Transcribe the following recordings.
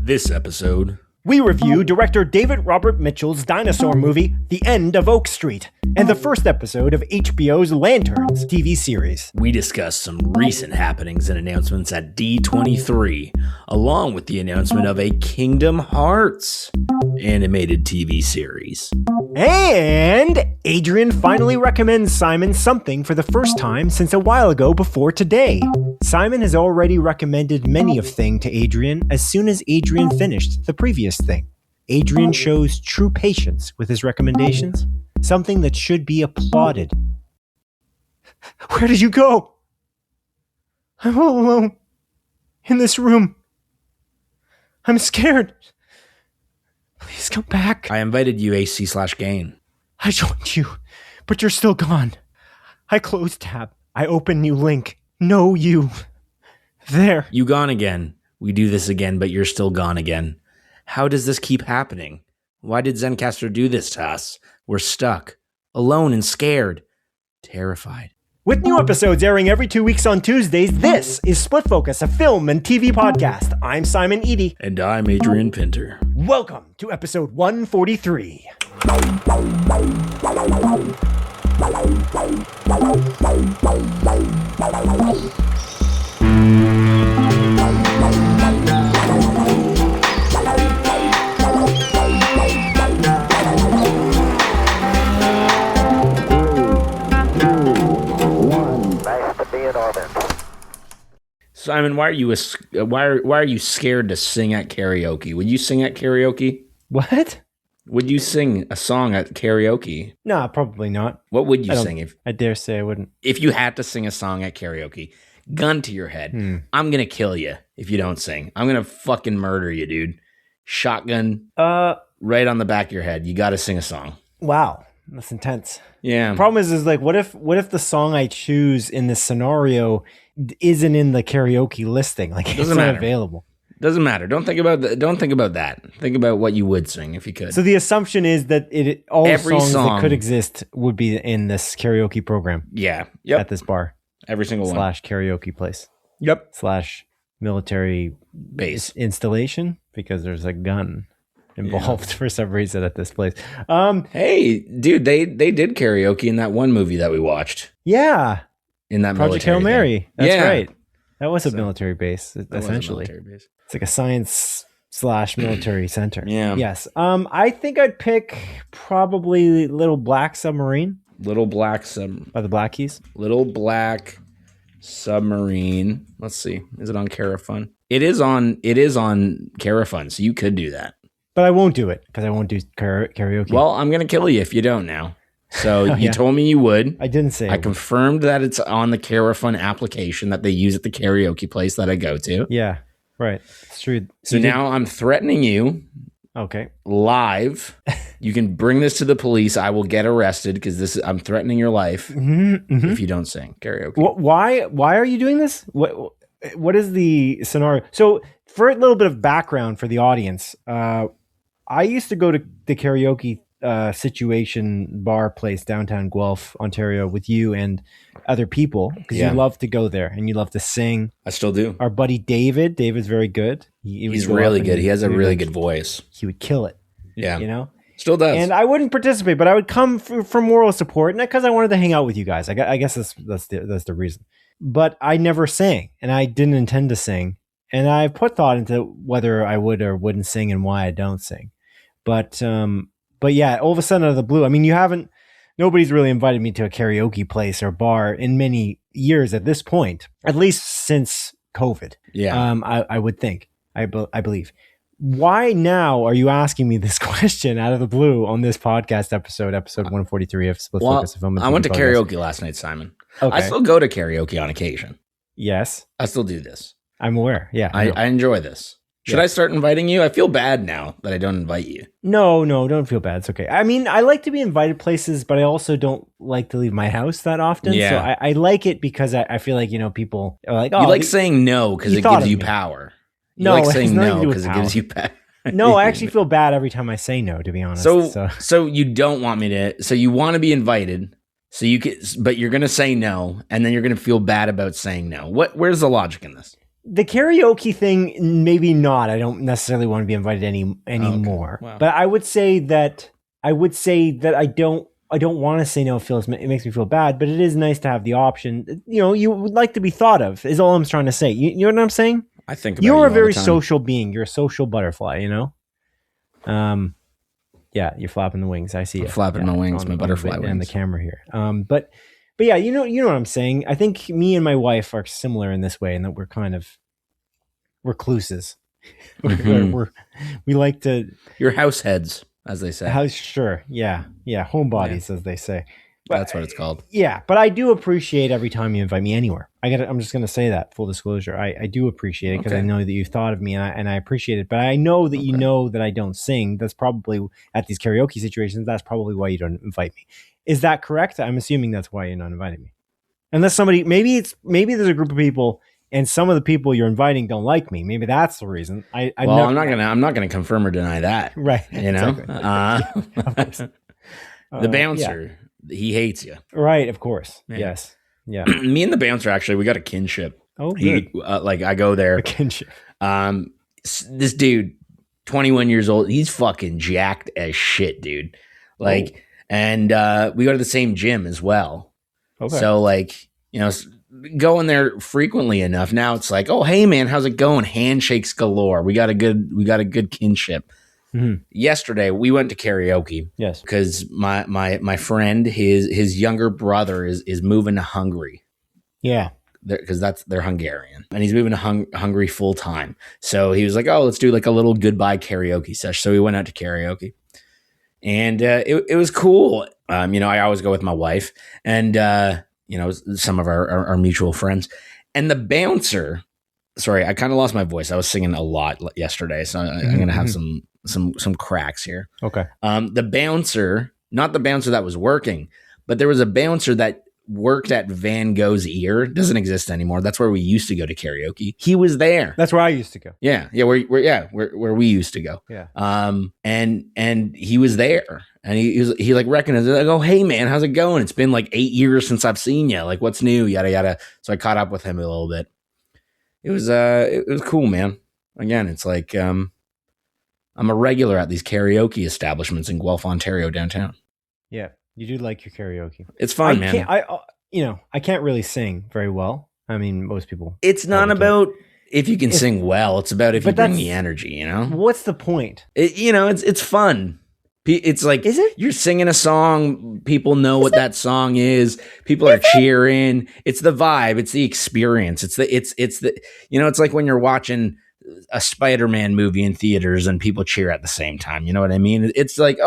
This episode, we review director David Robert Mitchell's dinosaur movie, The End of Oak Street, and the first episode of HBO's Lanterns TV series. we discuss some recent happenings and announcements at D23, along with the announcement of a Kingdom Hearts animated TV series. And Adrian finally recommends Simon something for the first time since a while ago before today. Simon has already recommended many of thing to Adrian as soon as Adrian finished the previous thing. Adrian shows true patience with his recommendations, something that should be applauded. Where did you go? I'm all alone in this room. I'm scared. Please come back. I invited you AC/gain. I joined you, but you're still gone. I closed tab. I open new link. No you. There. You gone again. We do this again, but you're still gone again. How does this keep happening? Why did Zencastr do this to us? We're stuck, alone and scared, terrified. With new episodes airing every 2 weeks on Tuesdays, this is Split Focus, a film and TV podcast. I'm Simon Eady. And I'm Adrian Pinter. Welcome to episode 143. Simon, why are you scared to sing at karaoke? Would you sing at karaoke? What? Would you sing a song at karaoke? No, probably not. What would you sing I dare say I wouldn't. if you had to sing a song at karaoke? Gun to your head. I'm gonna kill you if you don't sing. I'm gonna fucking murder you, dude. Shotgun right on the back of your head. You gotta sing a song. Wow. That's intense. Yeah. Problem is like, what if the song I choose in this scenario isn't in the karaoke listing? Like, it's Doesn't not matter. available. Doesn't matter. Don't think about that. Think about what you would sing if you could. So the assumption is that all Every songs song. that could exist would be in this karaoke program Yeah. Yep. at this bar Every single one. / karaoke place Yep. / military Base. installation, because there's a gun involved for some reason at this place. Hey, dude, they did karaoke in that one movie that we watched. Yeah, In that Project military Hail Mary. thing. That's Yeah. right. That was a So, military base, That was a essentially. military base. It's like a science / military center. Yeah. Yes. I think I'd pick probably Little Black Submarine Little Black by the Black Keys. Little Black Submarine. Let's see. Is it on Carafun? It is on Carafun, so you could do that. But I won't do it because I won't do karaoke. Well, I'm going to kill you if you don't now. So you yeah. told me you would. I didn't say I it. confirmed that it's on the Carafun application that they use at the karaoke place that I go to. Yeah, right. It's true. So You did- now I'm threatening you Okay. live. You can bring this to the police. I will get arrested because I'm threatening your life if you don't sing karaoke. Why are you doing this? What is the scenario? So for a little bit of background for the audience, I used to go to the karaoke situation bar place downtown Guelph, Ontario, with you and other people because Yeah. you love to go there and you love to sing. I still do. Our buddy David's very good. He's really good. He has a really good voice. He would kill it, Yeah. you know. Still does. And I wouldn't participate, but I would come for moral support, not because I wanted to hang out with you guys. I guess that's the reason. But I never sang, and I didn't intend to sing. And I put thought into whether I would or wouldn't sing and why I don't sing. But yeah, all of a sudden out of the blue, I mean, nobody's really invited me to a karaoke place or bar in many years at this point, at least since COVID. yeah. I would think, I believe. Why now are you asking me this question out of the blue on this podcast episode 143 of Split Well, Focus? I went to karaoke last night, Simon. Okay. I still go to karaoke on occasion. Yes, I still do this. I'm aware. Yeah. I enjoy this. Should Yeah. I start inviting you? I feel bad now that I don't invite you. No, don't feel bad. It's okay. I mean, I like to be invited places, but I also don't like to leave my house that often. Yeah. So I like it because I feel like, people are like, oh, You like saying no because you it thought gives of you me. power. You No, like it has saying nothing to no do with because it gives power. you power. No, I actually feel bad every time I say no, to be honest. So you don't want me to. So you want to be invited. But you're gonna say no, and then you're gonna feel bad about saying no. Where's the logic in this? The karaoke thing, maybe not. I don't necessarily want to be invited anymore. Okay. Wow. But I would say that I don't want to say no. It makes me feel bad, but it is nice to have the option. You would like to be thought of. Is all I'm trying to say. You know what I'm saying? I think about you're you a very all the time. social being. You're a social butterfly. Yeah, you're flapping the wings. I see you. Flapping my wings, my butterfly wings, and the camera here. But yeah, you know what I'm saying. I think me and my wife are similar in this way, in that we're kind of recluses. We like to. You're house heads, as they say. Yeah, homebodies, as they say. But, that's what it's called. Yeah, but I do appreciate every time you invite me anywhere. I'm just going to say that, full disclosure. I do appreciate it because I know that you thought of me and I appreciate it. But I know that you know that I don't sing. That's probably, at these karaoke situations, that's probably why you don't invite me. Is that correct? I'm assuming that's why you're not inviting me. Unless somebody, maybe there's a group of people and some of the people you're inviting don't like me. Maybe that's the reason. I'm not gonna confirm or deny that. Right. You know, exactly. The bouncer, he hates you. Right. Of course. Yeah. Yes. Yeah. Me and the bouncer, actually, we got a kinship. Oh, good. I go there. A kinship. This dude, 21 years old, he's fucking jacked as shit, dude. And we go to the same gym as well. Okay. So going there frequently enough, now it's like, oh, hey man, how's it going? Handshakes galore. We got a good kinship. Mm-hmm. Yesterday we went to karaoke. Yes. Because my friend, his younger brother is moving to Hungary. Yeah. Because they're Hungarian, and he's moving to Hungary full time. So he was like, "Oh, let's do like a little goodbye karaoke session." So we went out to karaoke, and it was cool. I always go with my wife, and some of our mutual friends, and the bouncer. Sorry, I kind of lost my voice. I was singing a lot yesterday, so I'm gonna have some cracks here. Okay. The bouncer, not the bouncer that was working, but there was a bouncer that worked at Van Gogh's Ear. Doesn't exist anymore. That's where we used to go to karaoke. He was there. That's where I used to go. Yeah, where we used to go. Yeah. And he was there, and he like recognized it. I go, hey man, how's it going? It's been like 8 years since I've seen you. Like, what's new? Yada yada. So I caught up with him a little bit. It was cool, man. Again, it's like I'm a regular at these karaoke establishments in Guelph, Ontario, downtown. Yeah, you do like your karaoke. It's fun, man. I can't really sing very well. I mean, most people. It's not about if you can sing well. It's about if you bring the energy. You know, what's the point? It's fun. It's like, is it? You're singing a song. People know what that song is. People are cheering. It's the vibe. It's the experience. It's like when you're watching a Spider-Man movie in theaters and people cheer at the same time. You know what I mean? It's like,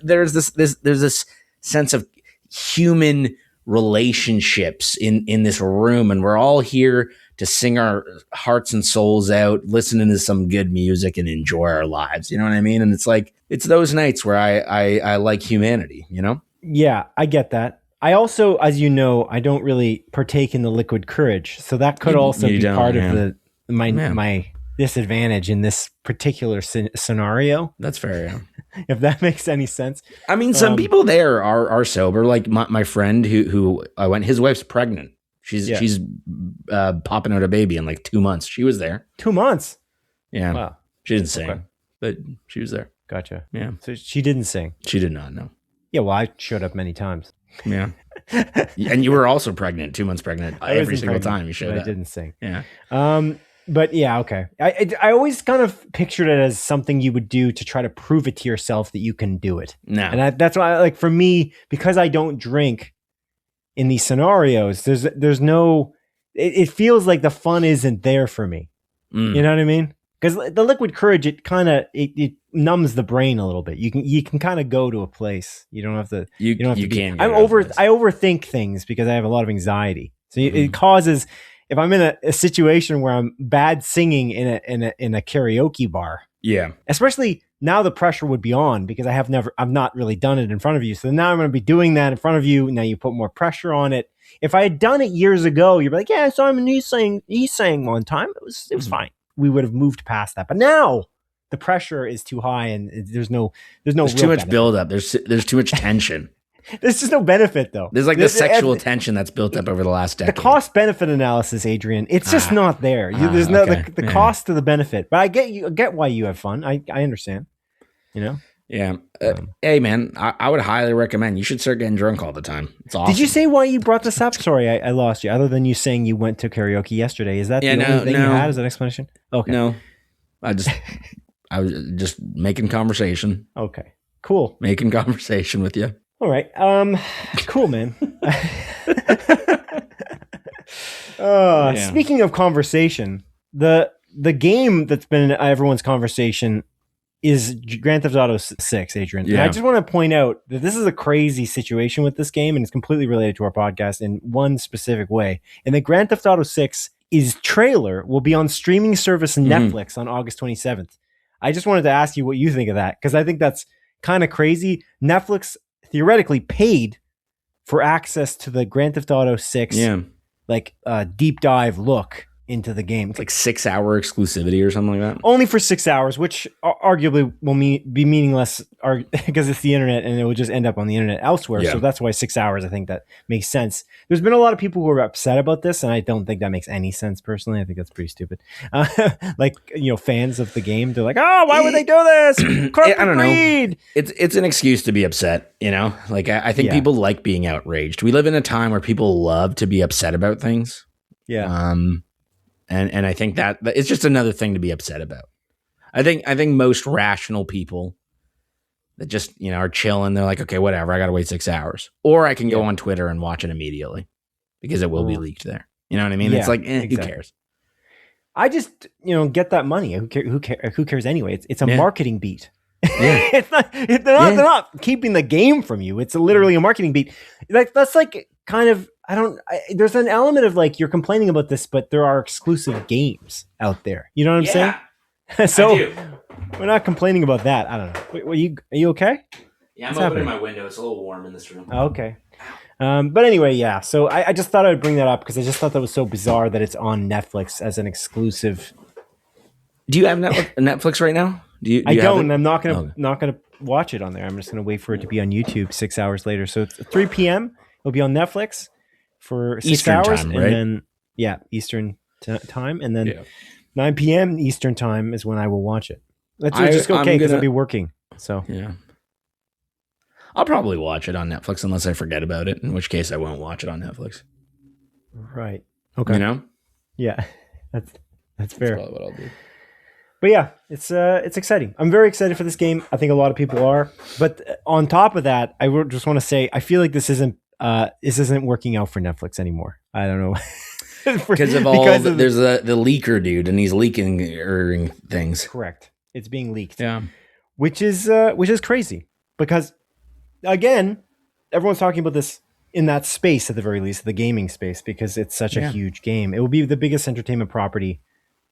there's this sense of human relationships in this room, and we're all here to sing our hearts and souls out, listening to some good music and enjoy our lives. You know what I mean? And it's like, it's those nights where I like humanity, you know? Yeah, I get that. I also, as you know, I don't really partake in the liquid courage. So that could also be part of my disadvantage in this particular scenario. That's fair, yeah. If that makes any sense. I mean, some people there are sober. Like my friend who I went, his wife's pregnant. She's popping out a baby in like 2 months. She was there. 2 months? Yeah. Wow. She didn't sing, but she was there. Gotcha. Yeah. So she didn't sing? She did not, no. Yeah, well, I showed up many times. Yeah. And you were also pregnant, 2 months pregnant. Every single time you showed up. I didn't sing. Yeah. But yeah, okay. I always kind of pictured it as something you would do to try to prove it to yourself that you can do it. No. And that's why, like, for me, because I don't drink in these scenarios, there's no, it feels like the fun isn't there for me. You know what I mean? Because the liquid courage, it kind of it numbs the brain a little bit. You can kind of go to a place. You don't have to. You don't have to can. I overthink things because I have a lot of anxiety. So it causes, if I'm in a situation where I'm bad singing in a karaoke bar. Yeah. Especially now, the pressure would be on because I've not really done it in front of you. So now I'm going to be doing that in front of you. Now you put more pressure on it. If I had done it years ago, you'd be like, yeah, Simon, he sang one time. It was fine. We would have moved past that. But now the pressure is too high and there's too much buildup. There's too much tension. There's just no benefit, though. There's like the sexual tension that's built up over the last decade. The cost-benefit analysis, Adrian, it's just not there. There's no the cost to the benefit. But I get why you have fun. I understand. You know? Yeah. Hey, man, I would highly recommend. You should start getting drunk all the time. It's awesome. Did you say why you brought this up? Sorry, I lost you. Other than you saying you went to karaoke yesterday, is that the only thing you had as an explanation? Okay. No, I was just making conversation. Okay. Cool. Making conversation with you. All right. Cool, man. Speaking of conversation, the game that's been in everyone's conversation is Grand Theft Auto 6, Adrian. Yeah. And I just want to point out that this is a crazy situation with this game, and it's completely related to our podcast in one specific way. And the Grand Theft Auto 6 trailer will be on streaming service Netflix on August 27th. I just wanted to ask you what you think of that, because I think that's kind of crazy. Netflix theoretically paid for access to the Grand Theft Auto 6 deep dive look into the game. It's like 6 hour exclusivity or something like that. Only for 6 hours, which arguably will be meaningless because it's the internet and it will just end up on the internet elsewhere. Yeah. So that's why 6 hours, I think that makes sense. There's been a lot of people who are upset about this, and I don't think that makes any sense personally. I think that's pretty stupid. Fans of the game, they're like, oh, why would they do this? I don't know. It's an excuse to be upset, you know? Like, I think people like being outraged. We live in a time where people love to be upset about things. Yeah. And I think that it's just another thing to be upset about. I think most rational people that just, are chilling, they're like, okay, whatever, I got to wait 6 hours. Or I can go on Twitter and watch it immediately because it will be leaked there. You know what I mean? Yeah, it's like, exactly. Who cares? I just, get that money. Who cares anyway? It's a marketing beat. Yeah. They're not keeping the game from you. It's literally a marketing beat. That's like kind of, there's an element of like, you're complaining about this, but there are exclusive games out there. You know what I'm saying? So we're not complaining about that. I don't know. Are you okay? Yeah, I'm opening my window. It's a little warm in this room. Okay. But anyway, yeah. So I just thought I would bring that up because I just thought that was so bizarre that it's on Netflix as an exclusive. Do you have Netflix right now? I don't. And I'm not gonna watch it on there. I'm just gonna wait for it to be on YouTube 6 hours later. So it's 3 p.m. It'll be on Netflix for 6 Eastern hours, time, and right? then Eastern time, and then 9 p.m. Eastern time is when I will watch it. That's just okay because I'll be working. So yeah, I'll probably watch it on Netflix unless I forget about it. In which case, I won't watch it on Netflix. Right. Okay. You know? Yeah, that's fair. That's probably what I'll do. But yeah, it's exciting. I'm very excited for this game. I think a lot of people are. But on top of that, I just want to say I feel like this isn't working out for Netflix anymore. I don't know. There's the leaker dude, and he's leaking things. Correct. It's being leaked. Yeah. Which is crazy because again, everyone's talking about this in that space at the very least, the gaming space, because it's such a huge game. It will be the biggest entertainment property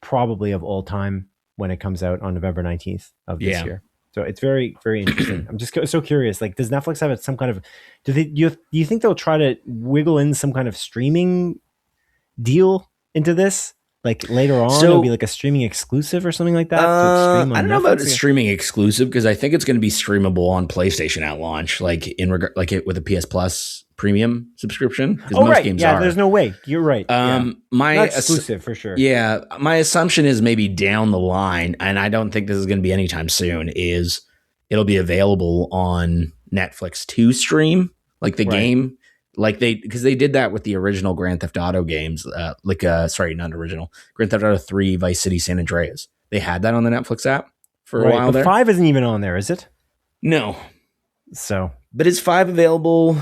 probably of all time when it comes out on November 19th of this year. So it's very, very interesting. I'm just so curious. Like, does Netflix have some kind of? Do you think they'll try to wiggle in some kind of streaming deal into this? Like later on, it'll be like a streaming exclusive or something like that. I don't know about streaming exclusive because I think it's going to be streamable on PlayStation at launch, like with a PS Plus premium subscription. Oh, right. Yeah, there's no way. You're right. Not exclusive for sure. Yeah, my assumption is maybe down the line, and I don't think this is going to be anytime soon. Is it'll be available on Netflix to stream like the game. Like because they did that with the original Grand Theft Auto games, not original Grand Theft Auto 3, Vice City, San Andreas. They had that on the Netflix app for a while there. 5 isn't even on there, is it? No. So, but is 5 available?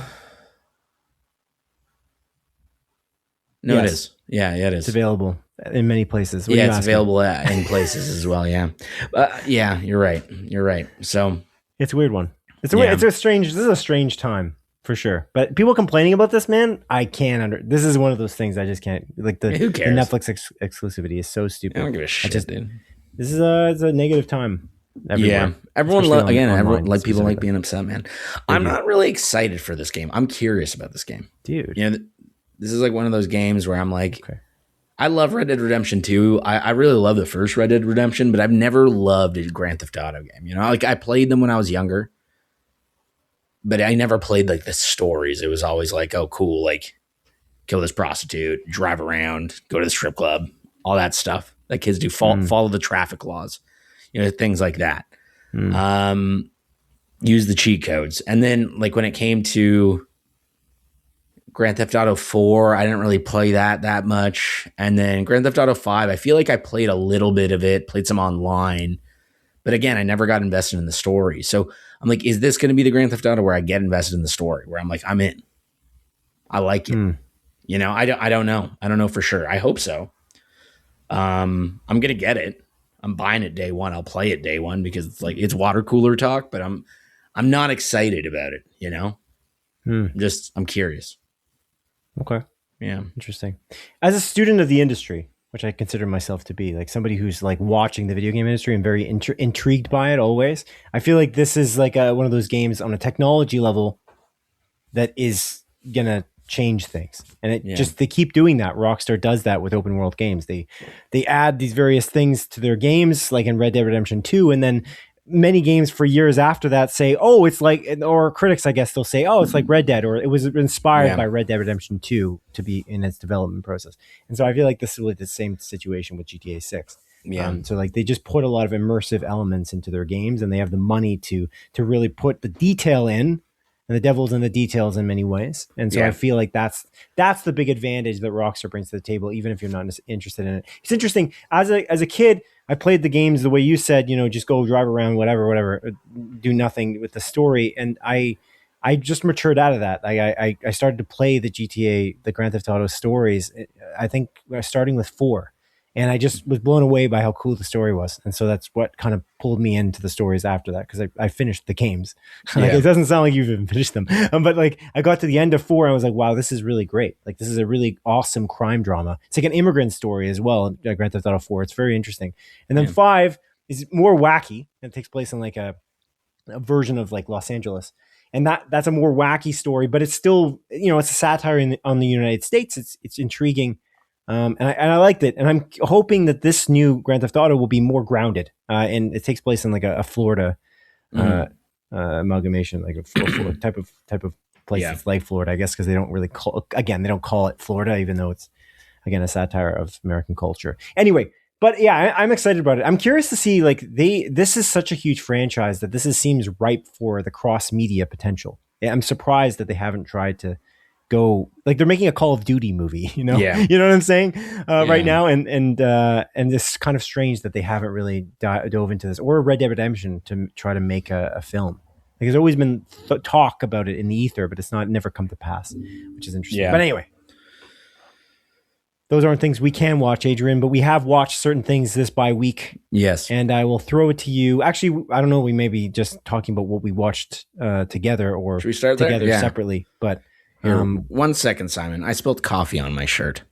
No, yes. It is. Yeah, it is. It's available in many places. It's available in places as well. Yeah, you're right. So it's a weird one. This is a strange time. For sure. But people complaining about this, man, I can't this is one of those things I just can't, like who cares? The Netflix exclusivity is so stupid. I don't give a shit, dude. This is it's a negative time everywhere. Yeah. Everyone people like being upset, man. I'm not really excited for this game. I'm curious about this game. Dude. This is like one of those games where I'm like, I love Red Dead Redemption 2. I really love the first Red Dead Redemption, but I've never loved a Grand Theft Auto game. Like I played them when I was younger. but I never played like the stories. It was always like, oh, cool, like kill this prostitute, drive around, go to the strip club, all that stuff that kids do. Follow the traffic laws, things like that. Use the cheat codes, and then like when it came to Grand Theft Auto 4, I didn't really play that much. And then Grand Theft Auto 5, I feel like I played a little bit of it, played some online. But again, I never got invested in the story. So I'm like, is this going to be the Grand Theft Auto where I get invested in the story? Where I'm like, I'm in. I like it. I don't know. I don't know for sure. I hope so. I'm going to get it. I'm buying it day one. I'll play it day one because it's like, it's water cooler talk, but I'm not excited about it, I'm curious. Okay. Yeah. Interesting. As a student of the industry, which I consider myself to be, like somebody who's like watching the video game industry and very intrigued by it always, I feel like this is like one of those games on a technology level that is going to change things. And they keep doing that. Rockstar does that with open world games. They add these various things to their games, like in Red Dead Redemption 2, and then many games for years after that say, oh, it's like, or critics, I guess, they'll say, oh, it's like Red Dead, or it was inspired by Red Dead Redemption 2 to be in its development process. And so I feel like this is really the same situation with GTA 6. So like they just put a lot of immersive elements into their games, and they have the money to really put the detail in, and the devil's in the details in many ways. And so I feel like that's the big advantage that Rockstar brings to the table, even if you're not interested in it. It's interesting. As a kid, I played the games the way you said, just go drive around, whatever, do nothing with the story. And I just matured out of that. I started to play the GTA, the Grand Theft Auto stories, I think starting with 4. And I just was blown away by how cool the story was. And so that's what kind of pulled me into the stories after that, because I finished the games. Like, it doesn't sound like you've even finished them. But like I got to the end of 4 and I was like, wow, this is really great. Like this is a really awesome crime drama. It's like an immigrant story as well, Grand Theft Auto 4. It's very interesting. And then 5 is more wacky and takes place in like a version of like Los Angeles. And that's a more wacky story, but it's still, it's a satire on the United States. It's intriguing. And I liked it, and I'm hoping that this new Grand Theft Auto will be more grounded, and it takes place in like a Florida amalgamation, like a Florida type of place that's like Florida, I guess, because they don't really they don't call it Florida, even though it's again a satire of American culture. Anyway, but yeah, I'm excited about it. I'm curious to see like this is such a huge franchise that seems ripe for the cross media potential. I'm surprised that they haven't tried to go, like they're making a Call of Duty movie, you know what I'm saying right now, and it's kind of strange that they haven't really dove into this, or Red Dead Redemption to try to make a film. Like there's always been talk about it in the ether, but it's never come to pass, which is interesting. But anyway, those aren't things we can watch, Adrian, but we have watched certain things this week. Yes. And I will throw it to you. Actually, I don't know, we may be just talking about what we watched together, or should we start together there? Separately, but 1 second, Simon. I spilled coffee on my shirt.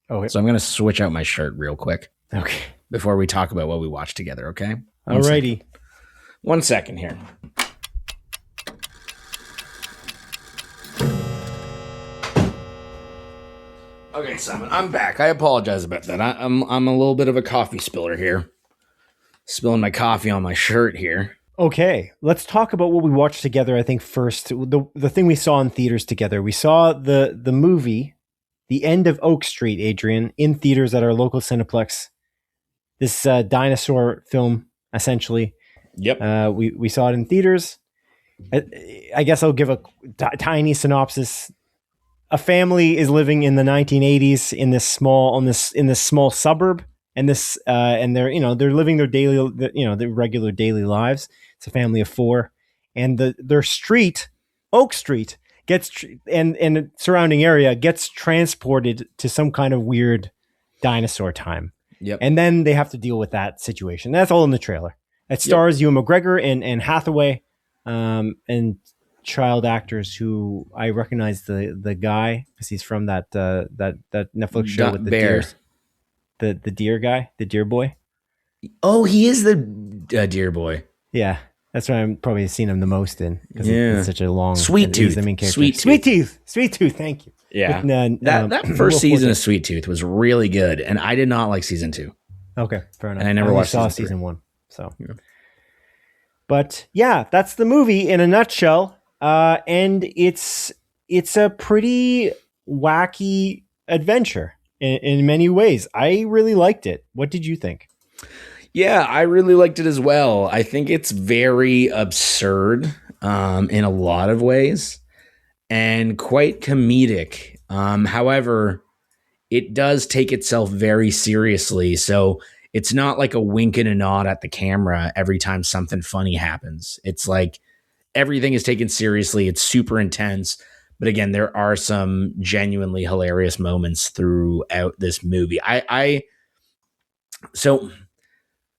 Okay. So I'm going to switch out my shirt real quick. Okay. Before we talk about what we watched together, okay? Alrighty. 1 second here. Okay, Simon, I'm back. I apologize about that. I'm a little bit of a coffee spiller here. Spilling my coffee on my shirt here. Okay, let's talk about what we watched together. I think first, the thing we saw in theaters together. We saw the movie, The End of Oak Street, Adrian, in theaters at our local Cineplex. This dinosaur film, essentially. Yep. We saw it in theaters. I guess I'll give a tiny synopsis. A family is living in the 1980s in this small suburb, and they're living their daily, their regular daily lives. It's a family of 4, and their street, Oak Street, and surrounding area gets transported to some kind of weird dinosaur time. Yep. And then they have to deal with that situation. That's all in the trailer. It stars Ewan McGregor and Hathaway, and child actors who I recognize the guy because he's from that Netflix show with the deers. The deer guy, the deer boy. Oh, he is the deer boy. Yeah, that's what I'm probably seen him the most in, because it's such a long Sweet Tooth. The main character. Sweet Tooth. Thank you. Yeah, that first season of Sweet Tooth was really good, and I did not like season 2. Okay, fair enough. And I never watched season 1. So, but yeah, that's the movie in a nutshell. And it's a pretty wacky adventure in many ways. I really liked it. What did you think? Yeah, I really liked it as well. I think it's very absurd in a lot of ways and quite comedic. However, it does take itself very seriously. So it's not like a wink and a nod at the camera every time something funny happens. It's like everything is taken seriously. It's super intense. But again, there are some genuinely hilarious moments throughout this movie. So,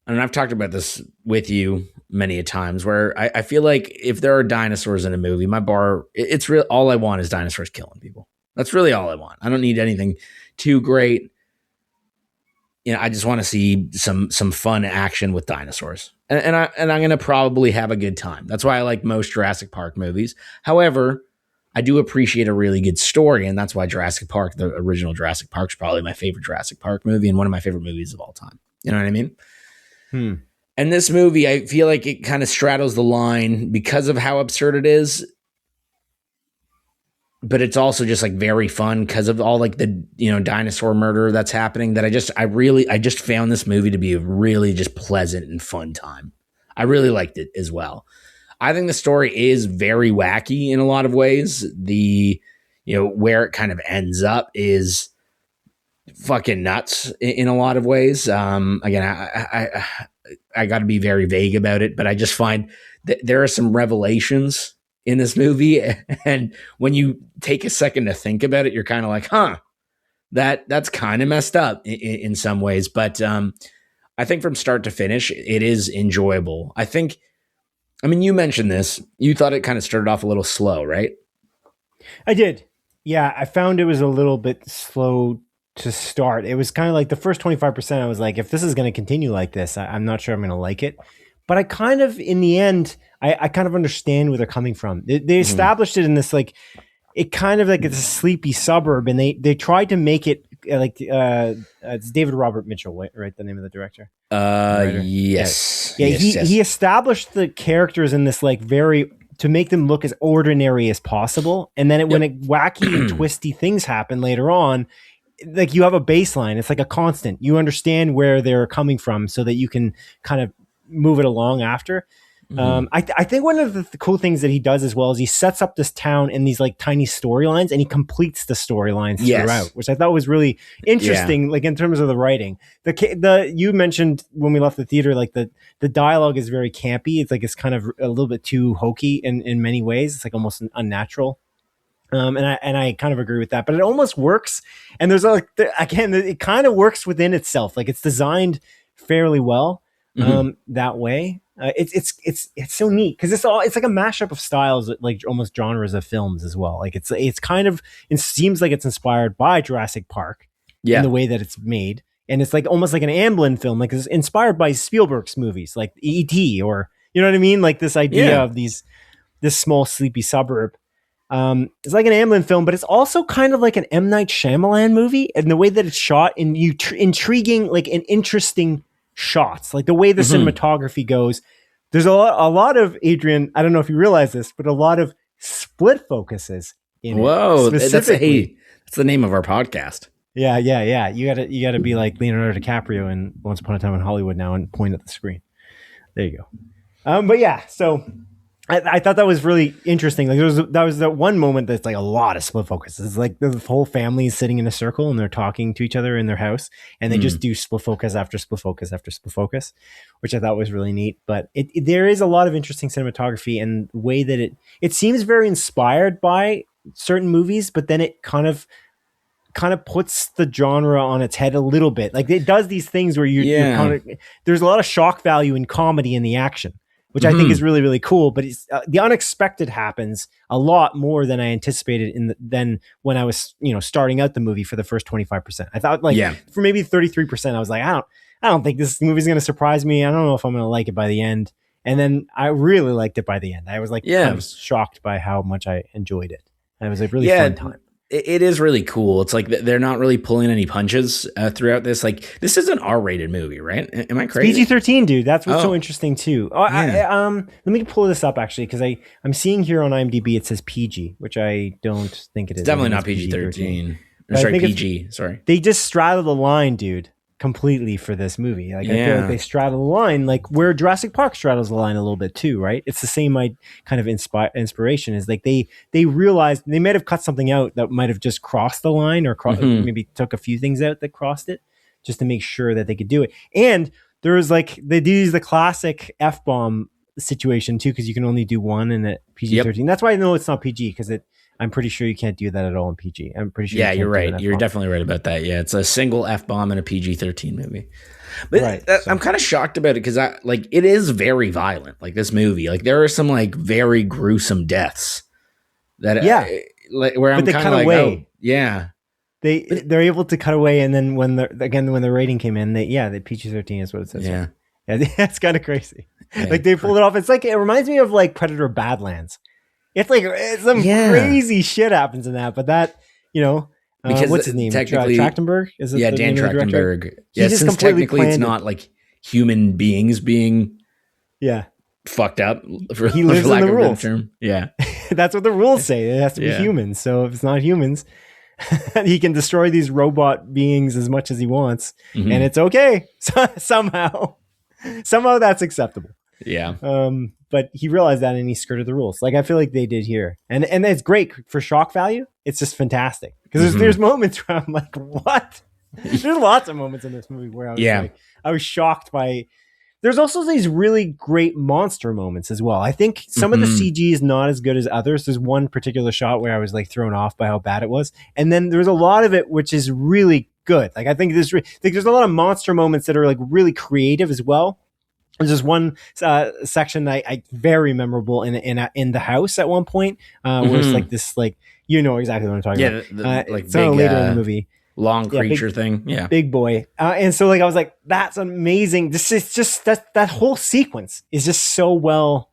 and I've talked about this with you many a times where I feel like if there are dinosaurs in a movie, my bar, it's real. All I want is dinosaurs killing people. That's really all I want. I don't need anything too great. I just want to see some fun action with dinosaurs, and I'm going to probably have a good time. That's why I like most Jurassic Park movies. However, I do appreciate a really good story, and that's why Jurassic Park, the original Jurassic Park, is probably my favorite Jurassic Park movie and one of my favorite movies of all time. You know what I mean? And this movie, I feel like it kind of straddles the line because of how absurd it is. But it's also just like very fun because of all like the, dinosaur murder that's happening that I just found this movie to be a really just pleasant and fun time. I really liked it as well. I think the story is very wacky in a lot of ways. Where it kind of ends up is fucking nuts in a lot of ways. Again, I got to be very vague about it, but I just find that there are some revelations in this movie, and when you take a second to think about it, you're kind of like, that's kind of messed up in some ways. But I think from start to finish, it is enjoyable. You mentioned this. You thought it kind of started off a little slow, right? I did. Yeah, I found it was a little bit slow to start. It was kind of like the first 25%. I was like, if this is going to continue like this, I'm not sure I'm going to like it. But I kind of, in the end, I kind of understand where they're coming from. They established it in this, like, it kind of like it's a sleepy suburb, and they tried to make it like it's David Robert Mitchell, right? The name of the director. Yes. Yeah. Yes. He established the characters in this like to make them look as ordinary as possible, and then when wacky and twisty things happen later on, like you have a baseline. It's like a constant. You understand where they're coming from, so that you can kind of move it along after. I think one of the cool things that he does as well is he sets up this town in these like tiny storylines, and he completes the storylines throughout, which I thought was really interesting. Like in terms of the writing, you mentioned when we left the theater, like the dialogue is very campy. It's like it's kind of a little bit too hokey in many ways. It's like almost unnatural. And I kind of agree with that, but it almost works. And there's it kind of works within itself. Like it's designed fairly well that way. It's so neat because it's like a mashup of styles, like almost genres of films as well. Like it's kind of, it seems like it's inspired by Jurassic Park in the way that it's made, and it's like almost like an Amblin film, like it's inspired by Spielberg's movies, like E.T. or you know what I mean, like this idea of this small sleepy suburb. It's like an Amblin film, but it's also kind of like an M. Night Shyamalan movie, and the way that it's shot in intriguing, like an interesting shots, like the way the cinematography goes. There's a lot of, Adrian, I don't know if you realize this, but a lot of split focuses in Whoa, that's the name of our podcast. Yeah. You gotta be like Leonardo DiCaprio in Once Upon a Time in Hollywood now and point at the screen. There you go. But yeah, so I thought that was really interesting. Like that was that one moment that's like a lot of split focus. It's like the whole family is sitting in a circle and they're talking to each other in their house, and they just do split focus after split focus after split focus, which I thought was really neat. But there is a lot of interesting cinematography and the way that it seems very inspired by certain movies, but then it kind of puts the genre on its head a little bit. Like it does these things where you're kind of, there's a lot of shock value in comedy in the action, which I think is really, really cool. But it's, the unexpected happens a lot more than I anticipated than when I was, starting out the movie for the first 25%. I thought for maybe 33%, I was like, I don't think this movie's going to surprise me. I don't know if I'm going to like it by the end. And then I really liked it by the end. I was like, kind of shocked by how much I enjoyed it. And it was a really fun time. it is really cool. It's like they're not really pulling any punches throughout this. Like, this is an R-rated movie, right? Am I crazy? PG-13, dude. That's what's so interesting too. Let me pull this up actually, because I'm seeing here on IMDb it says PG, which I don't think it is. It's definitely not PG-13. Sorry, PG. Sorry. They just straddle the line, dude, completely for this movie. Like, I feel like they straddle the line, like where Jurassic Park straddles the line a little bit too, right? It's the same kind of inspiration. Is like they realized they might have cut something out that might have just crossed the line, or maybe took a few things out that crossed it, just to make sure that they could do it. And there was like, they do use the classic F-bomb situation too, because you can only do one in a PG-13. That's why I know it's not PG, because I'm pretty sure you can't do that at all in PG. I'm pretty sure. Yeah, you're right. You're definitely right about that. Yeah, it's a single F-bomb in a PG-13 movie. But I'm kind of shocked about it, because it is very violent. Like, this movie, like, there are some like very gruesome deaths that where I'm kind of like, away. They're able to cut away, and then when the rating came in, the PG-13 is what it says. Yeah, that's kind of crazy. Yeah, like, they pulled it off. It's like, it reminds me of like Predator Badlands. It's like some crazy shit happens in that, but that, because what's his name? Trachtenberg? Is it Dan Trachtenberg. Yeah, since technically it's not like human beings being fucked up. He lives in the rules. Term. Yeah, that's what the rules say. It has to be humans. So if it's not humans, he can destroy these robot beings as much as he wants, and it's okay. Somehow that's acceptable. Yeah. But he realized that, and he skirted the rules. Like, I feel like they did here. And it's great for shock value. It's just fantastic. Because there's moments where I'm like, what? There's lots of moments in this movie where I was shocked by. There's also these really great monster moments as well. I think some of the CG is not as good as others. There's one particular shot where I was like thrown off by how bad it was. And then there's a lot of it which is really good. Like, I think there's a lot of monster moments that are like really creative as well. There's just one section that I very memorable in the house at one point, where it's like this, like, exactly what I'm talking about. Like, it's big, later in the movie, long creature thing, big boy. And so, like, I was like, that's amazing. This is just that whole sequence is just so well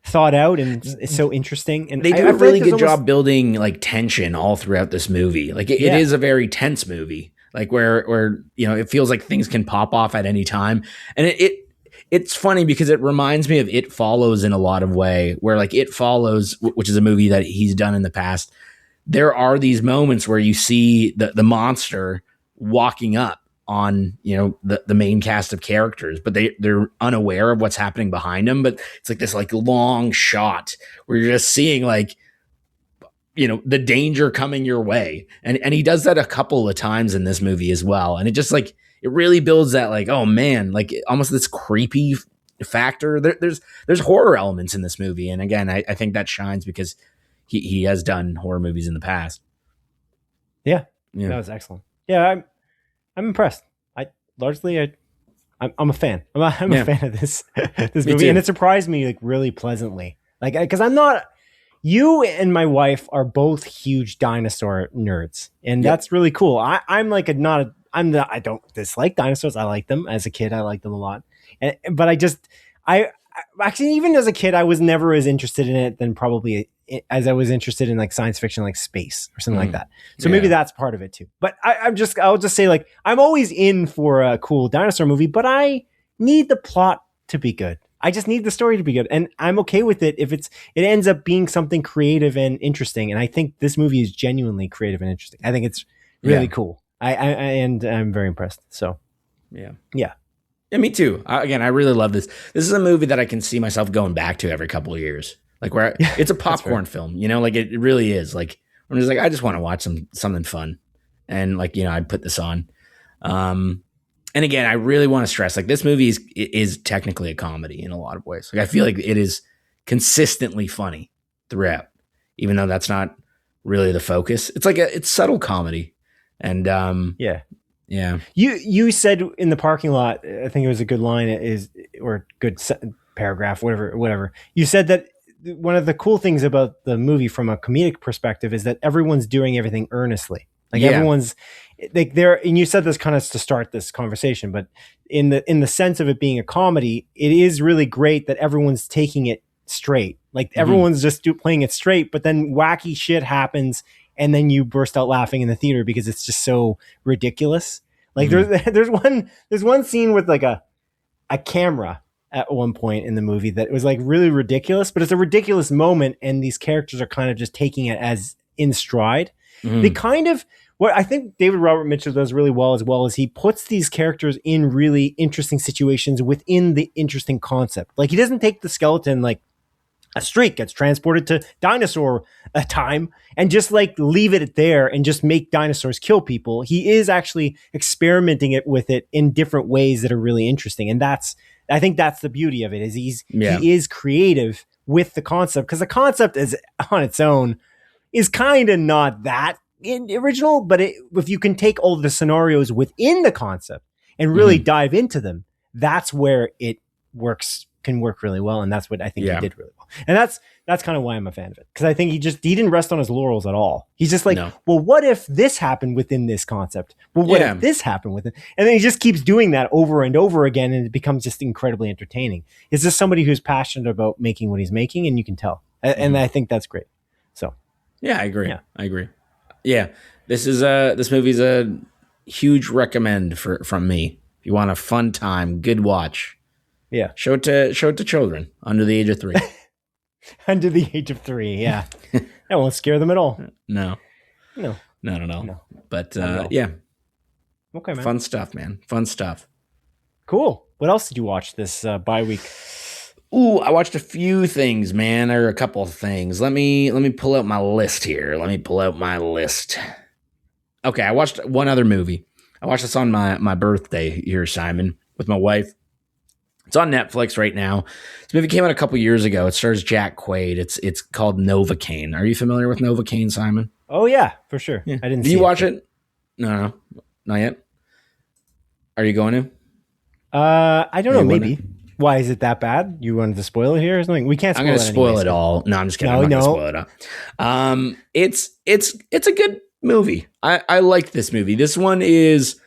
thought out, and it's so interesting. And they do a really good job building like tension all throughout this movie. Like, it is a very tense movie, like where it feels like things can pop off at any time, and it's funny because it reminds me of It Follows in a lot of way, where like It Follows, which is a movie that he's done in the past. There are these moments where you see the monster walking up on, the main cast of characters, but they're unaware of what's happening behind them. But it's like this like long shot where you're just seeing like, the danger coming your way. And he does that a couple of times in this movie as well. And it just like, it really builds that like, oh man, like almost this creepy factor. There's horror elements in this movie. And again, I think that shines because he has done horror movies in the past. Yeah. That was excellent. Yeah. I'm impressed. I'm a fan. I'm a fan of this movie. Too. And it surprised me like really pleasantly. Like, cause you and my wife are both huge dinosaur nerds, and that's really cool. I'm like I don't dislike dinosaurs. I like them. As a kid, I liked them a lot. But I actually, even as a kid, I was never as interested in it than probably as I was interested in like science fiction, like space or something like that. So maybe that's part of it too. But I'll just say, like, I'm always in for a cool dinosaur movie, but I need the plot to be good. I just need the story to be good, and I'm okay with it if it ends up being something creative and interesting. And I think this movie is genuinely creative and interesting. I think it's really cool. And I'm very impressed. So, yeah, me too. Again, I really love this. This is a movie that I can see myself going back to every couple of years. Like, where it's a popcorn film, like it really is. Like, I'm just like, I just want to watch something fun, and like, I'd put this on. And again, I really want to stress, like, this movie is technically a comedy in a lot of ways. Like, I feel like it is consistently funny throughout, even though that's not really the focus. It's like it's subtle comedy. And yeah. You said in the parking lot, I think it was a good line, or good paragraph, whatever. You said that one of the cool things about the movie from a comedic perspective is that everyone's doing everything earnestly. Like everyone's like there, and you said this kind of to start this conversation, but in the sense of it being a comedy, it is really great that everyone's taking it straight. Like everyone's just playing it straight, but then wacky shit happens and then you burst out laughing in the theater because it's just so ridiculous. Like there's one scene with like a camera at one point in the movie that was like really ridiculous, but it's a ridiculous moment, and these characters are kind of just taking it as in stride. They kind of, what I think David Robert Mitchell does really well as he puts these characters in really interesting situations within the interesting concept. Like he doesn't take the skeleton like a streak gets transported to dinosaur a time and just like leave it there and just make dinosaurs kill people. He is actually experimenting it with it in different ways that are really interesting. And I think that's the beauty of it, is he is creative with the concept, because the concept is on its own is kind of not that original, but if you can take all the scenarios within the concept and really dive into them, that's where it can work really well. And that's what I think he did really well. And that's kind of why I'm a fan of it. Because I think he didn't rest on his laurels at all. He's just like, well, what if this happened within this concept? Well, what if this happened with it? And then he just keeps doing that over and over again, and it becomes just incredibly entertaining. It's just somebody who's passionate about making what he's making, and you can tell. And I think that's great. So yeah, I agree. Yeah, this movie's a huge recommend from me. If you want a fun time, good watch. Yeah, show it to children under the age of 3. Under the age of 3, yeah, that won't scare them at all. No. But yeah, okay, man. Fun stuff, man. Fun stuff. Cool. What else did you watch this bye week? Ooh, I watched a few things, man, or a couple of things. Let me pull out my list here. Okay, I watched one other movie. I watched this on my birthday here, Simon, with my wife. It's on Netflix right now. This movie came out a couple years ago. It stars Jack Quaid. It's called Novocaine. Are you familiar with Novocaine, Simon? Oh yeah, for sure. Yeah. I didn't. Did you watch it? No, not yet. Are you going to? I don't know. Maybe. Why is it that bad? You wanted to spoil it here or something? We can't. I'm going to spoil it all. No, I'm just kidding. I'm not going to spoil it all. It's a good movie. I like this movie. This one is,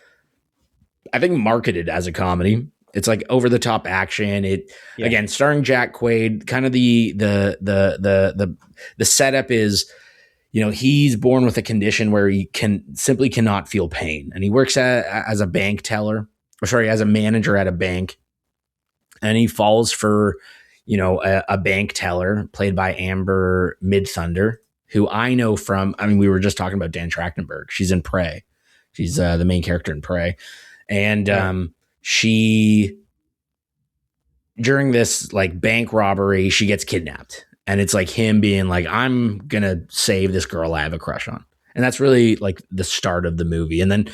I think, marketed as a comedy. It's like over the top action. Again, starring Jack Quaid. Kind of the setup is, he's born with a condition where he cannot feel pain, and he works as a bank teller, as a manager at a bank, and he falls for, a bank teller played by Amber Midthunder, who I know from. I mean, we were just talking about Dan Trachtenberg. She's in Prey. She's the main character in Prey, and she, during this like bank robbery, she gets kidnapped, and it's like him being like, I'm gonna save this girl I have a crush on. And that's really like the start of the movie. And then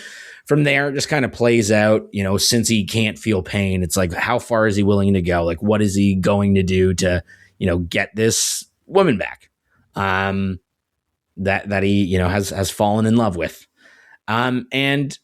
from there, it just kind of plays out, since he can't feel pain, it's like, how far is he willing to go? Like, what is he going to do to, get this woman back? That he, has fallen in love with. And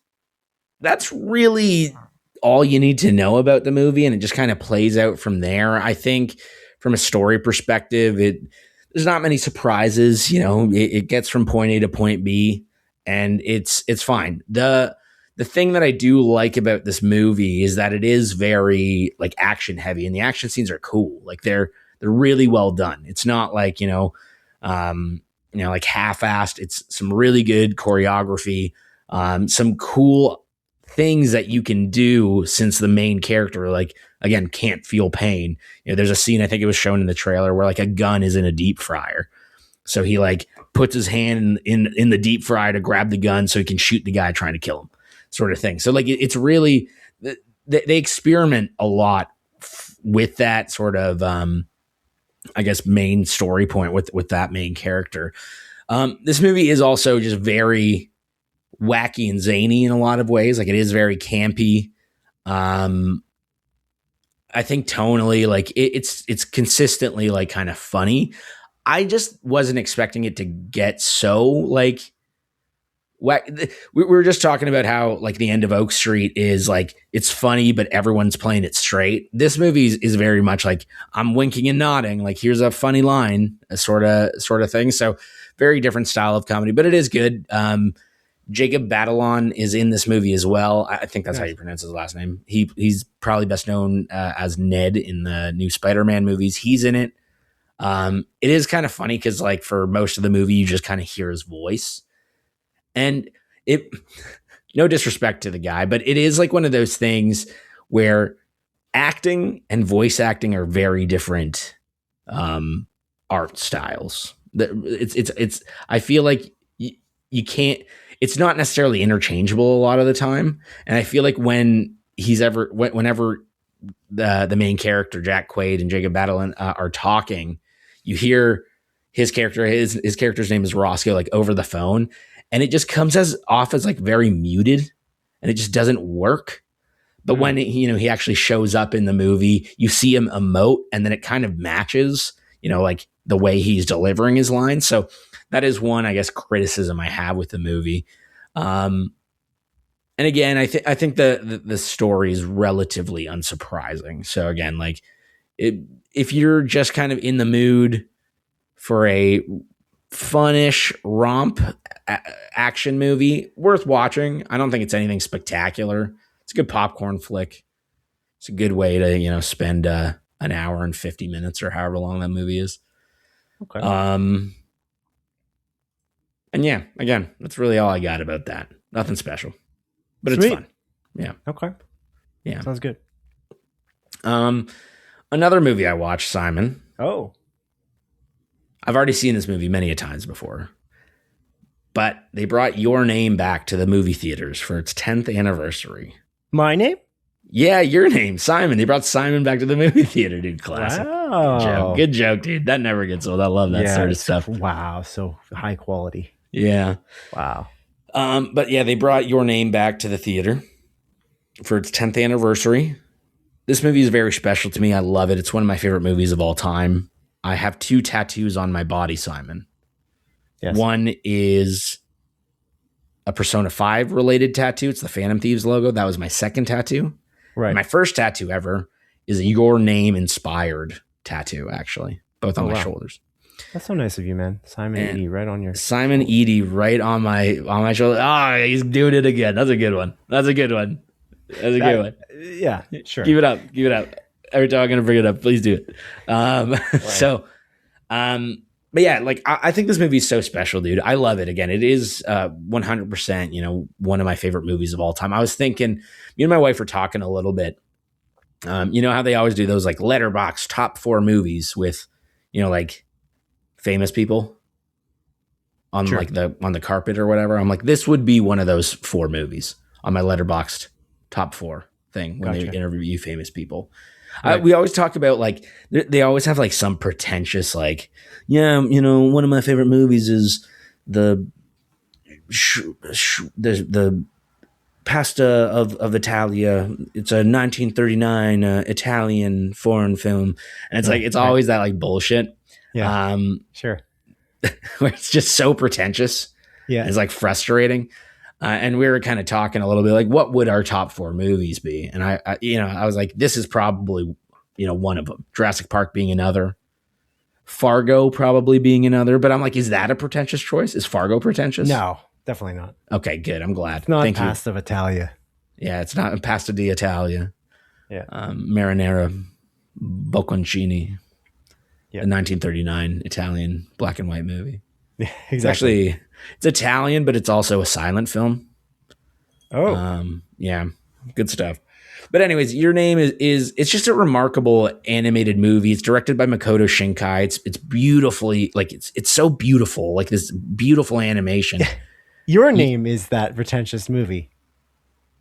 that's really all you need to know about the movie, and it just kind of plays out from there. I think from a story perspective, there's not many surprises. It gets from point A to point B, and it's fine. The thing that I do like about this movie is that it is very like action heavy, and the action scenes are cool. Like they're really well done. It's not like like half-assed. It's some really good choreography, some cool things that you can do, since the main character, like, again, can't feel pain. There's a scene, I think it was shown in the trailer, where like a gun is in a deep fryer. So he like puts his hand in the deep fryer to grab the gun so he can shoot the guy trying to kill him, sort of thing. So like it's really, they experiment a lot with that sort of, I guess, main story point with that main character. This movie is also just very wacky and zany in a lot of ways. Like it is very campy. I think tonally, like it's consistently like kind of funny. I just wasn't expecting it to get so like we were just talking about how like the end of Oak Street is like, it's funny, but everyone's playing it straight. This movie is very much like, I'm winking and nodding. Like, here's a funny line, a sort of thing. So very different style of comedy, but it is good. Jacob Batalon is in this movie as well. I think that's how you pronounce his last name. He's probably best known as Ned in the new Spider-Man movies. He's in it. It is kind of funny because like for most of the movie, you just kind of hear his voice. And it, no disrespect to the guy, but it is like one of those things where acting and voice acting are very different art styles. It's I feel like you can't, it's not necessarily interchangeable a lot of the time. And I feel like whenever the main character, Jack Quaid and Jacob Batalon, are talking, you hear his character's name is Roscoe, like over the phone, and it just comes off as like very muted, and it just doesn't work. But when he actually shows up in the movie, you see him emote, and then it kind of matches, like the way he's delivering his lines. So that is one, I guess, criticism I have with the movie. And again, I think the story is relatively unsurprising. So again, like if you're just kind of in the mood for a funnish romp action movie, worth watching. I don't think it's anything spectacular. It's a good popcorn flick. It's a good way to, spend an hour and 50 minutes or however long that movie is. Okay. And yeah, again, that's really all I got about that. Nothing special, but Sweet. It's fun. Yeah. Okay. Yeah. Sounds good. Another movie I watched, Simon. Oh. I've already seen this movie many a times before, but they brought Your Name back to the movie theaters for its 10th anniversary. My name? Yeah, your name, Simon. They brought Simon back to the movie theater, dude. Classic. Wow. Good joke, dude. That never gets old. I love that sort of stuff. Wow. So high quality. Yeah. Wow. But yeah, they brought Your Name back to the theater for its 10th anniversary. This movie is very special to me. I love it. It's one of my favorite movies of all time. I have 2 tattoos on my body, Simon. Yes. One is a Persona 5 related tattoo. It's the Phantom Thieves logo. That was my second tattoo. Right. My first tattoo ever is a Your Name inspired tattoo, actually, both on my shoulders. That's so nice of you, man. Simon Edie, right on your Simon Edie, right on my shoulder. Ah, he's doing it again. That's a good one. Yeah, sure. Keep it up. Every time I'm gonna bring it up, please do it. Right. But yeah, like I think this movie is so special, dude. I love it. Again, it is 100%, one of my favorite movies of all time. I was thinking, me and my wife were talking a little bit. You know how they always do those like letterbox top 4 movies with, like famous people on like on the carpet or whatever. I'm like, this would be one of those 4 movies on my letterboxed top 4 thing when they interview famous people. Right. We always talk about like they always have like some pretentious like, one of my favorite movies is the Pasta of Italia. It's a 1939 Italian foreign film, and it's like it's always that like bullshit. Yeah, sure. Where it's just so pretentious. Yeah, it's like frustrating. And we were kind of talking a little bit like, what would our top 4 movies be? And I was like, this is probably, one of them. Jurassic Park being another. Fargo probably being another. But I'm like, is that a pretentious choice? Is Fargo pretentious? No, definitely not. Okay, good. I'm glad. It's not Pasta of Italia. Yeah, it's not Pasta di Italia. Yeah. Marinara Bocconcini. Yeah. The 1939 Italian black and white movie. Yeah, exactly. It's Italian, but it's also a silent film. Oh. Yeah, good stuff. But anyways, Your Name is it's just a remarkable animated movie. It's directed by Makoto Shinkai. It's beautifully, like it's so beautiful, like this beautiful animation. Your Name is that pretentious movie.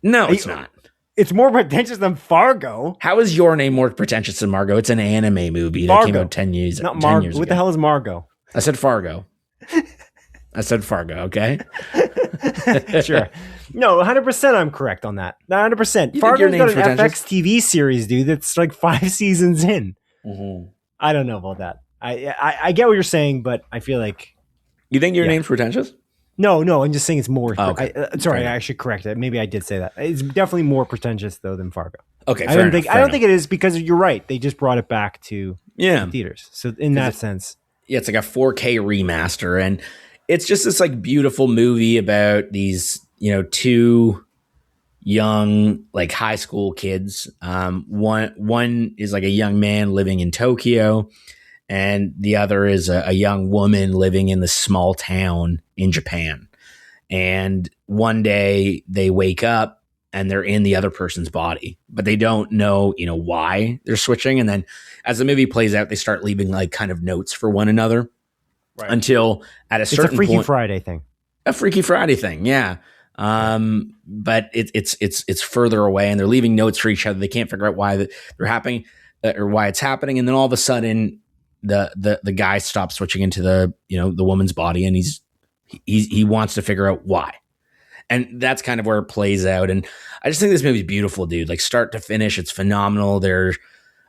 No, it's not. It's more pretentious than Fargo. How is Your Name more pretentious than Margot? It's an anime movie that came out 10 years ago. Not Margot. What the hell is Margot? I said Fargo. Okay? Sure. No, 100% I'm correct on that. 100%. Fargo's got an FX TV series, dude, that's like 5 seasons in. Mm-hmm. I don't know about that. I get what you're saying, but I feel like... You think Your Name's pretentious? No, I'm just saying it's more... Oh, okay. I should correct it. Maybe I did say that. It's definitely more pretentious, though, than Fargo. Okay, I don't think it is, because you're right. They just brought it back to theaters. So in that sense... Yeah, it's like a 4K remaster, and it's just this like beautiful movie about these, 2 young like high school kids. One is like a young man living in Tokyo, and the other is a young woman living in this small town in Japan. And one day they wake up and they're in the other person's body, but they don't know, why they're switching. And then as the movie plays out, they start leaving like kind of notes for one another until at a certain point. It's a Freaky Friday thing. A Freaky Friday thing. Yeah. But it's further away and they're leaving notes for each other. They can't figure out why they're happening or why it's happening. And then all of a sudden the guy stops switching into the woman's body and he wants to figure out why. And that's kind of where it plays out. And I just think this movie's beautiful, dude. Like start to finish, it's phenomenal.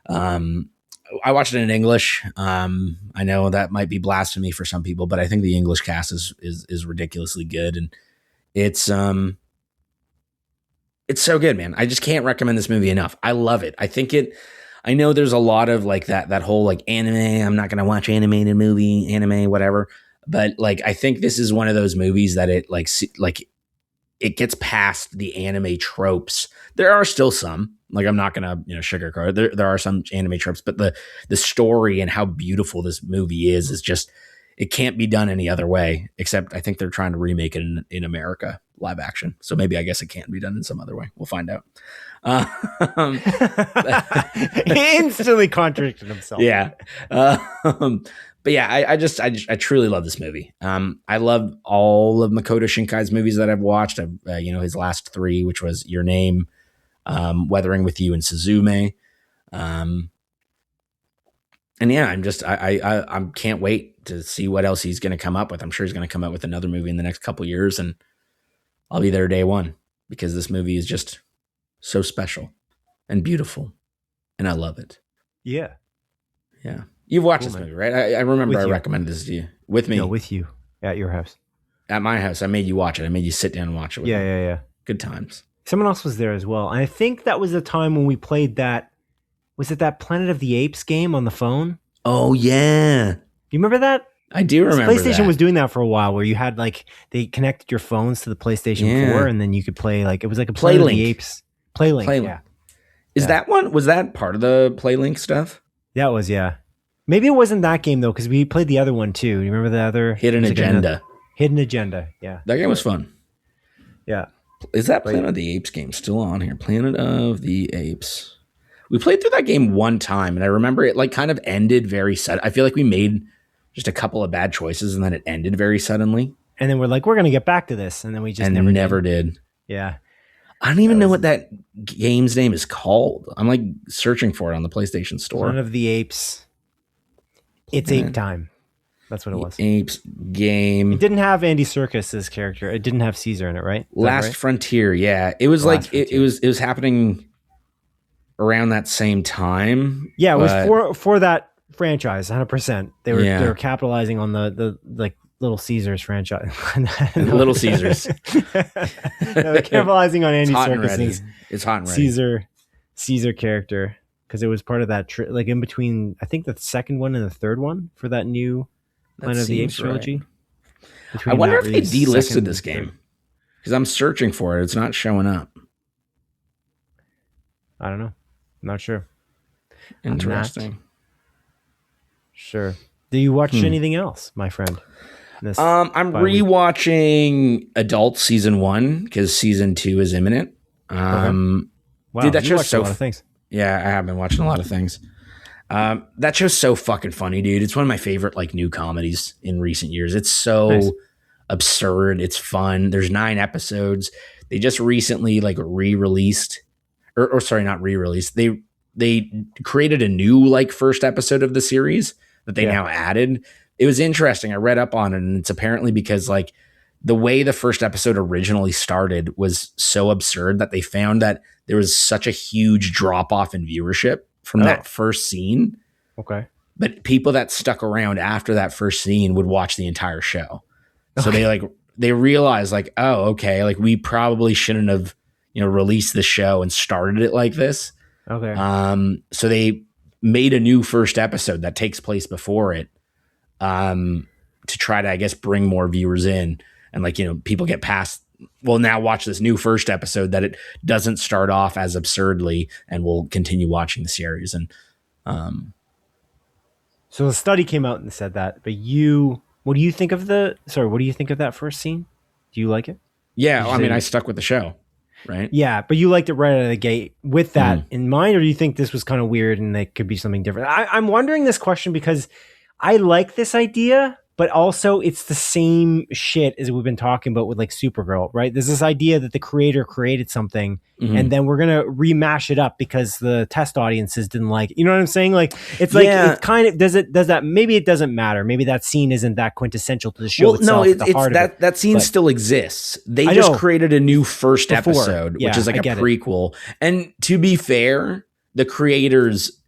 I watched it in English. I know that might be blasphemy for some people, but I think the English cast is ridiculously good. And it's so good, man. I just can't recommend this movie enough. I love it. I know there's a lot of like that whole like anime. I'm not going to watch animated movie, anime, whatever. But like, I think this is one of those movies that it it gets past the anime tropes. There are still some, like I'm not going to, sugarcoat it. There are some anime tropes, but the story and how beautiful this movie is just, it can't be done any other way, except I think they're trying to remake it in America live action. So maybe I guess it can't be done in some other way. We'll find out. He instantly contradicted himself. Yeah. But yeah, I truly love this movie. I love all of Makoto Shinkai's movies that I've watched. His last 3, which was Your Name, Weathering with You, and Suzume. And yeah, I can't wait to see what else he's going to come up with. I'm sure he's going to come up with another movie in the next couple years, and I'll be there day one because this movie is just so special and beautiful, and I love it. Yeah. Yeah. You've watched this movie, right? I remember I recommended this to you. With me. No, with you. At your house. At my house. I made you watch it. I made you sit down and watch it with me. Yeah. Good times. Someone else was there as well. And I think that was the time when we played that. Was it that Planet of the Apes game on the phone? Oh, yeah. You remember that? I do remember PlayStation that. was doing that for a while where you had they connected your phones to the PlayStation 4 and then you could play it was like a Planet of the Apes. Playlink. Yeah. That one? Was that part of the Playlink stuff? That was, yeah. Maybe it wasn't that game though, because we played the other one too. You remember the other Hidden Agenda? Hidden Agenda, yeah. That game was fun. Yeah. Is that Planet of the Apes game still on here? Planet of the Apes. We played through that game one time, and I remember it kind of ended very sudden. I feel like we made just a couple of bad choices, and then it ended very suddenly. And then we're like, we're going to get back to this, and then we just never did. Yeah. I don't even know what that game's name is called. I'm searching for it on the PlayStation Store. Planet of the Apes. It's Ape Time. That's what it was. Apes game. It didn't have Andy Serkis's character. It didn't have Caesar in it, right? Last Frontier. Yeah, it was it was happening around that same time. Yeah, it was for that franchise. 100%. They were capitalizing on the Little Caesars franchise. Little Caesars. They're capitalizing on Andy Serkis's. It's hot and ready. Caesar character. Because it was part of that, in between, I think the second one and the third one for that new Planet of the Apes trilogy. Right. I wonder if they delisted this game. Because I'm searching for it. It's not showing up. I don't know. I'm not sure. Interesting. Sure. Do you watch anything else, my friend? I'm rewatching Adult Season 1 because Season 2 is imminent. Wow, dude, that show's a lot of things. Yeah, I have been watching a lot of things. That show's so fucking funny, dude. It's one of my favorite new comedies in recent years. It's so absurd. It's fun. There's 9 episodes. They just recently re-released, or sorry, not re-released. They created a new first episode of the series that they now added. It was interesting. I read up on it, and it's apparently because the way the first episode originally started was so absurd that they found that there was such a huge drop off in viewership from that first scene. Okay. But people that stuck around after that first scene would watch the entire show. So they realized oh, okay, we probably shouldn't have, released the show and started it like this. Okay. So they made a new first episode that takes place before it, to try to, I guess, bring more viewers in. And people get past, well, now watch this new first episode that it doesn't start off as absurdly, and we'll continue watching the series. And so the study came out and said that, but what do you think of that first scene? Do you like it? Yeah, I mean, I stuck with the show, right? Yeah, but you liked it right out of the gate with that in mind, or do you think this was kind of weird and it could be something different? I'm wondering this question because I like this idea, but also it's the same shit as we've been talking about with like Supergirl, right? There's this idea that the creator created something and then we're going to remash it up because the test audiences didn't like it. You know what I'm saying? Like, it's like, it kind of, does that, maybe it doesn't matter. Maybe that scene isn't that quintessential to the show itself. No, that scene still exists. They just created a new first episode, which is like a prequel. And to be fair, the creators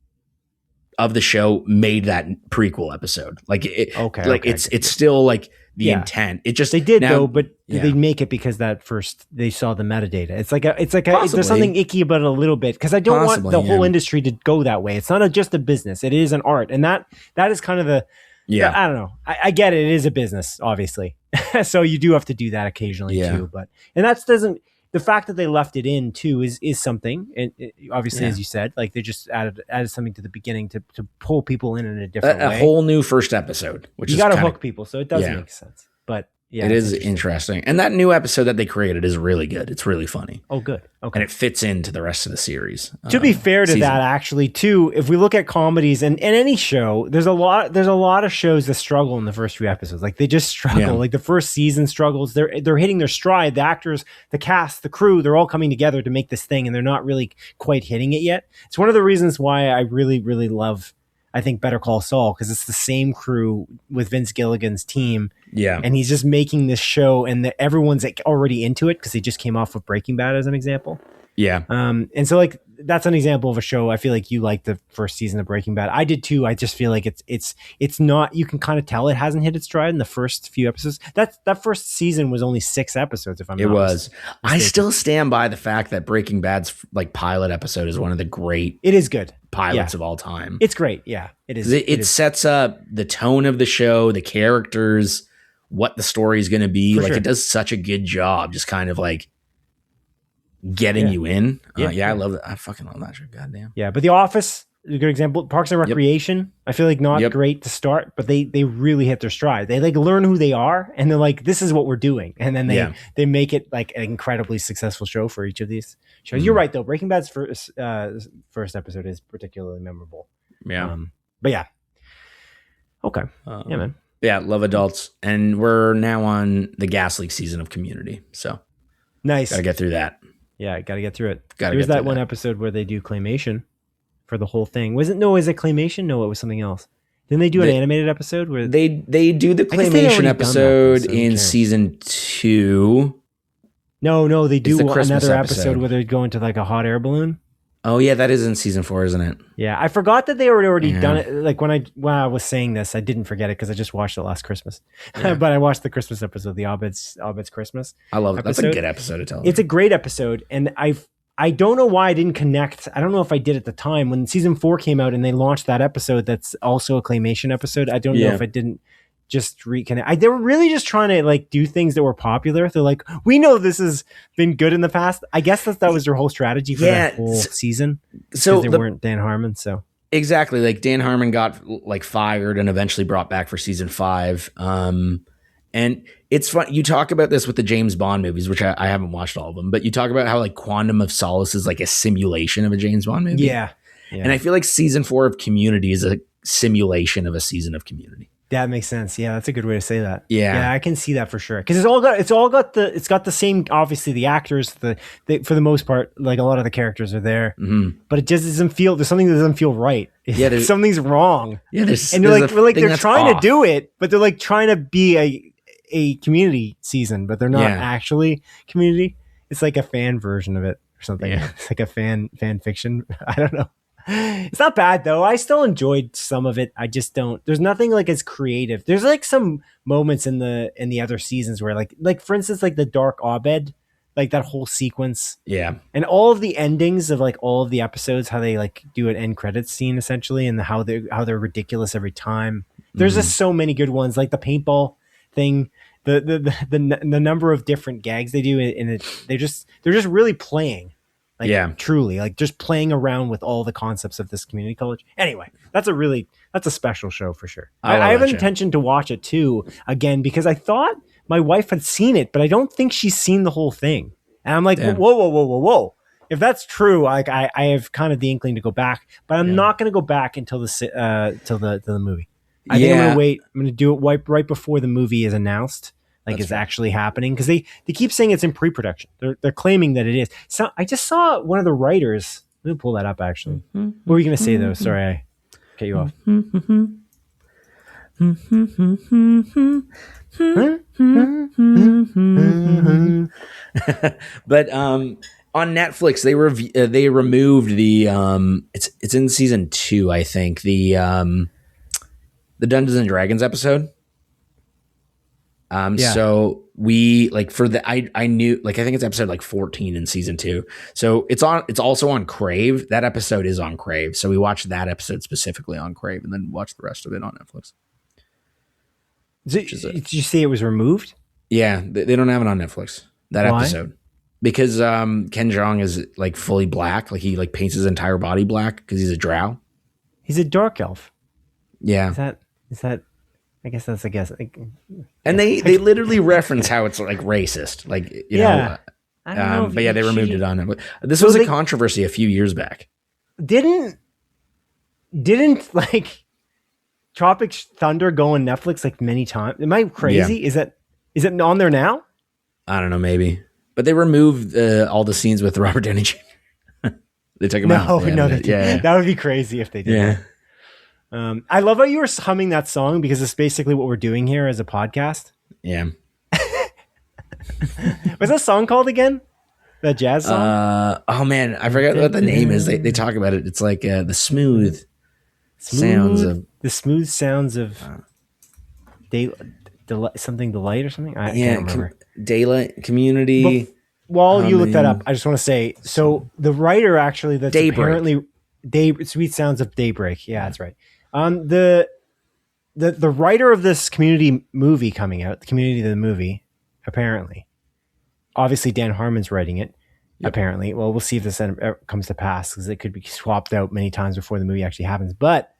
of the show made that prequel episode. Like it's still like the intent. It just they did though, but they make it because that first they saw the metadata. It's like there's something icky about it a little bit because I don't want the whole industry to go that way. It's not just a business; it is an art, and that is kind of the I don't know. I get it; it is a business, obviously. So you do have to do that occasionally too. But that doesn't. The fact that they left it in too is something, and obviously, as you said, like they just added something to the beginning to pull people in a different way. A whole new first episode, which you got to hook people, so it does make sense. But it is interesting, and that new episode that they created is really good. It's really funny. Oh, good. Okay, and it fits into the rest of the series. To be fair to that, actually, too, if we look at comedies and any show, there's a lot of shows that struggle in the first few episodes. Like they just struggle. Yeah. Like the first season struggles. They're hitting their stride. The actors, the cast, the crew, they're all coming together to make this thing, and they're not really quite hitting it yet. It's one of the reasons why I really, really love, I think, Better Call Saul, because it's the same crew with Vince Gilligan's team. Yeah. And he's just making this show, and everyone's like already into it because he just came off of Breaking Bad as an example. Yeah. And so like that's an example of a show. I feel like you liked the first season of Breaking Bad. I did too. I just feel like it's not, you can kind of tell it hasn't hit its stride in the first few episodes. That first season was only 6 episodes, if I'm not mistaken. I still stand by the fact that Breaking Bad's like pilot episode is one of the great It is good. pilots of all time. It's great. Yeah, it is. It sets up the tone of the show, the characters, what the story is going to be. It does such a good job just kind of like getting you in. I love that. I fucking love that show. Goddamn. Yeah, but The Office is a good example. Parks and Recreation, I feel like not great to start, but they really hit their stride. They like learn who they are, and they're like, this is what we're doing. And then they make it like an incredibly successsul show for each of these shows. You're right though. Breaking Bad's first episode is particularly memorable. Yeah. But yeah. Okay. Yeah, man. Yeah, love adults. And we're now on the Gas Leak season of Community. So nice. Gotta get through that. Yeah, gotta get through it. There's that one episode where they do claymation for the whole thing. Is it claymation? No, it was something else. Didn't they do an animated episode where they do the claymation episode in season 2? No, they do another episode where they go into like a hot air balloon. Oh yeah, that is in season 4, isn't it? Yeah, I forgot that they were already done it. Like when I was saying this, I didn't forget it because I just watched it last Christmas. Yeah. But I watched the Christmas episode, the Obits Christmas. I love it. That's a good episode of television. It's a great episode, and I don't know why I didn't connect. I don't know if I did at the time when season 4 came out and they launched that episode. That's also a claymation episode. I don't know if I didn't just reconnect. They were really just trying to like do things that were popular. They're like, we know this has been good in the past. I guess that was their whole strategy for that whole season. So they weren't Dan Harmon. So exactly, like Dan Harmon got like fired and eventually brought back for season 5. And it's fun. You talk about this with the James Bond movies, which I haven't watched all of them, but you talk about how like Quantum of Solace is like a simulation of a James Bond movie. Yeah. And I feel like season 4 of Community is a simulation of a season of Community. That makes sense. Yeah, that's a good way to say that. Yeah, I can see that for sure. Because it's got the same. Obviously, the actors, for the most part, like a lot of the characters are there, but it just doesn't feel. There's something that doesn't feel right. Yeah, something's wrong. Yeah, and they're trying to do it, but they're like trying to be a Community season, but they're not actually Community. It's like a fan version of it or something. Yeah. It's like a fan fiction. I don't know. It's not bad though. I still enjoyed some of it. I just don't. There's nothing like as creative. There's like some moments in the other seasons where like for instance like the Dark Abed, like that whole sequence. Yeah. And all of the endings of like all of the episodes, how they like do an end credits scene essentially, and how they're ridiculous every time. There's just so many good ones, like the paintball thing. The number of different gags they do in it. They're just really playing. Like, truly, like just playing around with all the concepts of this community college. Anyway, that's a special show for sure. I have an intention to watch it too again because I thought my wife had seen it, but I don't think she's seen the whole thing. And I'm like, whoa. If that's true, like I have kind of the inkling to go back, but I'm not going to go back until the movie. I think I'm going to wait. I'm going to do it right before the movie is announced, like it's actually happening, because they keep saying it's in pre-production. They're claiming that it is. So I just saw one of the writers. Let me pull that up. Actually, what were you going to say though? Sorry, I cut you off. But on Netflix they removed the it's in season 2, I think, the Dungeons and Dragons episode. So we like for the I knew, like, I think it's episode like 14 in season 2. So it's also on Crave. That episode is on Crave. So we watched that episode specifically on Crave and then watched the rest of it on Netflix. Did you say it was removed? Yeah, they don't have it on Netflix. That Why? episode. Because Ken Jeong is like fully black. Like he like paints his entire body black because he's a drow. He's a dark elf. Yeah. Is that I guess that's and they literally reference how it's like racist. Like, you know. I don't know, but yeah, they removed it on it. This was a controversy a few years back. Didn't like Tropic Thunder go on Netflix like many times? Am I crazy? Yeah. Is it on there now? I don't know, maybe. But they removed all the scenes with Robert Downey Jr. They took him out. No, that would be crazy if they did. Yeah. I love how you were humming that song because it's basically what we're doing here as a podcast. Yeah. What's that song called again? That jazz song? Oh man, I forgot what the name is. They talk about it. It's like the smooth sounds of delight or something. I can't remember. Daylight Community. While you look that up, I just want to say, so the writer actually that's Daybreak. apparently Sweet Sounds of Daybreak. Yeah, that's right. The writer of this Community movie coming out, the Community of the movie, apparently, obviously Dan Harmon's writing it. Yep. Apparently, well, we'll see if this ever comes to pass because it could be swapped out many times before the movie actually happens. But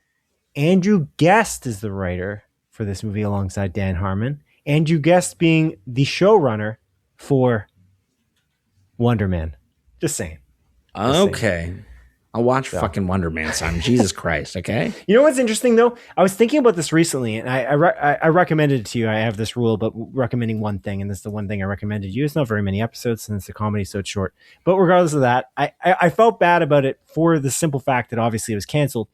Andrew Guest is the writer for this movie alongside Dan Harmon. Andrew Guest being the showrunner for Wonder Man. Just saying. Okay. I'll watch fucking Wonder Man, Simon. Jesus Christ, okay? You know what's interesting, though? I was thinking about this recently, and I recommended it to you. I have this rule about recommending one thing, and this is the one thing I recommended you. It's not very many episodes since the comedy, so it's short. But regardless of that, I felt bad about it for the simple fact that obviously it was canceled.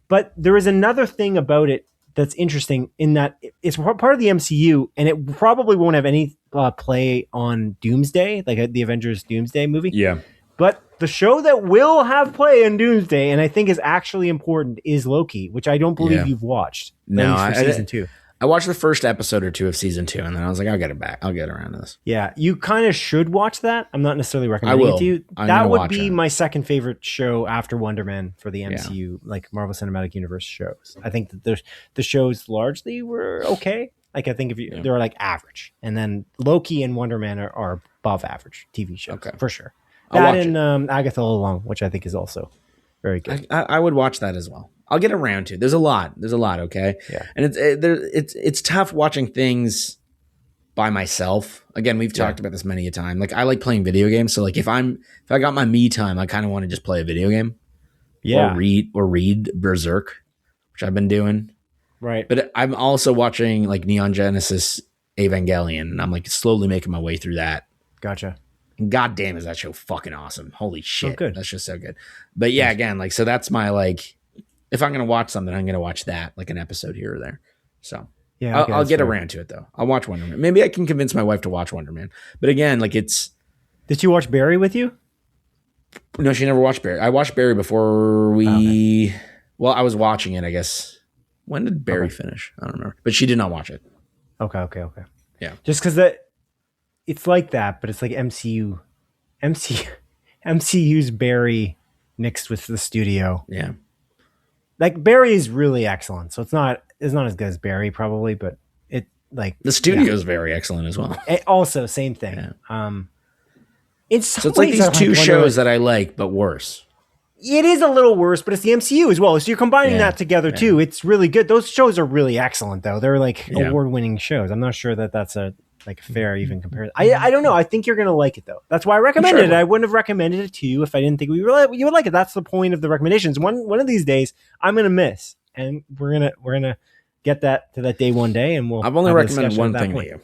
But there is another thing about it that's interesting in that it's part of the MCU, and it probably won't have any play on Doomsday, like the Avengers Doomsday movie. Yeah. But the show that will have play in Doomsday, and I think is actually important, is Loki, which I don't believe you've watched. No, for season 2. I watched the first episode or 2 of season 2, and then I was like, I'll get it back. I'll get around to this. Yeah, you kind of should watch that. I'm not necessarily recommending it to you. That would be my second favorite show after Wonder Man for the MCU, like Marvel Cinematic Universe shows. I think that the shows largely were okay. Like I think they're like average, and then Loki and Wonder Man are above average TV shows for sure. That and Agatha All Along, which I think is also very good. I would watch that as well. I'll get around to it. There's a lot. Okay. Yeah. And it's tough watching things by myself. Again, we've talked about this many a time. Like I like playing video games. So like if I got my me time, I kind of want to just play a video game. Yeah. Or read Berserk, which I've been doing. Right. But I'm also watching like Neon Genesis Evangelion, and I'm like slowly making my way through that. Gotcha. God damn, is that show fucking awesome. Holy shit. So good. That's just so good. But yeah, again, like, so that's my, like, if I'm going to watch something, I'm going to watch that, like an episode here or there. So yeah, I'll get around to it though. I'll watch Wonder Man. Maybe I can convince my wife to watch Wonder Man. But again, like Did she watch Barry with you? No, she never watched Barry. I watched Barry before well, I was watching it, I guess. When did Barry finish? I don't remember. But she did not watch it. Okay. Yeah. Just because it's like that, but it's like MCU's Barry mixed with the studio. Yeah. Like Barry is really excellent. So it's not as good as Barry probably, but it like the studio is very excellent as well. Also, same thing. Yeah. It's like these two shows that I like, but worse. It is a little worse, but it's the MCU as well. So you're combining that together too. It's really good. Those shows are really excellent though. They're like award-winning shows. I'm not sure that that's a like a fair even comparison. I don't know. I think you're gonna like it though. That's why I recommended it. I wouldn't have recommended it to you if I didn't think you would like it. That's the point of the recommendations. One of these days I'm gonna miss, and we're gonna get that to that day one day, and I've only recommended one thing to you.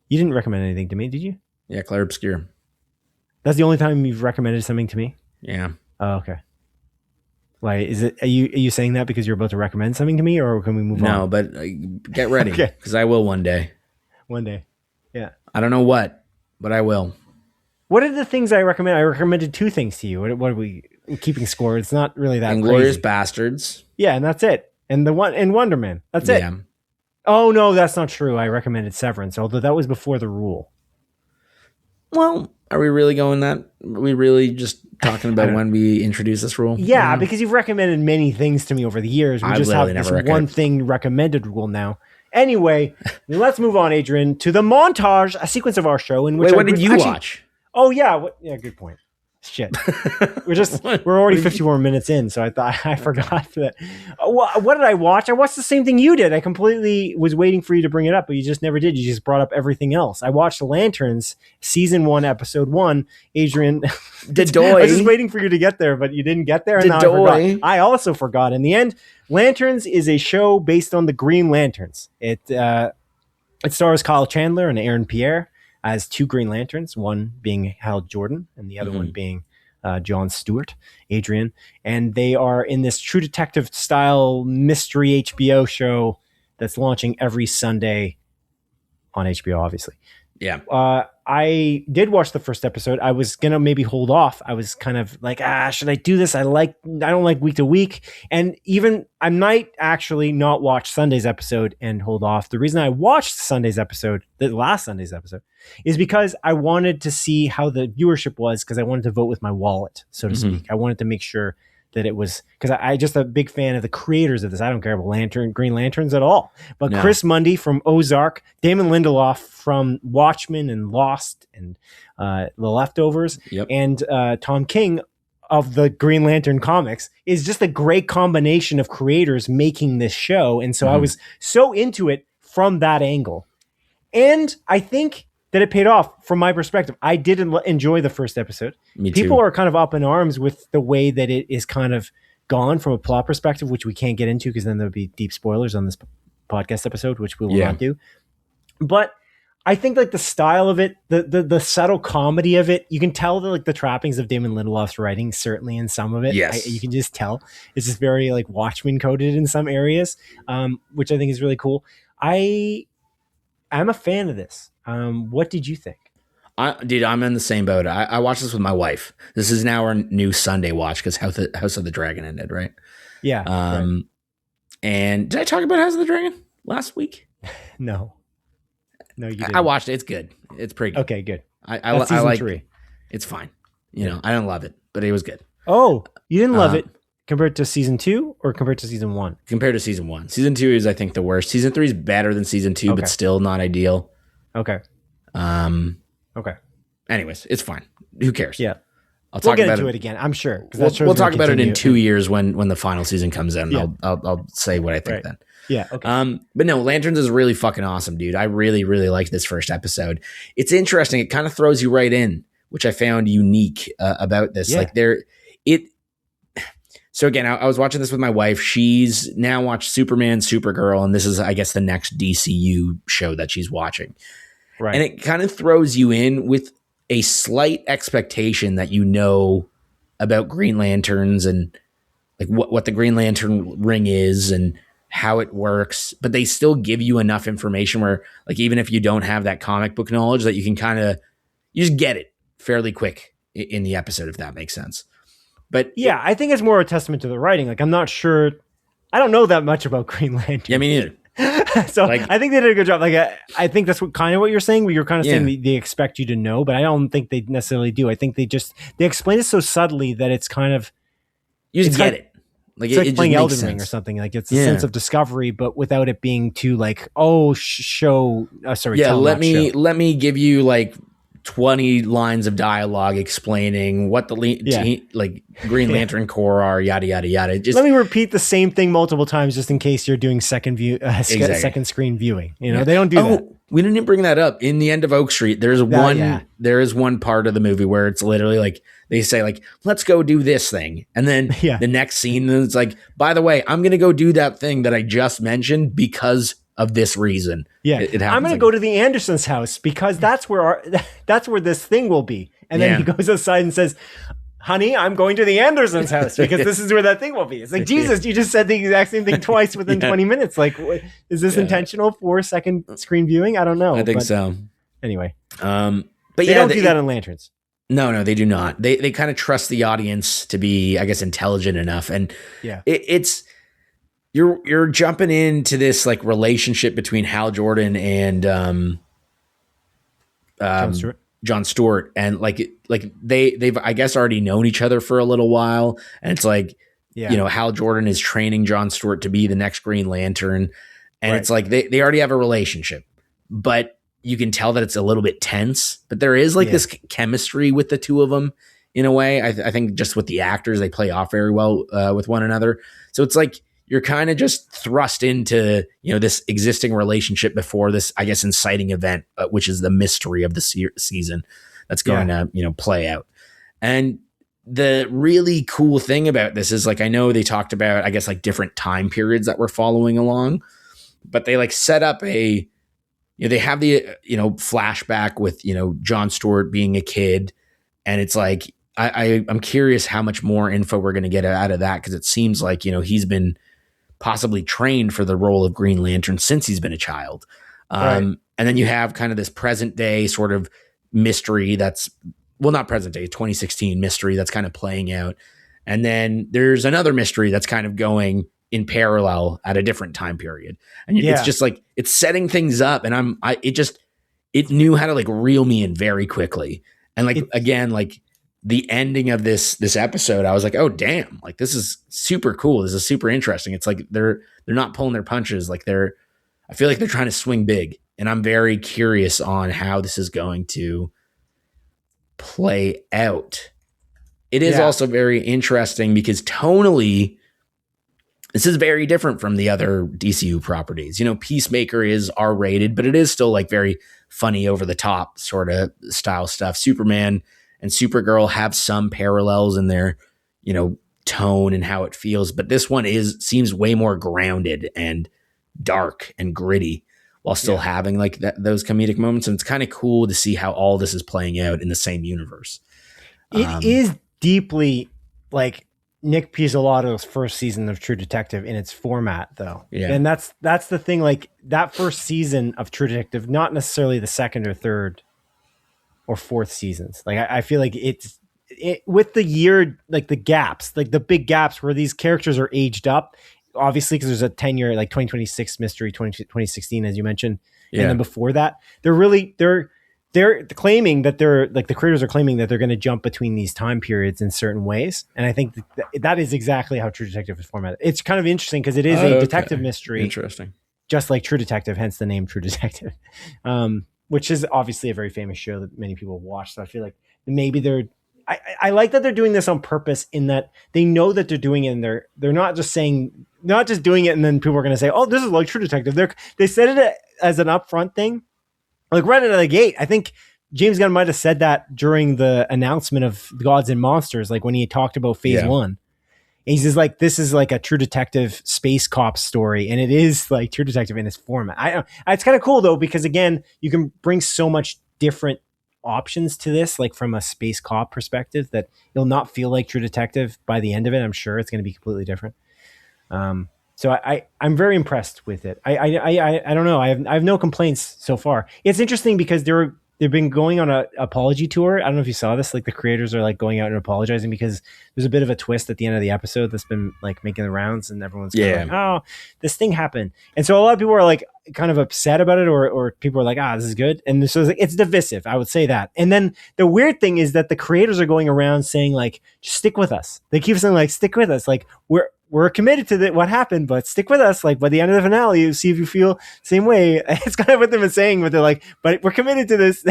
You didn't recommend anything to me, did you? Yeah, Claire Obscure. That's the only time you've recommended something to me? Yeah. Oh, okay. Why is it? Are you saying that because you're about to recommend something to me, or can we move on? No, but get ready because I will one day. One day. Yeah. I don't know what, but I will. What are the things I recommend? I recommended 2 things to you. What are we keeping score? It's not really that Inglourious crazy. Bastards. Yeah, and that's it. And Wonder Man. That's it. Yeah. Oh no, that's not true. I recommended Severance, although that was before the rule. Well, are we really going that? Are we really just talking about when we introduce this rule? Yeah, because you've recommended many things to me over the years. We just have this one thing recommended rule now. Anyway, let's move on, Adrian, to the montage, a sequence of our show in which what did you watch? Oh yeah, good point. Shit, we're already 54 minutes in, so I forgot that. What did I watch? I watched the same thing you did. I completely was waiting for you to bring it up, but you just never did. You just brought up everything else. I watched Lanterns, season 1, episode 1. Adrian, I was just waiting for you to get there, but you didn't get there, and now I forgot. I also forgot. In the end, Lanterns is a show based on the Green Lanterns. It stars Kyle Chandler and Aaron Pierre as 2 Green Lanterns, one being Hal Jordan and the other one being John Stewart, Adrian. And they are in this True Detective style mystery HBO show that's launching every Sunday on HBO, obviously. Yeah. I did watch the first episode. I was going to maybe hold off. I was kind of like, should I do this? I don't like week to week. And even I might actually not watch Sunday's episode and hold off. The reason I watched the last Sunday's episode, is because I wanted to see how the viewership was, because I wanted to vote with my wallet, so to speak. I wanted to make sure that it was, because I just a big fan of the creators of this. I don't care about Green Lanterns at all. But no. Chris Mundy from Ozark, Damon Lindelof from Watchmen and Lost and The Leftovers, and Tom King of the Green Lantern comics is just a great combination of creators making this show. And so I was so into it from that angle. And I think that it paid off from my perspective. I did enjoy the first episode. Me too. People are kind of up in arms with the way that it is kind of gone from a plot perspective, which we can't get into because then there'll be deep spoilers on this podcast episode, which we will not do. But I think like the style of it, the subtle comedy of it, you can tell the trappings of Damon Lindelof's writing, certainly in some of it. Yes. You can just tell. It's just very like Watchmen coded in some areas, which I think is really cool. I'm a fan of this. What did you think? Dude, I'm in the same boat. I watched this with my wife. This is now our new Sunday watch because House of the Dragon ended, right? Yeah. Right. And did I talk about House of the Dragon last week? No, you didn't. I watched it. It's good. It's pretty good. Okay, good. I like 3. It's fine. You know, I don't love it, but it was good. Oh, you didn't love it compared to season 2 or compared to season 1? Compared to season 1. Season 2 is, I think, the worst. Season 3 is better than season 2, but still not ideal. Okay. Okay. Anyways, it's fine. Who cares? Yeah. We'll get into it again, I'm sure. We'll talk about it in 2 years when the final season comes in. Yeah. I'll say what I think then. Yeah. Okay. But no, Lanterns is really fucking awesome, dude. I really, really liked this first episode. It's interesting. It kind of throws you right in, which I found unique about this. Yeah. So again, I was watching this with my wife. She's now watched Superman, Supergirl, and this is, I guess, the next DCU show that she's watching. Right. And it kind of throws you in with a slight expectation that you know about Green Lanterns and like what the Green Lantern ring is and how it works. But they still give you enough information where, like, even if you don't have that comic book knowledge, that you can you just get it fairly quick in the episode, if that makes sense. But yeah, I think it's more a testament to the writing. Like, I'm not sure. I don't know that much about Green Lantern. Yeah, me neither. So I think they did a good job. Like, I think that's what you're saying, but you're kind of saying they expect you to know, but I don't think they necessarily do. I think they explain it so subtly that it's kind of, you just get it. Like, it's like playing Elden Ring or something. Like, it's a sense of discovery, but without it being too like, let me give you like 20 lines of dialogue explaining what the Green Lantern Corps are, yada yada yada. Just let me repeat the same thing multiple times just in case you're doing second screen viewing. You know, they don't do that. We didn't even bring that up. In the end of Oak Street, there is one part of the movie where it's literally like they say like, let's go do this thing. And then the next scene, it's like, by the way, I'm going to go do that thing that I just mentioned because of this reason. Yeah. I'm going to go to the Andersons' house because that's where this thing will be. And then he goes outside and says, honey, I'm going to the Andersons' house because this is where that thing will be. It's like, Jesus, you just said the exact same thing twice within 20 minutes. Like, is this intentional for second screen viewing? I don't know. I think so. Anyway. But they don't do that in Lanterns. No, they do not. They kind of trust the audience to be, I guess, intelligent enough. And it's you're jumping into this like relationship between Hal Jordan and John Stewart, and they've I guess already known each other for a little while, and it's like Hal Jordan is training John Stewart to be the next Green Lantern, and it's like they already have a relationship, but you can tell that it's a little bit tense, but there is like this chemistry with the two of them in a way. I think just with the actors, they play off very well with one another, so it's like you're kind of just thrust into, this existing relationship before this, I guess, inciting event, which is the mystery of the season that's going to, play out. And the really cool thing about this is like, I know they talked about, I guess, like different time periods that we're following along, but they like set up they have the, flashback with, John Stewart being a kid. And it's like, I'm curious how much more info we're going to get out of that. Cause it seems like, he's been possibly trained for the role of Green Lantern since he's been a child. And then you have kind of this present day sort of mystery that's, well, not present day, 2016 mystery that's kind of playing out. And then there's another mystery that's kind of going in parallel at a different time period. And it's just like, it's setting things up, and it knew how to like reel me in very quickly. And like, again, like, the ending of this episode, I was like, oh damn, like this is super cool. This is super interesting. It's like they're not pulling their punches. Like I feel like they're trying to swing big, and I'm very curious on how this is going to play out. It is also very interesting because tonally, this is very different from the other DCU properties. Peacemaker is R-rated, but it is still like very funny, over the top sort of style stuff. Superman and Supergirl have some parallels in their, tone and how it feels. But this one seems way more grounded and dark and gritty while still having like those comedic moments. And it's kind of cool to see how all this is playing out in the same universe. It is deeply like Nick Pizzolatto's first season of True Detective in its format, though. Yeah. And that's the thing, like that first season of True Detective, not necessarily the second or third or fourth seasons. Like I feel like it with the year, like the gaps, like the big gaps where these characters are aged up, obviously, because there's a 10-year, like 2026 mystery, 2016, as you mentioned. Yeah. And then before that, they're claiming that they're like, the creators are claiming that they're going to jump between these time periods in certain ways. And I think that is exactly how True Detective is formatted. It's kind of interesting because it is a detective mystery. Interesting. Just like True Detective, hence the name True Detective. Which is obviously a very famous show that many people watch. So I feel like maybe I like that they're doing this on purpose, in that they know that they're doing it, and they're not just doing it and then people are going to say, oh, this is like True Detective. They said it as an upfront thing, like right out of the gate. I think James Gunn might have said that during the announcement of Gods and Monsters, like when he talked about phase 1. And he says, like, this is like a True Detective space cop story. And it is like True Detective in its format. It's kind of cool, though, because, again, you can bring so much different options to this, like from a space cop perspective, that you'll not feel like True Detective by the end of it. I'm sure it's going to be completely different. So I'm very impressed with it. I don't know. I have no complaints so far. It's interesting because they've been going on a apology tour. I don't know if you saw this. Like the creators are like going out and apologizing because there's a bit of a twist at the end of the episode that's been like making the rounds, and everyone's kind of like, oh, this thing happened. And so a lot of people are like kind of upset about it, or people are like, this is good. And so it's divisive. I would say that. And then the weird thing is that the creators are going around saying like, just stick with us. They keep saying like, stick with us. Like we're committed to what happened, but stick with us. Like by the end of the finale, you see if you feel the same way. It's kind of what they've been saying, but they're like, but we're committed to this.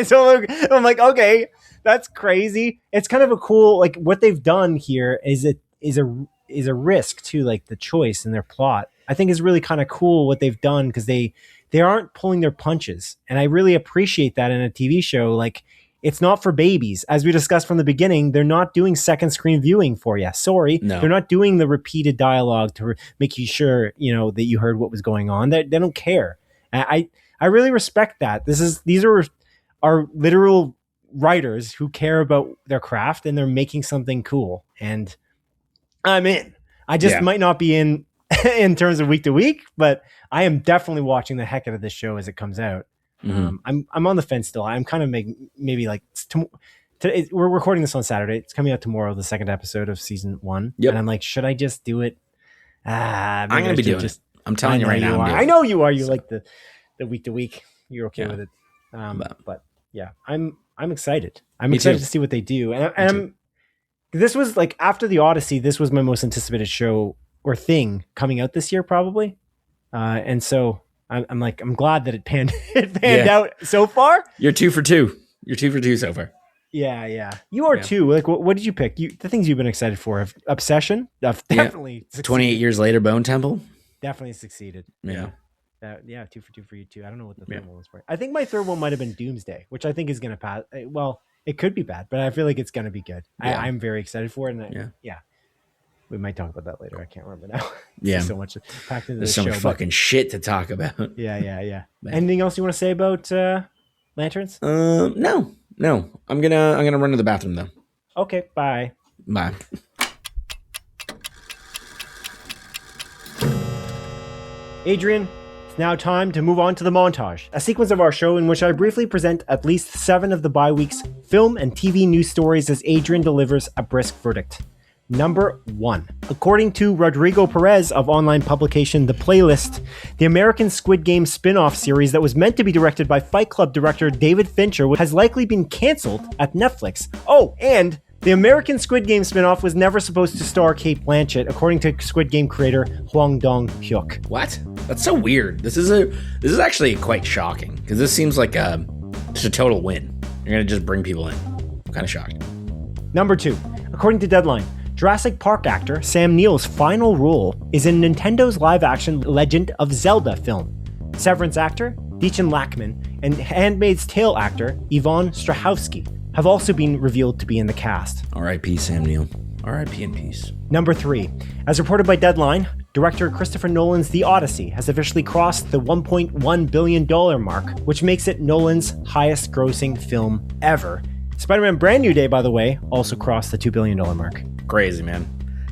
So I'm like, okay, that's crazy. It's kind of a cool, like what they've done here is a risk to like the choice in their plot. I think is really kind of cool what they've done, because they aren't pulling their punches. And I really appreciate that in a TV show. Like, it's not for babies. As we discussed from the beginning, they're not doing second screen viewing for you. Sorry. No. They're not doing the repeated dialogue to make you sure, that you heard what was going on. They don't care. I really respect that. These are our literal writers who care about their craft, and they're making something cool. And I'm in. I just might not be in terms of week to week, but I am definitely watching the heck out of this show as it comes out. I'm on the fence still. I'm kind of maybe like we're recording this on Saturday. It's coming out tomorrow, the second episode of season 1. Yep. And I'm like, should I just do it? I'm going to be doing it. I'm telling you right now. I know you are. You like the week to week. You're okay with it. But yeah, I'm excited. I'm excited to see what they do. And this was like, after the Odyssey, this was my most anticipated show or thing coming out this year, probably. And so I'm glad that it panned out so far. You're 2 for 2. You're 2 for 2 so far. Yeah. You are too. Like, what did you pick? The things you've been excited for. Obsession? Definitely. 28 years later, Bone Temple? Definitely succeeded. Yeah. 2 for 2 for you too. I don't know what the third one was for. I think my third one might have been Doomsday, which I think is going to pass. Well, it could be bad, but I feel like it's going to be good. Yeah. I'm very excited for it. And we might talk about that later. I can't remember now. There's so much packed into There's so much fucking shit to talk about. Yeah. Anything else you want to say about Lanterns? No. I'm gonna run to the bathroom though. Okay, bye. Adrian, it's now time to move on to the montage, a sequence of our show in which I briefly present at least 7 of the bye week's film and TV news stories as Adrian delivers a brisk verdict. Number 1. According to Rodrigo Perez of online publication The Playlist, the American Squid Game spin-off series that was meant to be directed by Fight Club director David Fincher has likely been cancelled at Netflix. Oh, and the American Squid Game spin-off was never supposed to star Cate Blanchett, according to Squid Game creator Hwang Dong-hyuk. What? That's so weird. This is actually quite shocking, because this seems like just a total win. You're gonna just bring people in. I'm kind of shocked. Number 2. According to Deadline, Jurassic Park actor Sam Neill's final role is in Nintendo's live-action Legend of Zelda film. Severance actor Deacon Lackman and Handmaid's Tale actor Yvonne Strahovski have also been revealed to be in the cast. R.I.P. Sam Neill. R.I.P. in peace. Number 3. As reported by Deadline, director Christopher Nolan's The Odyssey has officially crossed the $1.1 billion mark, which makes it Nolan's highest-grossing film ever. Spider-Man Brand New Day, by the way, also crossed the $2 billion mark. Crazy, man.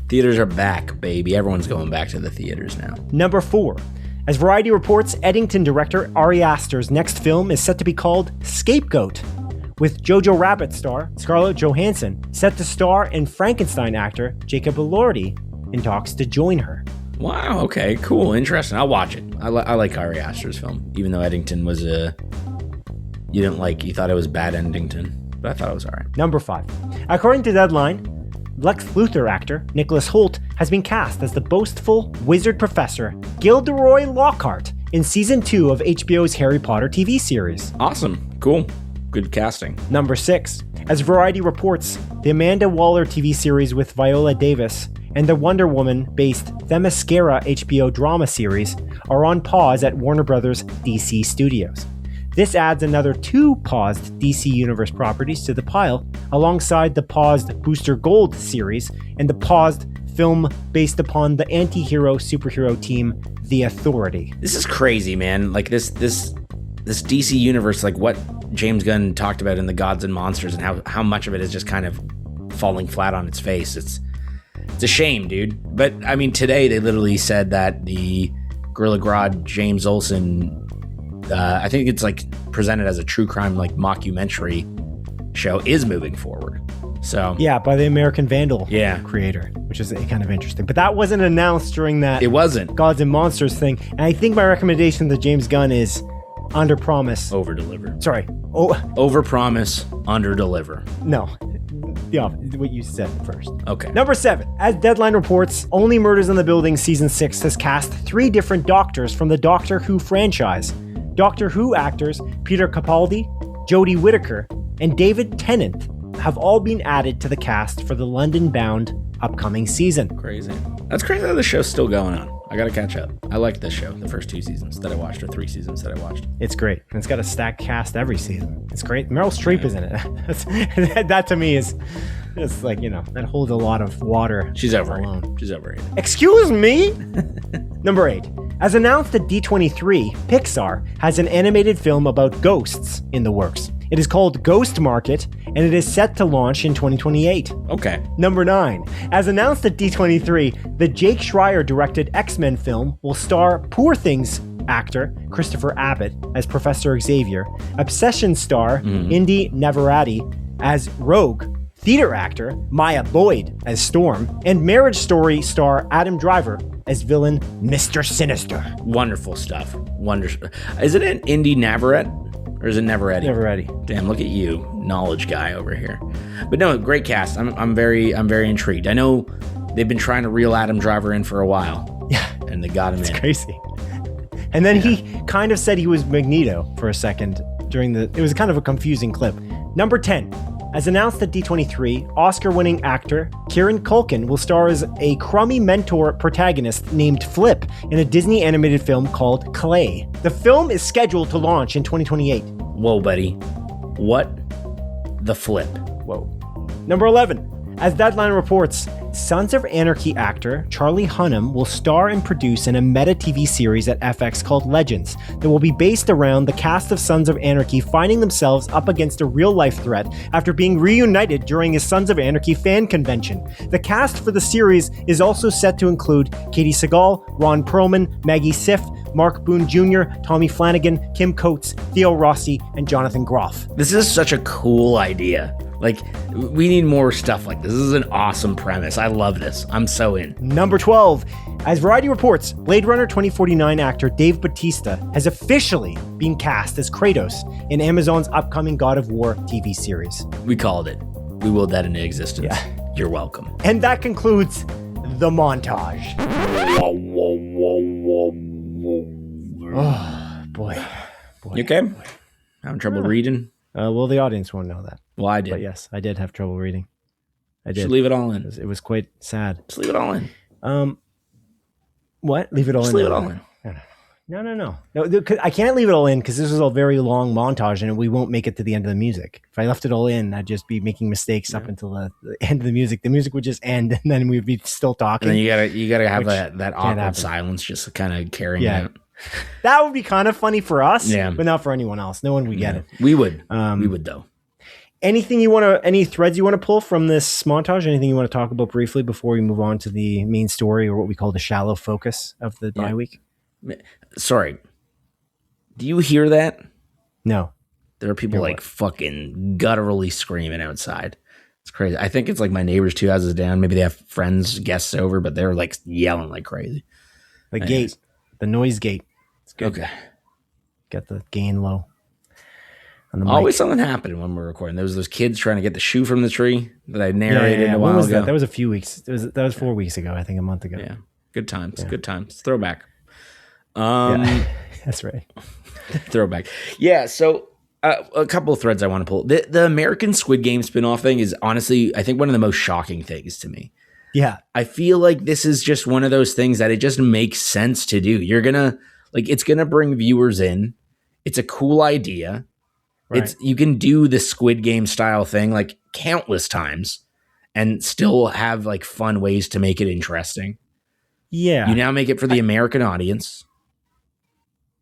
Theaters are back, baby. Everyone's going back to the theaters now. Number 4. As Variety reports, Eddington director Ari Aster's next film is set to be called Scapegoat, with Jojo Rabbit star Scarlett Johansson set to star and Frankenstein actor Jacob Elordi in talks to join her. Wow, okay, cool, interesting. I'll watch it. I like Ari Aster's film, even though Eddington was you thought it was bad Eddington, but I thought it was all right. Number 5. According to Deadline, Lex Luthor actor Nicholas Hoult has been cast as the boastful wizard professor Gilderoy Lockhart in season 2 of HBO's Harry Potter TV series. Awesome. Cool. Good casting. Number 6. As Variety reports, the Amanda Waller TV series with Viola Davis and the Wonder Woman-based Themyscira HBO drama series are on pause at Warner Bros. DC Studios. This adds another 2 paused DC Universe properties to the pile, alongside the paused Booster Gold series and the paused film based upon the anti-hero superhero team, The Authority. This is crazy, man. Like this DC Universe, like what James Gunn talked about in The Gods and Monsters, and how much of it is just kind of falling flat on its face. It's a shame, dude. But I mean, today they literally said that the Gorilla Grodd James Olsen, I think it's like presented as a true crime like mockumentary show, is moving forward. So yeah, by the American Vandal creator, which is kind of interesting. But that wasn't announced during that. It wasn't Gods and Monsters thing. And I think my recommendation to James Gunn is under promise, over deliver. Sorry, over promise, under deliver. No. Yeah, what you said first. Okay. Number 7. As Deadline reports, Only Murders in the Building Season 6 has cast 3 different Doctors from the Doctor Who franchise. Doctor Who actors Peter Capaldi, Jodie Whittaker, and David Tennant have all been added to the cast for the London-bound upcoming season. Crazy. That's crazy that the show's still going on. I gotta catch up. I liked this show, the first 2 seasons that I watched, or 3 seasons that I watched. It's great. And it's got a stacked cast every season. It's great. Meryl Streep is in it. That to me is just like, that holds a lot of water. She's overrated. She's overrated. Excuse me? Number 8. As announced at D23, Pixar has an animated film about ghosts in the works. It is called Ghost Market, and it is set to launch in 2028. Okay. Number 9. As announced at D23, the Jake Schreier-directed X-Men film will star Poor Things actor Christopher Abbott as Professor Xavier, Obsession star Indy Navarrete as Rogue, theater actor Maya Boyd as Storm, and Marriage Story star Adam Driver as villain Mr. Sinister. Wonderful stuff. Wonderful. Isn't it Indy Navarrete? Or is it Navarrete? Navarrete. Damn, look at you, knowledge guy over here. But no, great cast. I'm very intrigued. I know they've been trying to reel Adam Driver in for a while. Yeah. And they got him in. It's crazy. And then he kind of said he was Magneto for a second it was kind of a confusing clip. Number 10. As announced at D23, Oscar-winning actor Kieran Culkin will star as a crummy mentor protagonist named Flip in a Disney animated film called Clay. The film is scheduled to launch in 2028. Whoa, buddy. What the flip? Whoa. Number 11. As Deadline reports, Sons of Anarchy actor Charlie Hunnam will star and produce in a meta TV series at FX called Legends that will be based around the cast of Sons of Anarchy finding themselves up against a real-life threat after being reunited during a Sons of Anarchy fan convention. The cast for the series is also set to include Katie Sagal, Ron Perlman, Maggie Siff, Mark Boone Jr., Tommy Flanagan, Kim Coates, Theo Rossi, and Jonathan Groff. This is such a cool idea. Like, we need more stuff like this. This is an awesome premise. I love this. I'm so in. Number 12. As Variety reports, Blade Runner 2049 actor Dave Bautista has officially been cast as Kratos in Amazon's upcoming God of War TV series. We called it. We willed that into existence. Yeah. You're welcome. And that concludes the montage. Oh, boy. You okay? Having trouble reading? Well, the audience won't know that. Well, I did. But yes, I did have trouble reading. I did. Should leave it all in. It was quite sad. Just leave it all in. What? Leave it all in? Just leave it all in. No. I can't leave it all in because this is a very long montage and we won't make it to the end of the music. If I left it all in, I'd just be making mistakes up until the end of the music. The music would just end and then we'd be still talking. And then you gotta have that awkward silence just kind of carrying out. That would be kind of funny for us, but not for anyone else. No one would get it. We would. We would though. Any threads you want to pull from this montage? Anything you want to talk about briefly before we move on to the main story or what we call the shallow focus of the bye week? Sorry. Do you hear that? No. There are people fucking gutturally screaming outside. It's crazy. I think it's like my neighbors 2 houses down. Maybe they have friends, guests over, but they're like yelling like crazy. The noise gate. It's good. Okay. Got the gain low. Always something happening when we're recording. There was those kids trying to get the shoe from the tree that I narrated a while ago. That was a few weeks. That was 4 weeks ago, I think, a month ago. Yeah. Good times. Good times. Throwback. That's right. Throwback. Yeah, so a couple of threads I want to pull. The American Squid Game spinoff thing is honestly, I think, one of the most shocking things to me. Yeah. I feel like this is just one of those things that it just makes sense to do. It's going to bring viewers in. It's a cool idea. Right. You can do the Squid Game style thing like countless times and still have like fun ways to make it interesting. Yeah. You now make it for the American audience.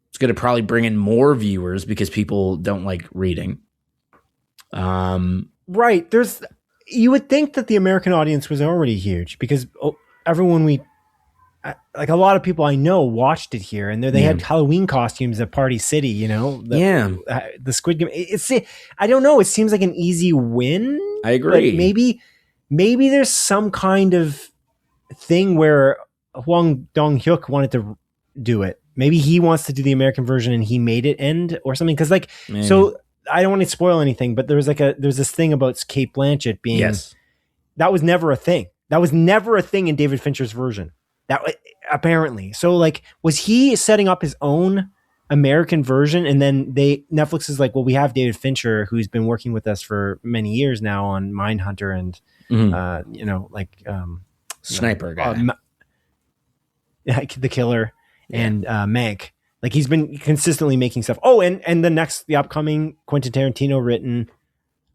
It's going to probably bring in more viewers because people don't like reading. Right. You would think that the American audience was already huge because everyone a lot of people I know watched it here, and they had Halloween costumes at Party City. The Squid Game. I don't know. It seems like an easy win. I agree. Maybe there's some kind of thing where Hwang Dong-hyuk wanted to do it. Maybe he wants to do the American version, and he made it end or something. Because so I don't want to spoil anything, but there's this thing about Cate Blanchett being that was never a thing. That was never a thing in David Fincher's version. That apparently. So was he setting up his own American version? And then Netflix is like, well, we have David Fincher, who's been working with us for many years now on Mindhunter and, Sniper guy. The Killer, and Mank. Like he's been consistently making stuff. Oh, and the upcoming Quentin Tarantino written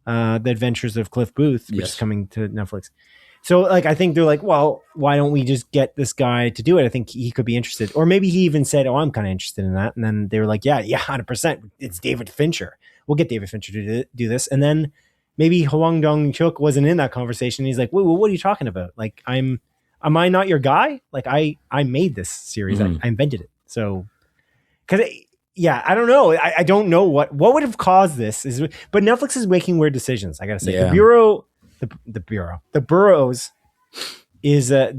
The Adventures of Cliff Booth, which is coming to Netflix. So like I think they're like, well, why don't we just get this guy to do it? I think he could be interested. Or maybe he even said, oh, I'm kind of interested in that. And then they were like, yeah, 100%. It's David Fincher. We'll get David Fincher to do this. And then maybe Hwang Dong-hyuk wasn't in that conversation. He's like, wait, well, what are you talking about? Like, am I not your guy? Like I made this series. I invented it. So, because I don't know. I don't know what would have caused this. But Netflix is making weird decisions. I gotta say, the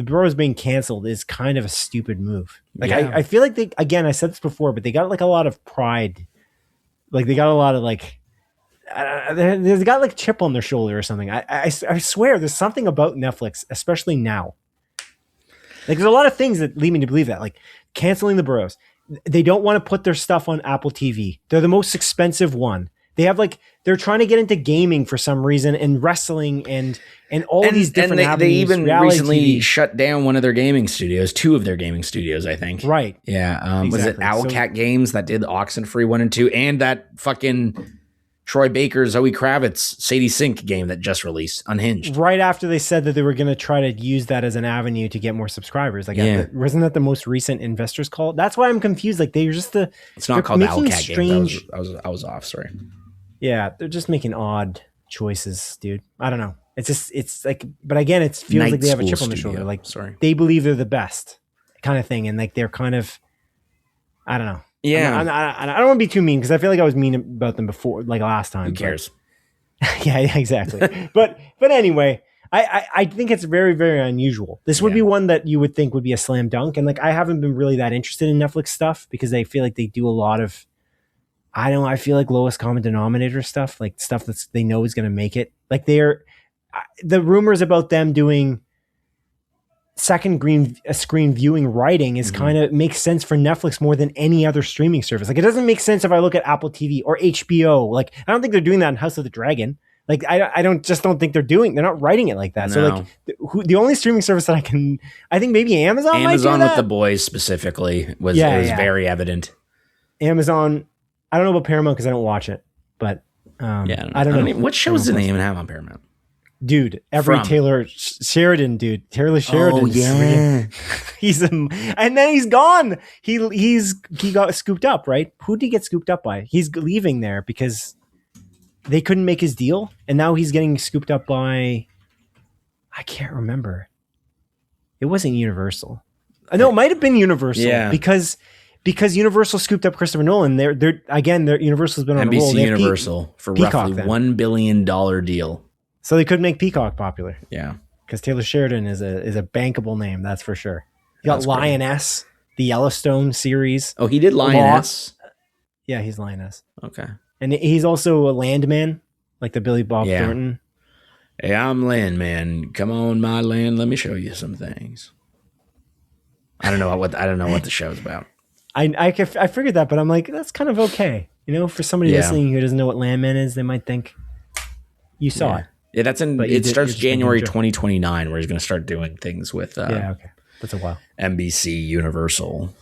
Bureau's being canceled is kind of a stupid move. Like I feel like I said this before, but they got like a lot of pride. Like they got a lot of like, they got like chip on their shoulder or something. I swear there's something about Netflix, especially now. Like there's a lot of things that lead me to believe that, like canceling the Burrows. They don't want to put their stuff on Apple TV. They're the most expensive one. They have they're trying to get into gaming for some reason, and wrestling and all these different avenues. They even recently shut down one of their gaming studios, 2 of their gaming studios, I think. Right. Yeah. Exactly. Was it Owlcat Games that did Oxenfree 1 and 2, and that fucking Troy Baker, Zoe Kravitz, Sadie Sink game that just released, Unhinged. Right after they said that they were going to try to use that as an avenue to get more subscribers. Like, wasn't that the most recent investors call? That's why I'm confused. Like, they're just It's not called Owlcat Games. I was off. Sorry. Yeah, they're just making odd choices, dude. I don't know. It's like, but again, it feels like they have a chip on their shoulder. Like, they believe they're the best kind of thing, and like they're kind of, I don't know. Yeah, I don't want to be too mean because I feel like I was mean about them before, like last time. Who cares? Yeah, exactly. but anyway, I think it's very, very unusual. This would be one that you would think would be a slam dunk, and like I haven't been really that interested in Netflix stuff because I feel like they do a lot of, I feel like lowest common denominator stuff, like stuff that's they know is going to make it. Like the rumors about them doing second screen viewing writing is kind of makes sense for Netflix more than any other streaming service. Like it doesn't make sense if I look at Apple TV or HBO. Like I don't think they're doing that in House of the Dragon. Like I don't think they're not writing it like that. No. So like the only streaming service that I think maybe Amazon might do that. With The Boys specifically was very evident. Amazon, I don't know about Paramount because I don't watch it, but I don't know. What shows do they even have on Paramount? Dude, Taylor Sheridan, dude. Taylor Sheridan. Oh yeah, and then he's gone. He got scooped up, right? Who did he get scooped up by? He's leaving there because they couldn't make his deal, and now he's getting scooped up by. I can't remember. It wasn't Universal. No, it might have been Universal. Yeah, because Universal scooped up Christopher Nolan. Universal's been on NBC a roll. Universal for roughly $1 billion deal. So they could make Peacock popular. Yeah. Because Taylor Sheridan is a bankable name, that's for sure. You got Lioness, the Yellowstone series. Oh, he did Lioness? Yeah, he's Lioness. Okay. And he's also a landman, like the Billy Bob Thornton. Hey, I'm landman. Come on my land, let me show you some things. I don't know what the show's about. I figured that, but I'm like, that's kind of okay. You know, for somebody listening who doesn't know what landman is, they might think you saw it. Yeah, it starts January 2029, where he's going to start doing things with. Okay, that's a while. NBC Universal,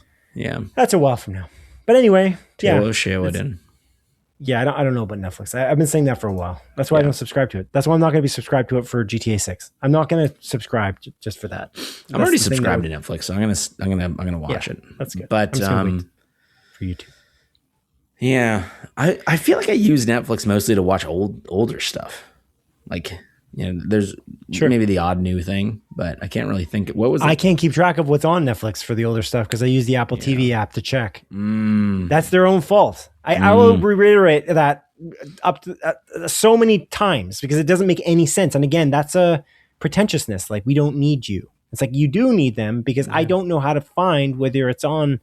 that's a while from now. But anyway, Taylor Sheridan. Yeah, I don't know about Netflix. I've been saying that for a while. That's why I don't subscribe to it. That's why I'm not going to be subscribed to it for GTA 6. I'm not going to subscribe just for that. I'm already subscribed to Netflix, so I'm gonna watch it. That's good. But for YouTube. Yeah, I feel like I use Netflix mostly to watch older stuff. Like, there's maybe the odd new thing, but I can't really think. What was it? I can't keep track of what's on Netflix for the older stuff because I use the Apple TV app to check. That's their own fault. I will reiterate that up to, so many times because it doesn't make any sense. And again, that's a pretentiousness. Like, we don't need you. It's like, you do need them because I don't know how to find whether it's on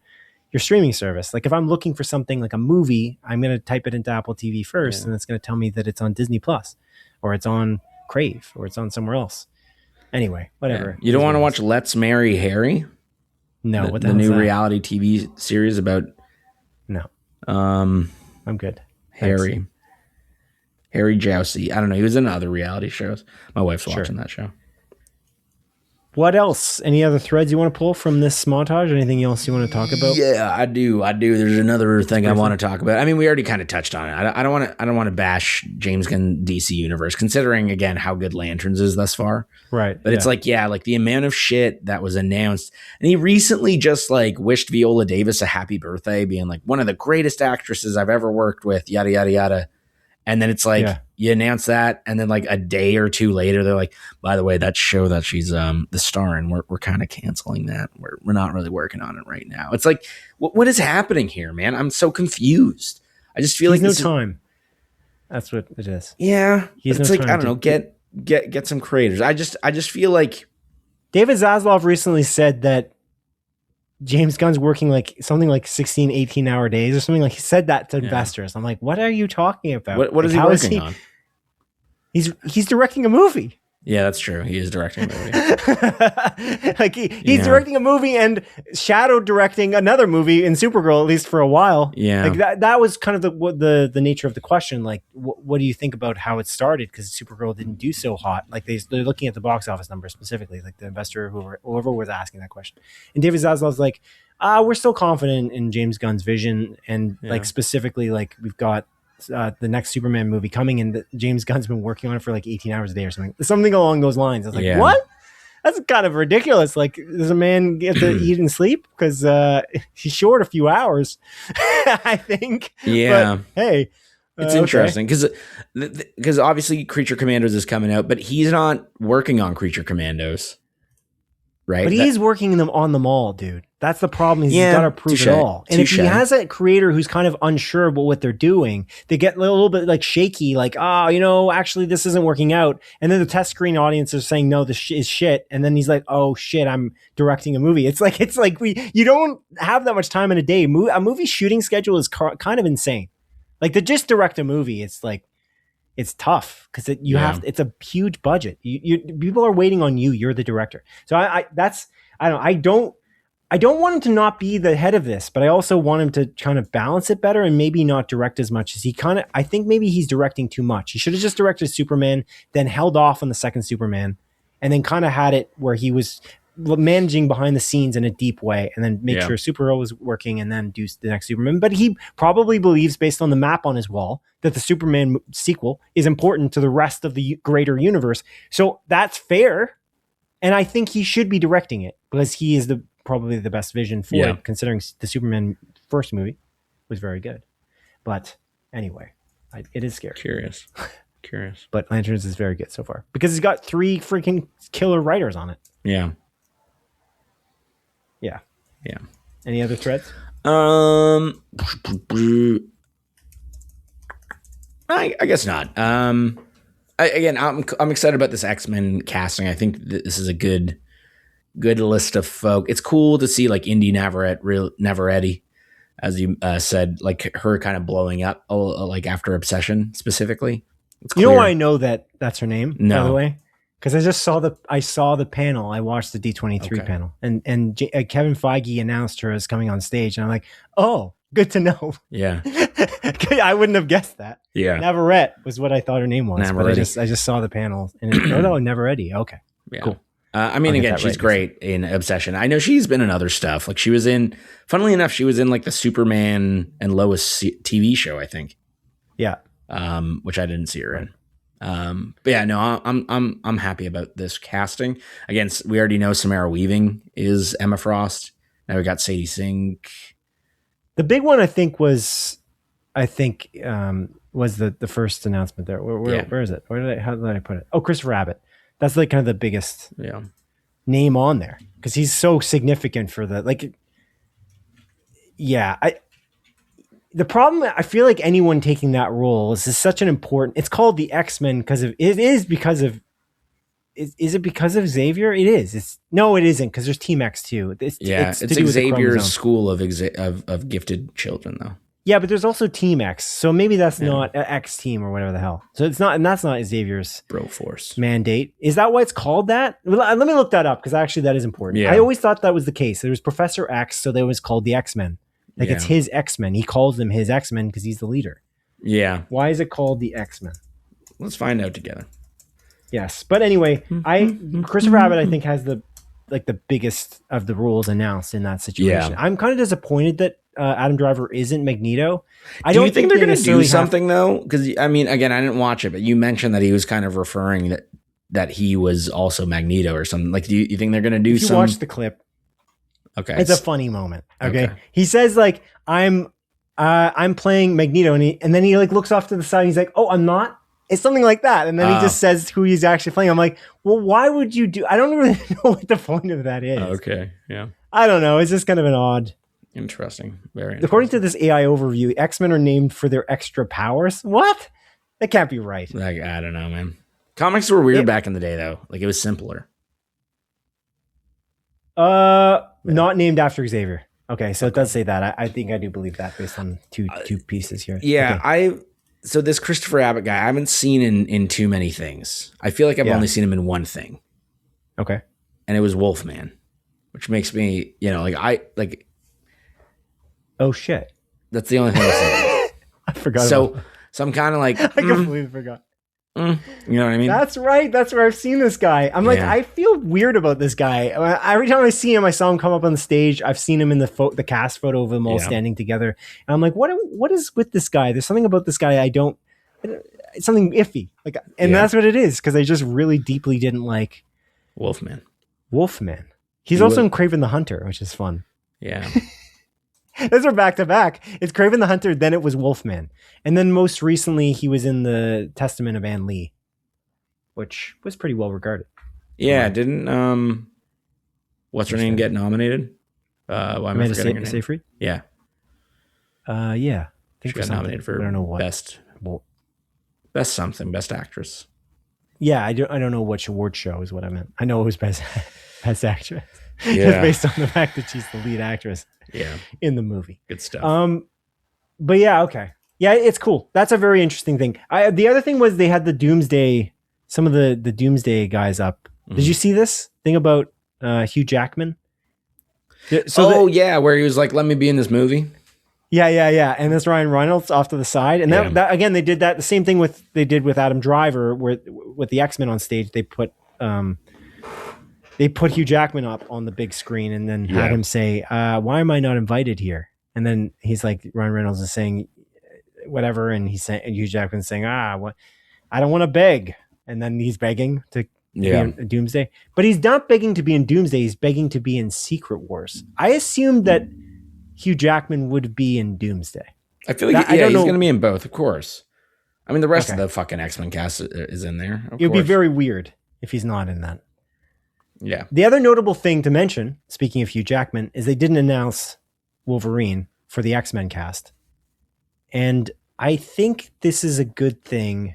your streaming service. Like, if I'm looking for something like a movie, I'm going to type it into Apple TV first, and it's going to tell me that it's on Disney Plus, or it's on Crave, or it's on somewhere else. Anyway, whatever. You don't want to watch Let's Marry Harry? No, the new reality TV series about. No, I'm good. Harry Jousey. I don't know. He was in other reality shows. My wife's watching that show. What else? Any other threads you want to pull from this montage? Anything else you want to talk about? Yeah, I do. There's another thing I want to talk about. I mean, we already kind of touched on it. I don't want to bash James Gunn DC Universe, considering again how good Lanterns is thus far. Right. But it's like the amount of shit that was announced, and he recently just like wished Viola Davis a happy birthday, being like one of the greatest actresses I've ever worked with. Yada yada yada. And then it's like you announce that, and then like a day or two later, they're like, "By the way, that show that she's the star in, we're kind of canceling that. We're not really working on it right now." It's like, what is happening here, man? I'm so confused. I just feel like no time. That's what it is. Yeah, it's like I don't know. Get some creators. I just feel like David Zaslav recently said that James Gunn's working like something like 16, 18-hour days or something. Like he said that to investors. I'm like, what are you talking about? What is he working on? He's directing a movie. Yeah, that's true. He is directing a movie. Like he's directing a movie and shadow directing another movie in Supergirl, at least for a while. Yeah, like that was kind of the nature of the question. Like, what do you think about how it started? Because Supergirl didn't do so hot. Like they're looking at the box office numbers specifically, like the investor, whoever was asking that question. And David Zaslav's like, we're still confident in James Gunn's vision, and like specifically, like we've got the next Superman movie coming, and James Gunn's been working on it for like 18 hours a day or something along those lines. I was like, what? That's kind of ridiculous. Like, does a man get to eat and sleep? Because he's short a few hours, I think. Yeah. But, hey, it's interesting because obviously Creature Commandos is coming out, but he's not working on Creature Commandos, right? But he's working on them all, dude. That's the problem. He's got to prove it all. And if he has a creator who's kind of unsure about what they're doing, they get a little bit like shaky, like, actually this isn't working out. And then the test screen audience is saying, no, this is shit. And then he's like, oh shit, I'm directing a movie. It's like you don't have that much time in a day. A movie shooting schedule is kind of insane. Like to just direct a movie, it's like, it's tough because it's a huge budget. People are waiting on you. You're the director. So I don't want him to not be the head of this, but I also want him to kind of balance it better and maybe not direct as much as I think maybe he's directing too much. He should have just directed Superman, then held off on the second Superman, and then kind of had it where he was managing behind the scenes in a deep way, and then make sure Supergirl was working and then do the next Superman. But he probably believes, based on the map on his wall, that the Superman sequel is important to the rest of the greater universe. So that's fair. And I think he should be directing it because he is probably the best vision for it, considering the Superman first movie was very good. But anyway, it is scary. Curious. But Lanterns is very good so far because he's got 3 freaking killer writers on it. Yeah. Any other threads? I guess not. I'm excited about this X-Men casting. I think this is a good list of folk. It's cool to see like Indy Navarrete, as you said, like her kind of blowing up, like after Obsession specifically. You know why I know that's her name? No. By the way, because I just saw the panel. I watched the D23 panel, and Kevin Feige announced her as coming on stage, and I'm like, oh, good to know. Yeah, I wouldn't have guessed that. Yeah, Navarrete was what I thought her name was. Navarrete. But I just saw the panel, and Navarrete. Okay, cool. I mean, again, she's great in Obsession. I know she's been in other stuff. Like funnily enough, she was in like the Superman and Lois TV show, I think. Yeah. Which I didn't see her in. But yeah, no, I'm happy about this casting. Again, we already know Samara Weaving is Emma Frost. Now we got Sadie Sink. The big one, I think, was the first announcement there. Where is it? How did I put it? Oh, Christopher Abbott. That's like kind of the biggest name on there because he's so significant for the like. Yeah, the problem, I feel like anyone taking that role is such an important. It's called the X-Men because of it is because of. Is it because of Xavier? It is. No, it isn't because there's Team X too. It's Xavier's school of gifted children though. Yeah, but there's also Team X, so maybe that's not an X team or whatever the hell. So it's not, and that's not Xavier's Broforce mandate. Is that why it's called that? Well, let me look that up because actually that is important. Yeah. I always thought that was the case. There was Professor X, so they was called the X-Men. Like it's his X-Men. He calls them his X-Men because he's the leader. Yeah. Why is it called the X-Men? Let's find out together. Yes, but anyway, Christopher Abbott I think has the like the biggest of the roles announced in that situation. Yeah. I'm kind of disappointed that Adam Driver isn't Magneto. Do you think they're going to do something though? Because I mean, again, I didn't watch it, but you mentioned that he was kind of referring that he was also Magneto or something. Like, do you think they're going to do if you watch the clip? Okay, it's a funny moment. Okay, he says like, I'm playing Magneto, and then he like looks off to the side. And he's like, oh, I'm not. It's something like that, and then he just says who he's actually playing. I'm like, well, why would you do? I don't really know what the point of that is. Okay, yeah, I don't know. It's just kind of an odd. Interesting. Very interesting. According to this AI overview, X-Men are named for their extra powers. What? That can't be right. Like, I don't know, man. Comics were weird back in the day, though. Like, it was simpler. Not named after Xavier. Okay, so it does say that. I think I do believe that based on two pieces here. Yeah, okay. So this Christopher Abbott guy, I haven't seen in too many things. I feel like I've only seen him in one thing. Okay. And it was Wolfman, which makes me, oh shit. That's the only thing I've seen. I forgot. So I'm kind of like, I completely forgot. You know what I mean? That's right. That's where I've seen this guy. I'm like, I feel weird about this guy. Every time I see him, I saw him come up on the stage. I've seen him in the cast photo of them all standing together. And I'm like, what is with this guy? There's something about this guy it's something iffy. Like, and that's what it is, because I just really deeply didn't like Wolfman. He's also in Kraven the Hunter, which is fun. Yeah. Those are back to back. It's Kraven the Hunter, then it was Wolfman. And then most recently, he was in the Testament of Ann Lee, which was pretty well regarded. Yeah, didn't what's her name get nominated? Why am I forgetting her name? Seyfried? Yeah. Yeah. I think she got nominated for I don't know what. Best something, best actress. Yeah, I don't know which award show is what I meant. I know it was best actress. Yeah. Just based on the fact that she's the lead actress. Yeah. In the movie. Good stuff. But yeah, okay. Yeah, it's cool. That's a very interesting thing. The other thing was they had the Doomsday, some of the Doomsday guys up. Mm-hmm. Did you see this thing about Hugh Jackman? Yeah, where he was like, let me be in this movie. Yeah. And this Ryan Reynolds off to the side. And that again, they did that. The same thing they did with Adam Driver, where with the X-Men on stage, they put Hugh Jackman up on the big screen and then had him say, why am I not invited here? And then he's like, Ryan Reynolds is saying whatever. And Hugh Jackman's saying, what? I don't want to beg. And then he's begging to be in Doomsday. But he's not begging to be in Doomsday. He's begging to be in Secret Wars. I assumed that Hugh Jackman would be in Doomsday. I feel like he's going to be in both, of course. I mean, the rest of the fucking X-Men cast is in there. It would be very weird if he's not in that. Yeah. The other notable thing to mention, speaking of Hugh Jackman, is they didn't announce Wolverine for the X-Men cast. And I think this is a good thing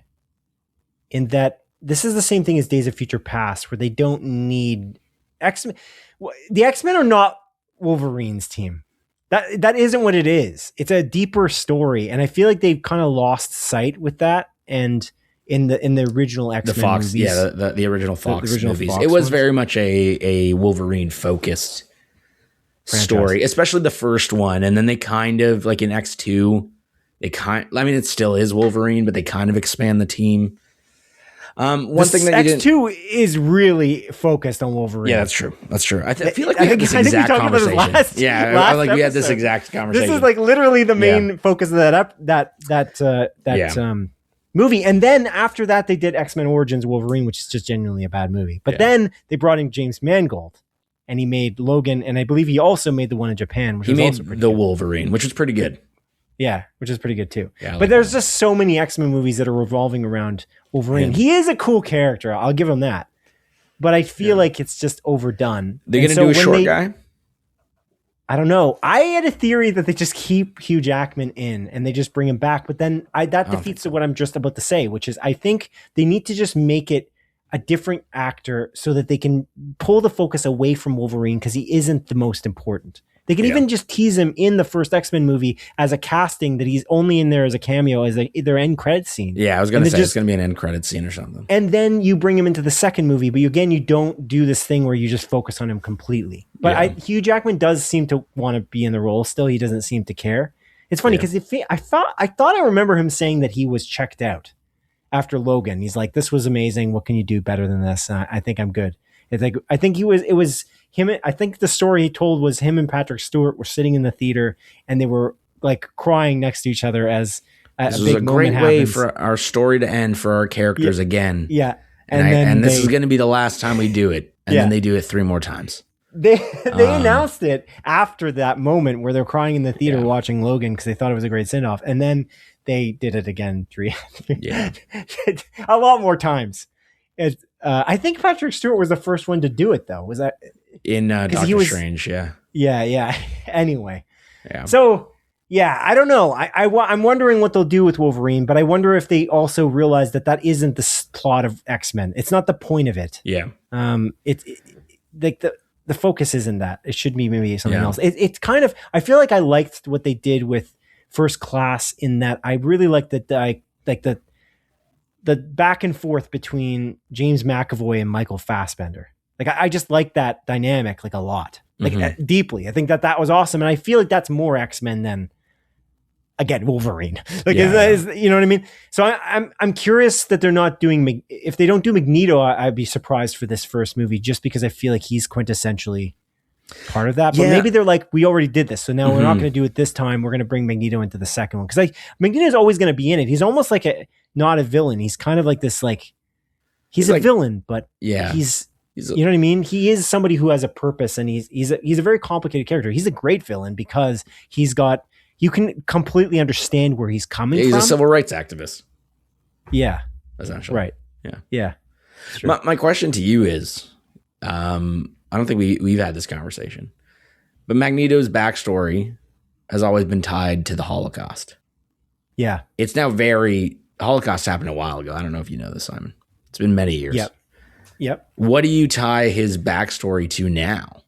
in that this is the same thing as Days of Future Past, where they don't need X-Men. The X-Men are not Wolverine's team. That isn't what it is. It's a deeper story. And I feel like they've kind of lost sight with that. And in the original X-Men movies. Yeah, the original Fox movies. It was very much a Wolverine focused story, especially the first one. And then they kind of, like in X2, it still is Wolverine, but they kind of expand the team. One thing that X2 is really focused on Wolverine. Yeah, that's true. I feel like we had this exact conversation. We had this exact conversation. This is like literally the main focus of that movie. And then after that, they did X-Men Origins Wolverine, which is just genuinely a bad movie. But then they brought in James Mangold, and he made Logan, and I believe he also made the one in Japan, which was also pretty good. Wolverine, which was pretty good. Yeah, which is pretty good too. Yeah, but there's just so many X-Men movies that are revolving around Wolverine. He is a cool character. I'll give him that. But I feel like it's just overdone. They're going to do a short guy? I don't know. I had a theory that they just keep Hugh Jackman in and they just bring him back. But then that defeats what I'm just about to say, which is I think they need to just make it a different actor so that they can pull the focus away from Wolverine because he isn't the most important. They can even just tease him in the first X-Men movie as a casting that he's only in there as a cameo, as their end credit scene. Yeah, I was going to say it's going to be an end credit scene or something. And then you bring him into the second movie, but you don't do this thing where you just focus on him completely. But Hugh Jackman does seem to want to be in the role still. He doesn't seem to care. It's funny because I thought I remember him saying that he was checked out after Logan. He's like, "This was amazing. What can you do better than this? I think I'm good." It's like I think he I think the story he told was him and Patrick Stewart were sitting in the theater and they were like crying next to each other as this was a great way for our story to end for our characters again. Yeah. And this is going to be the last time we do it. And then they do it 3 more times. They announced it after that moment where they're crying in the theater watching Logan because they thought it was a great send-off. And then they did it again a lot more times. I think Patrick Stewart was the first one to do it, though. Was that in Doctor Strange? Yeah. Anyway, yeah. So I don't know. I'm wondering what they'll do with Wolverine, but I wonder if they also realize that isn't the plot of X-Men. It's not the point of it. Yeah. It's like the focus isn't that. It should be maybe something else. It's kind of. I feel like I liked what they did with First Class in that I really liked the back and forth between James McAvoy and Michael Fassbender. Like I just like that dynamic like a lot, like deeply. I think that was awesome, and I feel like that's more X-Men than again Wolverine. Like is you know what I mean? So I'm curious that they're not doing. If they don't do Magneto, I'd be surprised for this first movie, just because I feel like he's quintessentially part of that. But maybe they're like, we already did this, so now we're not going to do it this time. We're going to bring Magneto into the second one because like Magneto's always going to be in it. He's almost like not a villain. He's kind of like this, like he's a villain, but he's you know what I mean? He is somebody who has a purpose, and he's a very complicated character. He's a great villain because you can completely understand where he's coming from. He's a civil rights activist. Yeah. Essentially. Right. Yeah. Yeah. My question to you is, I don't think we've had this conversation, but Magneto's backstory has always been tied to the Holocaust. Yeah. It's now the Holocaust happened a while ago. I don't know if you know this, Simon. It's been many years. Yep. What do you tie his backstory to now?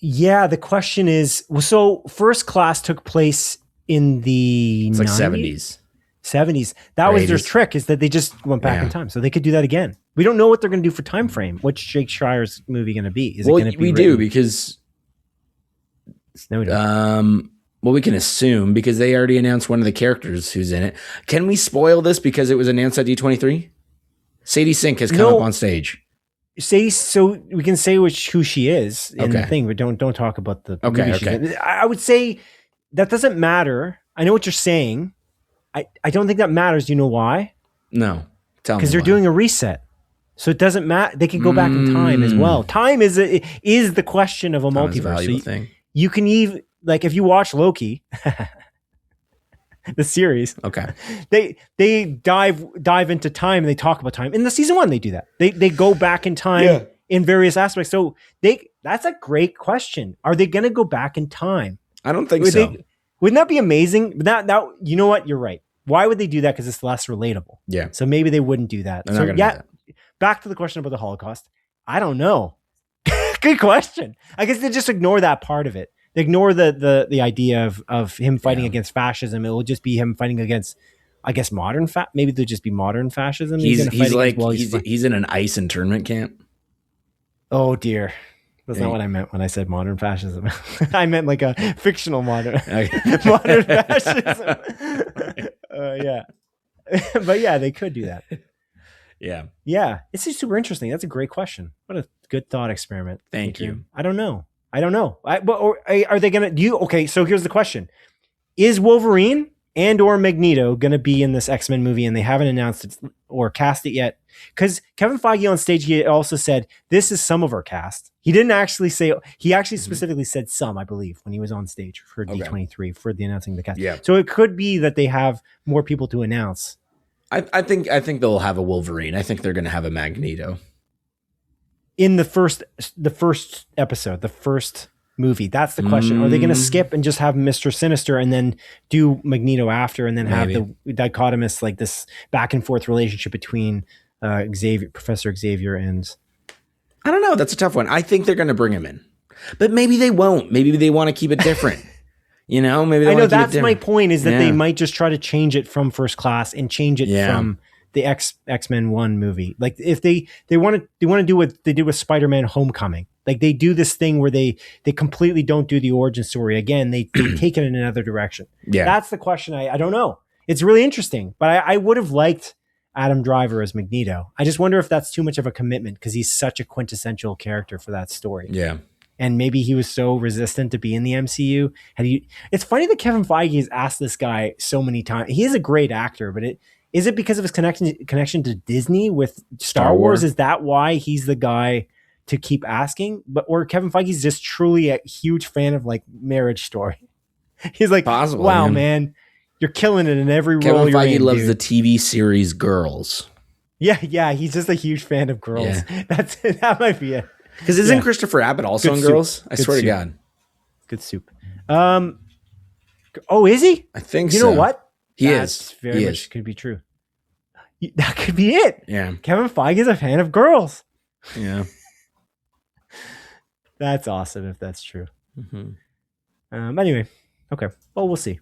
Yeah, the question is, so First Class took place in the 70s. 70s. That was their trick, is that they just went back in time. So they could do that again. We don't know what they're going to do for time frame. What's Jake Schreier's movie going to be? Is it going to be do because no, we don't. Well, we can assume because they already announced one of the characters who's in it. Can we spoil this because it was announced at D23? Sadie Sink has come up on stage. So we can say who she is in the thing, but don't talk about the movie she's in. I would say that doesn't matter. I know what you're saying. I don't think that matters. You know why? No. Tell me. Because they're doing a reset. So it doesn't matter. They can go back in time as well. Time is the question of a multiverse. So thing. You can even, like, if you watch Loki, the series, they dive into time and they talk about time. In the season 1, they do that. They go back in time in various aspects. So that's a great question. Are they going to go back in time? I don't think so. Wouldn't that be amazing? That you know what? You're right. Why would they do that? Because it's less relatable. Yeah. So maybe they wouldn't do that. They're not gonna do that. Back to the question about the Holocaust. I don't know. Good question. I guess they just ignore that part of it. They ignore the idea of him fighting against fascism. It will just be him fighting against, I guess, maybe there'll just be modern fascism. He's in an ICE internment camp. Oh dear. That's not what I meant when I said modern fascism. I meant like a fictional modern fascism. Yeah. But yeah, they could do that. Yeah. Yeah. It's super interesting. That's a great question. What a good thought experiment. Thank you. I don't know. Are they going to okay. So here's the question. Is Wolverine and or Magneto going to be in this X-Men movie? And they haven't announced it or cast it yet. Because Kevin Feige on stage, he also said, this is some of our cast. He didn't actually say, he actually specifically said some, I believe, when he was on stage for D23 for the announcing the cast. Yeah. So it could be that they have more people to announce. I think they'll have a Wolverine. I think they're going to have a Magneto in the first episode, the first movie. That's the question. Are they going to skip and just have Mr. Sinister and then do Magneto after, and then have the dichotomous, like this back and forth relationship between Professor Xavier and... I don't know. That's a tough one. I think they're going to bring him in, but maybe they won't. Maybe they want to keep it different. You know, maybe they want to keep it different. That's my point, is that they might just try to change it from First Class and change it from the X-Men 1 movie. Like if they want to do what they did with Spider-Man Homecoming. Like they do this thing where they completely don't do the origin story again. They take it in another direction. Yeah. That's the question. I don't know. It's really interesting, but I would have liked Adam Driver as Magneto. I just wonder if that's too much of a commitment because he's such a quintessential character for that story. Yeah. And maybe he was so resistant to be in the MCU. It's funny that Kevin Feige has asked this guy so many times. He is a great actor, but is it because of his connection to Disney with Star Wars? Is that why he's the guy to keep asking? Or Kevin Feige's just truly a huge fan of like Marriage Story. He's like, possible, wow, man, you're killing it in every role you're in. Kevin Feige loves the TV series Girls. Yeah, he's just a huge fan of Girls. Yeah. That might be it. Because isn't Christopher Abbott also in Girls? I swear to God. Good soup. Oh, is he? I think so. You know what? He is. Very much could be true. That could be it. Yeah. Kevin Feige is a fan of Girls. Yeah. That's awesome if that's true. Anyway, okay. Well, we'll see.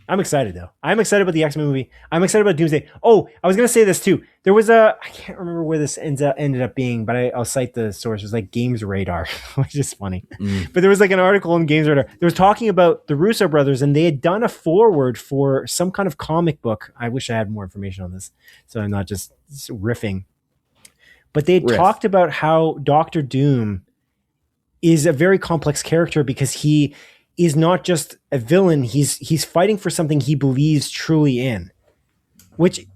I'm excited though. I'm excited about the X-Men movie. I'm excited about Doomsday. Oh, I was going to say this too. There was I can't remember where this ended up being, but I'll cite the source. It was like Games Radar, which is funny. But there was like an article in Games Radar. There was talking about the Russo brothers, and they had done a foreword for some kind of comic book. I wish I had more information on this, so I'm not just riffing. But they had talked about how Doctor Doom is a very complex character because he is not just a villain. He's fighting for something he believes truly in, which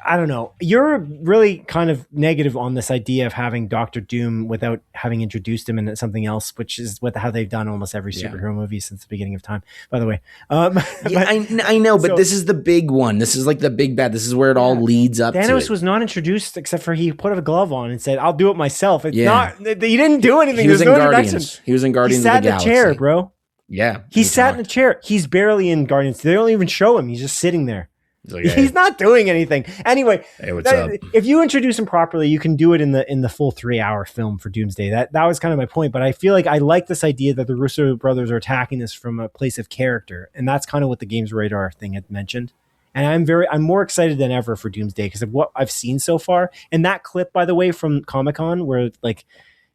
I don't know. You're really kind of negative on this idea of having Doctor Doom without having introduced him into something else, which is how they've done almost every superhero movie since the beginning of time, by the way. I know, but this is the big one. This is like the big bad. This is where it all leads up to. Thanos was not introduced except for he put a glove on and said, I'll do it myself. It's not, he didn't do anything. He was in Guardians. He was in Guardians of the Galaxy. He sat in a chair, bro. Yeah. He sat in a chair. He's barely in Guardians. They don't even show him. He's just sitting there. Like, hey. He's not doing anything. Anyway, hey, what's up? If you introduce him properly, you can do it in the full 3-hour film for Doomsday. That was kind of my point. But I feel like I like this idea that the Russo brothers are attacking this from a place of character. And that's kind of what the Games Radar thing had mentioned. And I'm more excited than ever for Doomsday because of what I've seen so far. And that clip, by the way, from Comic-Con where like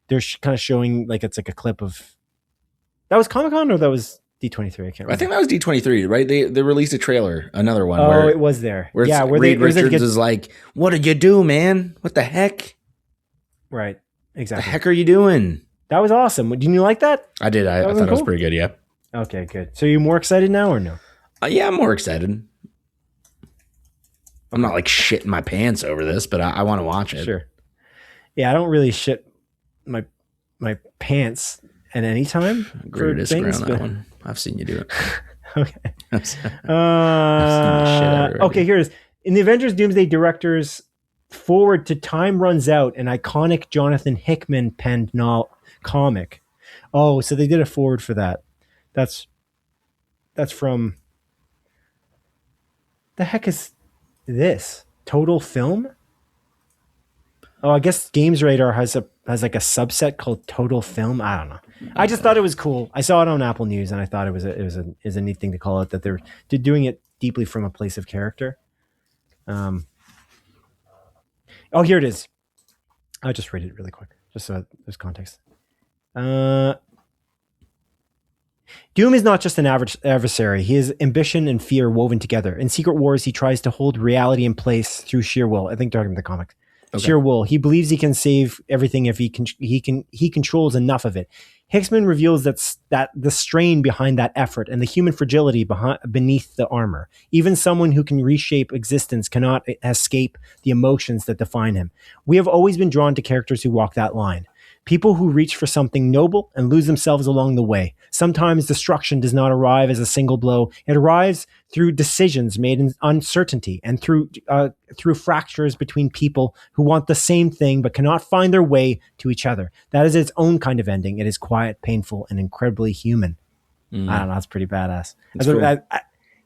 they're kind of showing like it's like a clip of that was Comic-Con or that was D23? I can't remember. I think that was D23, right? They released a trailer, another one. Oh, it was there. Where Reed Richards is like, "What did you do, man? What the heck?" Right. Exactly. The heck are you doing? That was awesome. Didn't you like that? I did. I thought it was pretty good. Yeah. Okay, good. So you more excited now or no? Yeah, I'm more excited. I'm not like shitting my pants over this, but I want to watch it. Sure. Yeah, I don't really shit my pants at any time. Agree to disagree on that one. I've seen you do it. Okay. I've seen shit okay, here it is. In the Avengers Doomsday director's forward to Time Runs Out, an iconic Jonathan Hickman penned comic. Oh, so they did a forward for that. That's from... The heck is this? Total Film? Oh, I guess Games Radar has like a subset called Total Film. I don't know. I just thought it was cool. I saw it on Apple News, and I thought it was a neat thing to call it that they're doing it deeply from a place of character. Oh, here it is. I'll just read it really quick, just so there's context. Doom is not just an average adversary. He is ambition and fear woven together. In Secret Wars, he tries to hold reality in place through sheer will. I think talking about the comics. Okay. Sheer will. He believes he can save everything if he controls enough of it. Hickman reveals that the strain behind that effort and the human fragility beneath the armor. Even someone who can reshape existence cannot escape the emotions that define him. We have always been drawn to characters who walk that line. People who reach for something noble and lose themselves along the way. Sometimes destruction does not arrive as a single blow. It arrives through decisions made in uncertainty and through fractures between people who want the same thing but cannot find their way to each other. That is its own kind of ending. It is quiet, painful, and incredibly human. I don't know. That's pretty badass.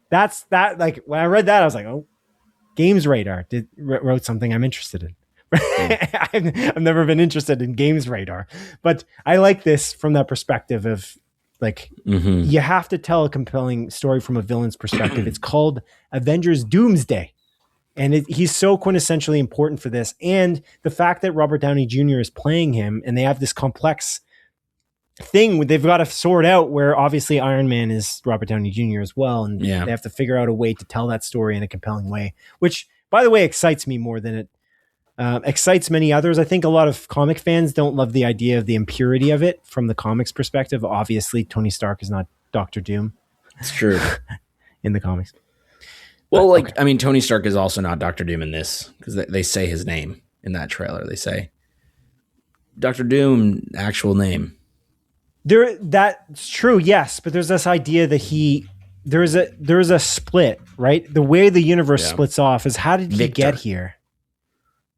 That's that. Like when I read that, I was like, oh, Games Radar wrote something I'm interested in. I've never been interested in Games Radar, but I like this from that perspective of like, you have to tell a compelling story from a villain's perspective. It's called Avengers Doomsday. And he's so quintessentially important for this. And the fact that Robert Downey Jr. is playing him and they have this complex thing they've got to sort out where obviously Iron Man is Robert Downey Jr. as well. And they have to figure out a way to tell that story in a compelling way, which by the way, excites me more than it excites many others. I think a lot of comic fans don't love the idea of the impurity of it from the comics perspective. Obviously, Tony Stark is not Doctor Doom. It's true. In the comics. Well, but, I mean, Tony Stark is also not Doctor Doom in this because they say his name in that trailer. They say Doctor Doom, actual name. That's true, yes, but there's this idea that there's a split, right? The way the universe splits off is how did he get here?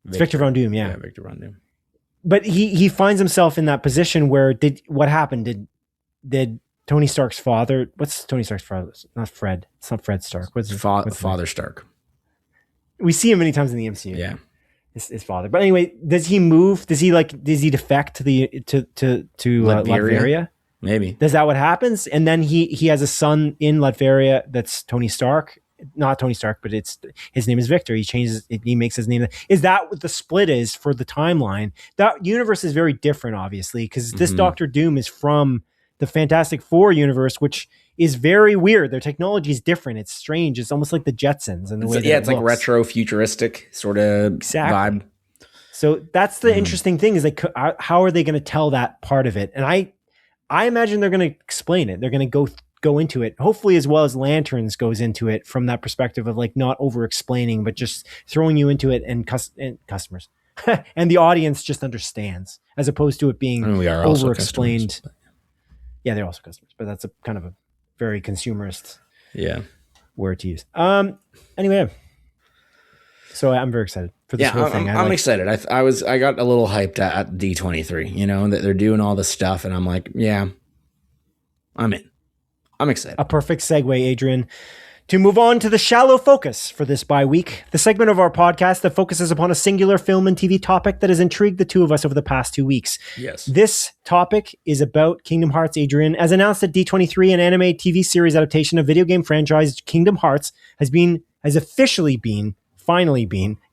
It's Victor Von Doom, yeah. Yeah, Victor Von Doom. But he finds himself in that position where what happened? Did Tony Stark's father? What's Tony Stark's father? Not Fred. It's not Fred Stark. What's Father Stark? We see him many times in the MCU. Yeah, his father. But anyway, does he move? Does he defect to Latveria? Maybe. Does that what happens? And then he has a son in Latveria that's Tony Stark. Not Tony Stark, but his name is Victor. He makes his name. Is that what the split is for the timeline? That universe is very different, obviously, because this Doctor Doom is from the Fantastic Four universe, which is very weird. Their technology is different. It's strange. It's almost like the Jetsons. And it's like retro futuristic sort of vibe. So that's the interesting thing is like, how are they going to tell that part of it? And I imagine they're going to explain it. They're going to go into it, hopefully as well as Lanterns goes into it from that perspective of like not over explaining, but just throwing you into it and customers and the audience just understands as opposed to it being over explained. Yeah, they're also customers, but that's a kind of a very consumerist word to use. Anyway, so I'm very excited for this whole thing. I'm excited. I got a little hyped at D23, you know, that they're doing all this stuff, and I'm like, yeah, I'm in. I'm excited. A perfect segue, Adrian, to move on to the shallow focus for this bye-week, the segment of our podcast that focuses upon a singular film and TV topic that has intrigued the two of us over the past 2 weeks. Yes. This topic is about Kingdom Hearts, Adrian. As announced at D23, an anime TV series adaptation of video game franchise Kingdom Hearts has officially been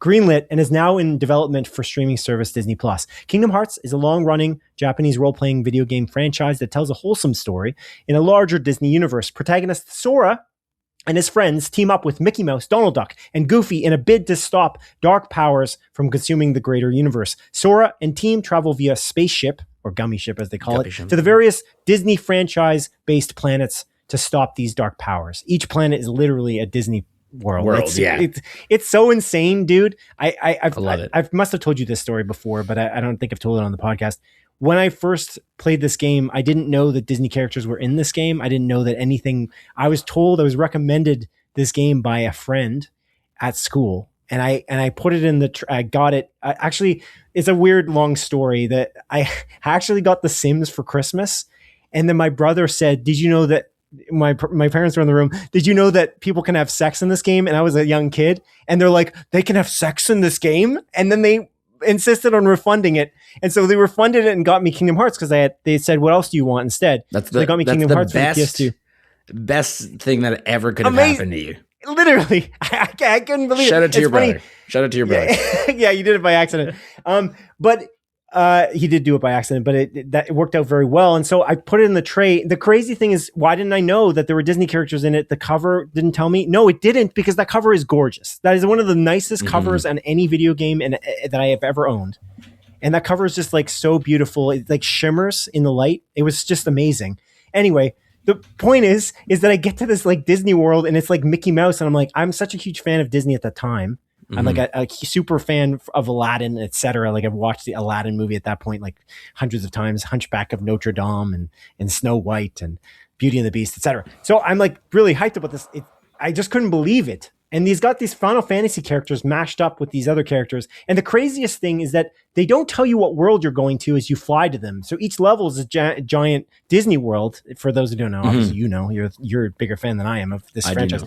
greenlit and is now in development for streaming service Disney+. Kingdom Hearts is a long-running Japanese role-playing video game franchise that tells a wholesome story in a larger Disney universe. Protagonist Sora and his friends team up with Mickey Mouse, Donald Duck, and Goofy in a bid to stop dark powers from consuming the greater universe. Sora and team travel via spaceship, or gummy ship as they call it, to the various Disney franchise-based planets to stop these dark powers. Each planet is literally a Disney world. It's so insane, dude. I love it. I must have told you this story before, but I don't think I've told it on the podcast. When I first played this game, I didn't know that Disney characters were in this game. I didn't know that anything. I was recommended this game by a friend at school, and I put it in I got it. Actually, it's a weird long story that I actually got The Sims for Christmas, and then my brother said, "Did you know that?" My parents were in the room. Did you know that people can have sex in this game? And I was a young kid, and they're like, they can have sex in this game, and then they insisted on refunding it, and so they refunded it and got me Kingdom Hearts because they said, "What else do you want instead?" They got me Kingdom Hearts for the PS2. Best thing that ever could have happened to you. Literally, I couldn't believe it. Shout out to your brother. Shout out to your brother. Yeah, you did it by accident. But he did do it by accident, but it worked out very well. And so I put it in the tray. The crazy thing is, why didn't I know that there were Disney characters in it? The cover didn't tell me. No, it didn't, because that cover is gorgeous. That is one of the nicest covers on any video game that I have ever owned. And that cover is just like so beautiful. It like shimmers in the light. It was just amazing. Anyway, the point is that I get to this like Disney world and it's like Mickey Mouse. And I'm such a huge fan of Disney at the time. I'm like a super fan of Aladdin, etc. Like I've watched the Aladdin movie at that point like hundreds of times, Hunchback of Notre Dame and Snow White and Beauty and the Beast, etc. So I'm like really hyped about this. I just couldn't believe it. And he's got these Final Fantasy characters mashed up with these other characters. And the craziest thing is that they don't tell you what world you're going to as you fly to them. So each level is a giant Disney world. For those who don't know, obviously you know, you're a bigger fan than I am of this franchise.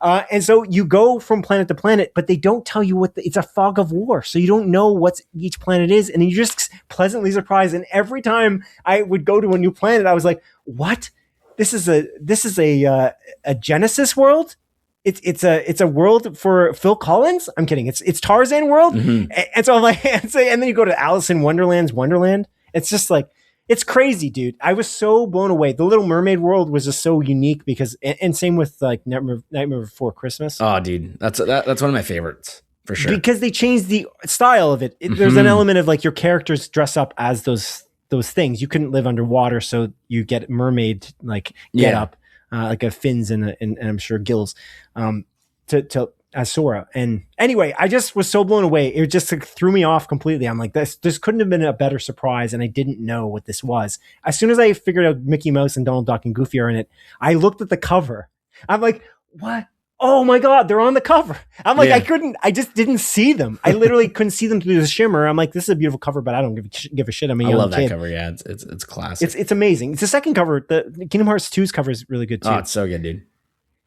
And so you go from planet to planet, but they don't tell you it's a fog of war. So you don't know what each planet is. And you're just pleasantly surprised. And every time I would go to a new planet, I was like, what? This is a Genesis world? It's a world for Phil Collins? I'm kidding. It's Tarzan world. And so I'm like, and then you go to Alice in Wonderland's Wonderland. It's just like, It's crazy, dude. I was so blown away. The Little Mermaid world was just so unique because, and same with like Nightmare Before Christmas. Oh, dude, that's one of my favorites for sure. Because they changed the style of it. There's an element of like your characters dress up as those things. You couldn't live underwater, so you get mermaid like get up, like a fins and I'm sure gills, to as Sora. And anyway, I just was so blown away. It just like, threw me off completely. I'm like, this couldn't have been a better surprise, and I didn't know what this was. As soon as I figured out Mickey Mouse and Donald Duck and Goofy are in it, I looked at the cover. I'm like, what? Oh my God, they're on the cover. I'm like, I just didn't see them. I literally couldn't see them through the shimmer. I'm like, this is a beautiful cover, but I don't give a shit. I'm a young kid. I love that cover. Yeah, it's classic. It's amazing. It's the second cover. The Kingdom Hearts 2's cover is really good too. Oh, it's so good, dude.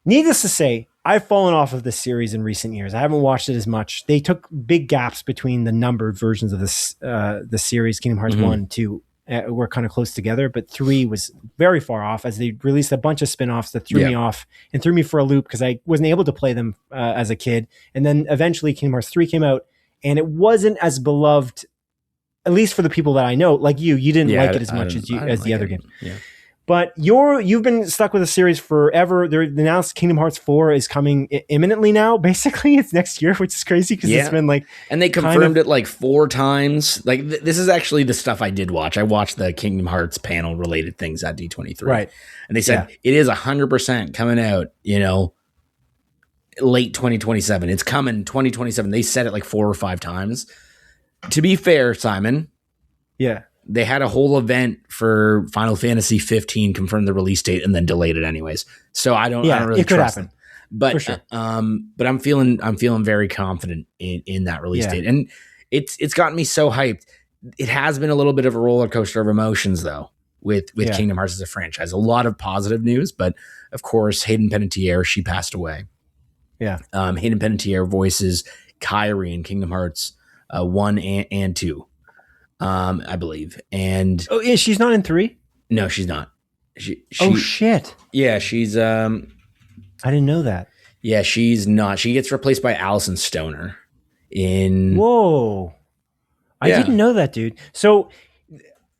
Needless to say, I've fallen off of this series in recent years. I haven't watched it as much. They took big gaps between the numbered versions of this the series. Kingdom Hearts 1, 2 were kind of close together, but 3 was very far off as they released a bunch of spin-offs that threw me off and threw me for a loop because I wasn't able to play them as a kid. And then eventually Kingdom Hearts 3 came out, and it wasn't as beloved, at least for the people that I know. Like you didn't like it as much as the other game. Yeah. But you've been stuck with a series forever. They announced Kingdom Hearts 4 is coming imminently now. Basically, it's next year, which is crazy because it's been like... And they confirmed it like 4 times. Like this is actually the stuff I did watch. I watched the Kingdom Hearts panel related things at D23. Right. And they said it is 100% coming out, late 2027. It's coming 2027. They said it like 4 or 5 times. To be fair, Simon. Yeah. They had a whole event for Final Fantasy 15, confirmed the release date, and then delayed it anyways. So I don't really trust them. But for sure. But I'm feeling very confident in that release date, and it's gotten me so hyped. It has been a little bit of a roller coaster of emotions though with Kingdom Hearts as a franchise. A lot of positive news, but of course Hayden Panettiere, she passed away. Yeah. Hayden Panettiere voices Kairi in Kingdom Hearts 1 and 2. I believe. And she's not in 3? No, she's not. She oh shit. Yeah, she's I didn't know that. Yeah, she's not. She gets replaced by Allison Stoner in Whoa. I didn't know that, dude. So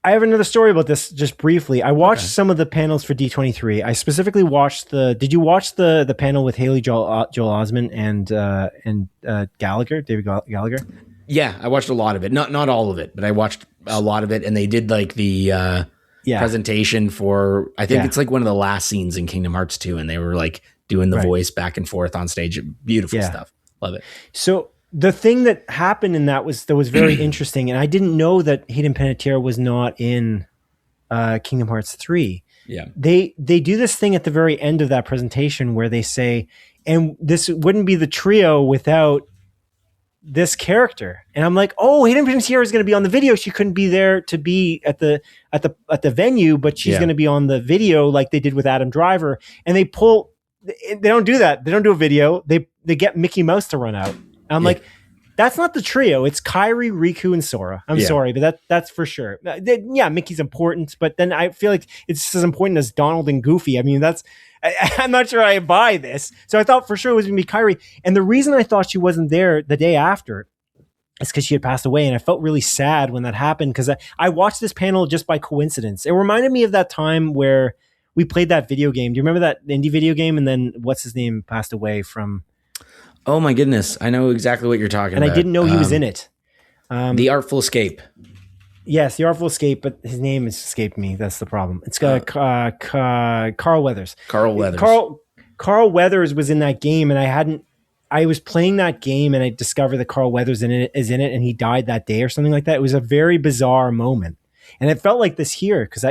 I have another story about this just briefly. I watched some of the panels for D23. I specifically watched did you watch the panel with Haley Joel Osment and Gallagher, David Gallagher? Yeah, I watched a lot of it. Not all of it, but I watched a lot of it. And they did like the presentation for, I think it's like one of the last scenes in Kingdom Hearts 2. And they were like doing the voice back and forth on stage. Beautiful stuff. Love it. So the thing that happened in that was very interesting. And I didn't know that Hayden Panettiere was not in Kingdom Hearts 3. Yeah. They do this thing at the very end of that presentation where they say, and this wouldn't be the trio without this character. And I'm like, oh, Hayden Panettiere is going to be on the video. She couldn't be there to be at the venue, but she's going to be on the video like they did with Adam Driver. And they don't do that. They don't do a video. They get Mickey Mouse to run out. And I'm like, that's not the trio. It's Kairi, Riku, and Sora. I'm sorry, but that's for sure. Mickey's important, but then I feel like it's as important as Donald and Goofy. I mean, I'm not sure I buy this. So I thought for sure it was going to be Kairi. And the reason I thought she wasn't there the day after is because she had passed away. And I felt really sad when that happened because I watched this panel just by coincidence. It reminded me of that time where we played that video game. Do you remember that indie video game? And then what's his name passed away from... Oh my goodness. I know exactly what you're talking about. And I didn't know he was in it. The Artful Escape. Yes, The Artful Escape, but his name has escaped me. That's the problem. It's got Carl Weathers. Carl Weathers. Carl Weathers was in that game, and I was playing that game, and I discovered that Carl Weathers is in it, and he died that day or something like that. It was a very bizarre moment. And it felt like this here because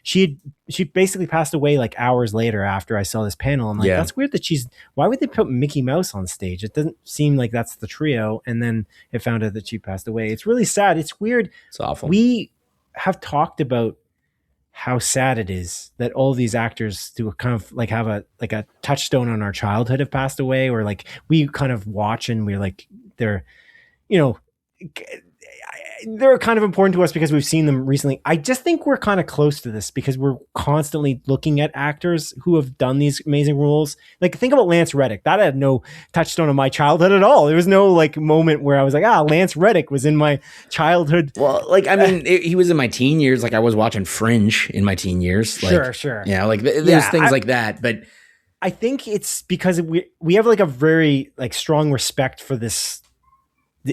she basically passed away like hours later after I saw this panel. I'm like, that's weird that why would they put Mickey Mouse on stage? It doesn't seem like that's the trio. And then it found out that she passed away. It's really sad. It's weird. It's awful. We have talked about how sad it is that all these actors do kind of like have a touchstone on our childhood have passed away, or like we kind of watch and we're like, they're, they're kind of important to us because we've seen them recently. I just think we're kind of close to this because we're constantly looking at actors who have done these amazing roles. Like, think about Lance Reddick. That had no touchstone of my childhood at all. There was no like moment where I was like, Lance Reddick was in my childhood. Well, like, I mean, he was in my teen years. Like, I was watching Fringe in my teen years. Like, Sure. Yeah, like there's things like that. But I think it's because we have like a very like strong respect for the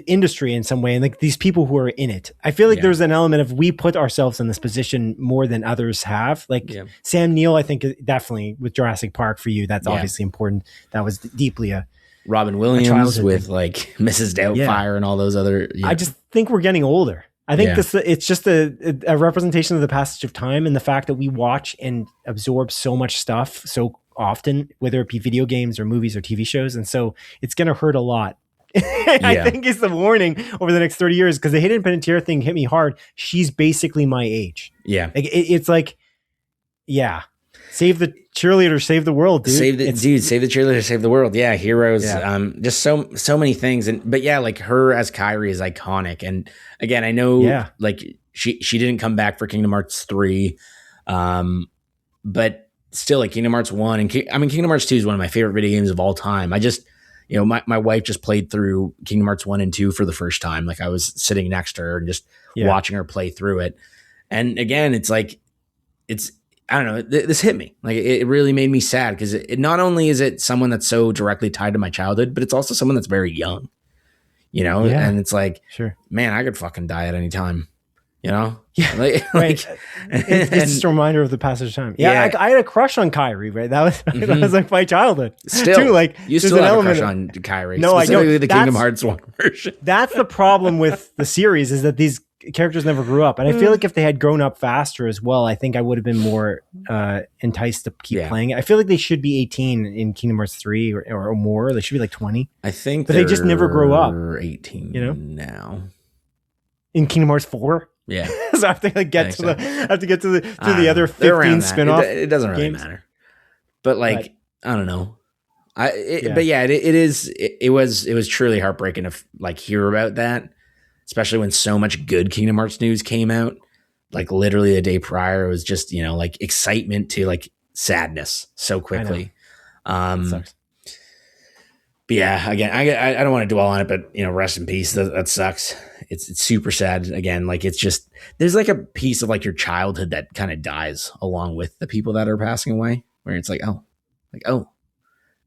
industry in some way, and like these people who are in it. I feel like there's an element of we put ourselves in this position more than others have. Like Sam Neill, I think definitely with Jurassic Park for you, that's obviously important. That was deeply Robin Williams with like Mrs. Doubtfire and all those other. I just think we're getting older. I think it's just a representation of the passage of time and the fact that we watch and absorb so much stuff so often, whether it be video games or movies or TV shows. And so it's going to hurt a lot. I think it's the warning over the next 30 years, because the Hayden Panettiere thing hit me hard. She's basically my age. Yeah. Like, it's like, save the cheerleader, save the world, dude. Save the cheerleader, save the world. Yeah. Heroes. Just so many things. But like her as Kyrie is iconic. And again, I know like she didn't come back for Kingdom Hearts 3. But still, like Kingdom Hearts 1 and Kingdom Hearts 2 is one of my favorite video games of all time. I just, my wife just played through Kingdom Hearts 1 and 2 for the first time. Like, I was sitting next to her and just watching her play through it. And again, it's like, I don't know, this hit me. Like, it really made me sad, because it not only is it someone that's so directly tied to my childhood, but it's also someone that's very young, and it's like, man, I could fucking die at any time. Right. It's just a reminder of the passage of time. I had a crush on Kyrie, right? That was like my childhood. Still, too, like, you still have a crush on Kyrie. No, I know. The Kingdom Hearts 1 version. That's the problem with the series, is that these characters never grew up. And I feel like if they had grown up faster as well, I think I would have been more enticed to keep playing it. I feel like they should be 18 in Kingdom Hearts 3 or more. They should be like 20. I think, but they just never grow up. 18 now. In Kingdom Hearts 4? Yeah. So I have to get to the other 15 spin-off. It doesn't really matter. But like, I don't know. But yeah, it was truly heartbreaking to like hear about that, especially when so much good Kingdom Hearts news came out. Like, literally a day prior, it was just, like excitement to like sadness so quickly. Sucks. But yeah, again, I don't want to dwell on it, but rest in peace. That sucks. It's super sad. Again, like, it's just, there's like a piece of like your childhood that kind of dies along with the people that are passing away, where it's like, oh,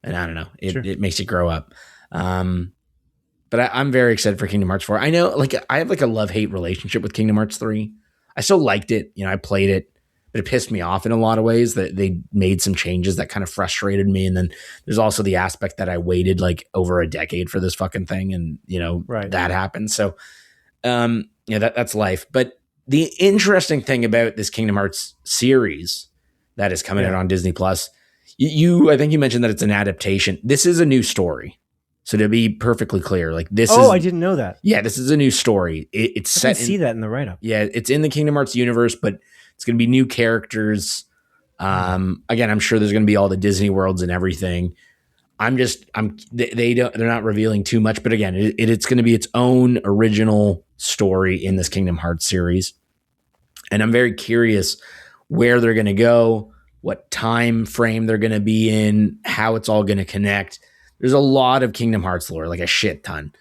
and I don't know, it makes you grow up. But I'm very excited for Kingdom Hearts 4. I know, like, I have like a love-hate relationship with Kingdom Hearts 3. I still liked it. I played it, but it pissed me off in a lot of ways that they made some changes that kind of frustrated me. And then there's also the aspect that I waited like over a decade for this fucking thing. And, that happened. So, that's life. But the interesting thing about this Kingdom Hearts series that is coming out on Disney Plus, I think you mentioned that it's an adaptation. This is a new story. So to be perfectly clear, like, this is... Oh, I didn't know that. Yeah, this is a new story. It's set... I didn't see that in the write-up. Yeah, it's in the Kingdom Hearts universe, but it's going to be new characters. Again, I'm sure there's going to be all the Disney worlds and everything. They're not revealing too much, but again, it's going to be its own original story in this Kingdom Hearts series. And I'm very curious where they're going to go, what time frame they're going to be in, how it's all going to connect. There's a lot of Kingdom Hearts lore, like a shit ton.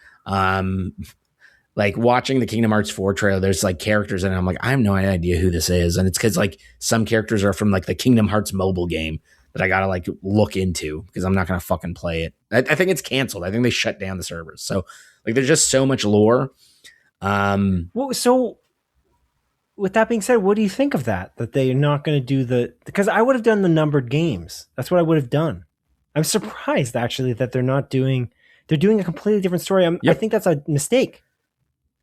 Like, watching the Kingdom Hearts 4 trailer, there's like characters in it. I'm like, I have no idea who this is. And it's because like some characters are from like the Kingdom Hearts mobile game that I got to like look into, because I'm not going to fucking play it. I think it's canceled. I think they shut down the servers. So like, there's just so much lore. Well, so with that being said, what do you think of that they're not going to do because I would have done the numbered games. That's what I would have done. I'm surprised actually that they're doing a completely different story. I think that's a mistake.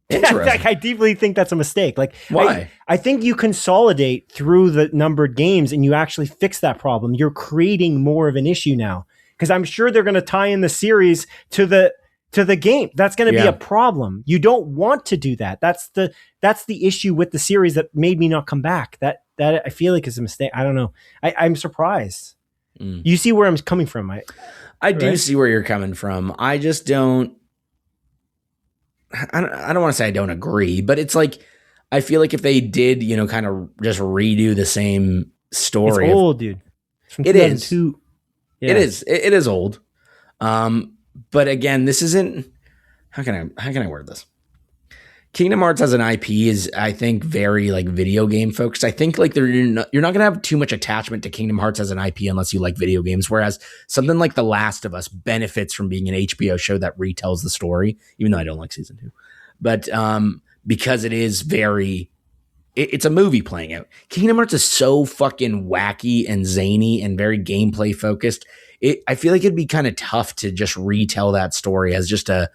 I deeply think that's a mistake. Like, why? I think you consolidate through the numbered games and you actually fix that problem. You're creating more of an issue now, because I'm sure they're going to tie in the series to the game. That's going to be a problem. You don't want to do that. That's the issue with the series that made me not come back. That I feel like is a mistake. I don't know. I'm surprised. You see where I'm coming from. I do see where you're coming from. I just don't. I don't want to say I don't agree, but it's like, I feel like if they did, kind of just redo the same story. It's old, dude. It's from It is. 2002. Yeah. It is old. But again, this isn't, how can I word this? Kingdom Hearts as an IP is, I think, very like video game focused. I think like you're not going to have too much attachment to Kingdom Hearts as an IP unless you like video games. Whereas something like The Last of Us benefits from being an HBO show that retells the story, even though I don't like season 2. But because it is it's a movie playing out. Kingdom Hearts is so fucking wacky and zany and very gameplay focused. I feel like it'd be kind of tough to just retell that story as just a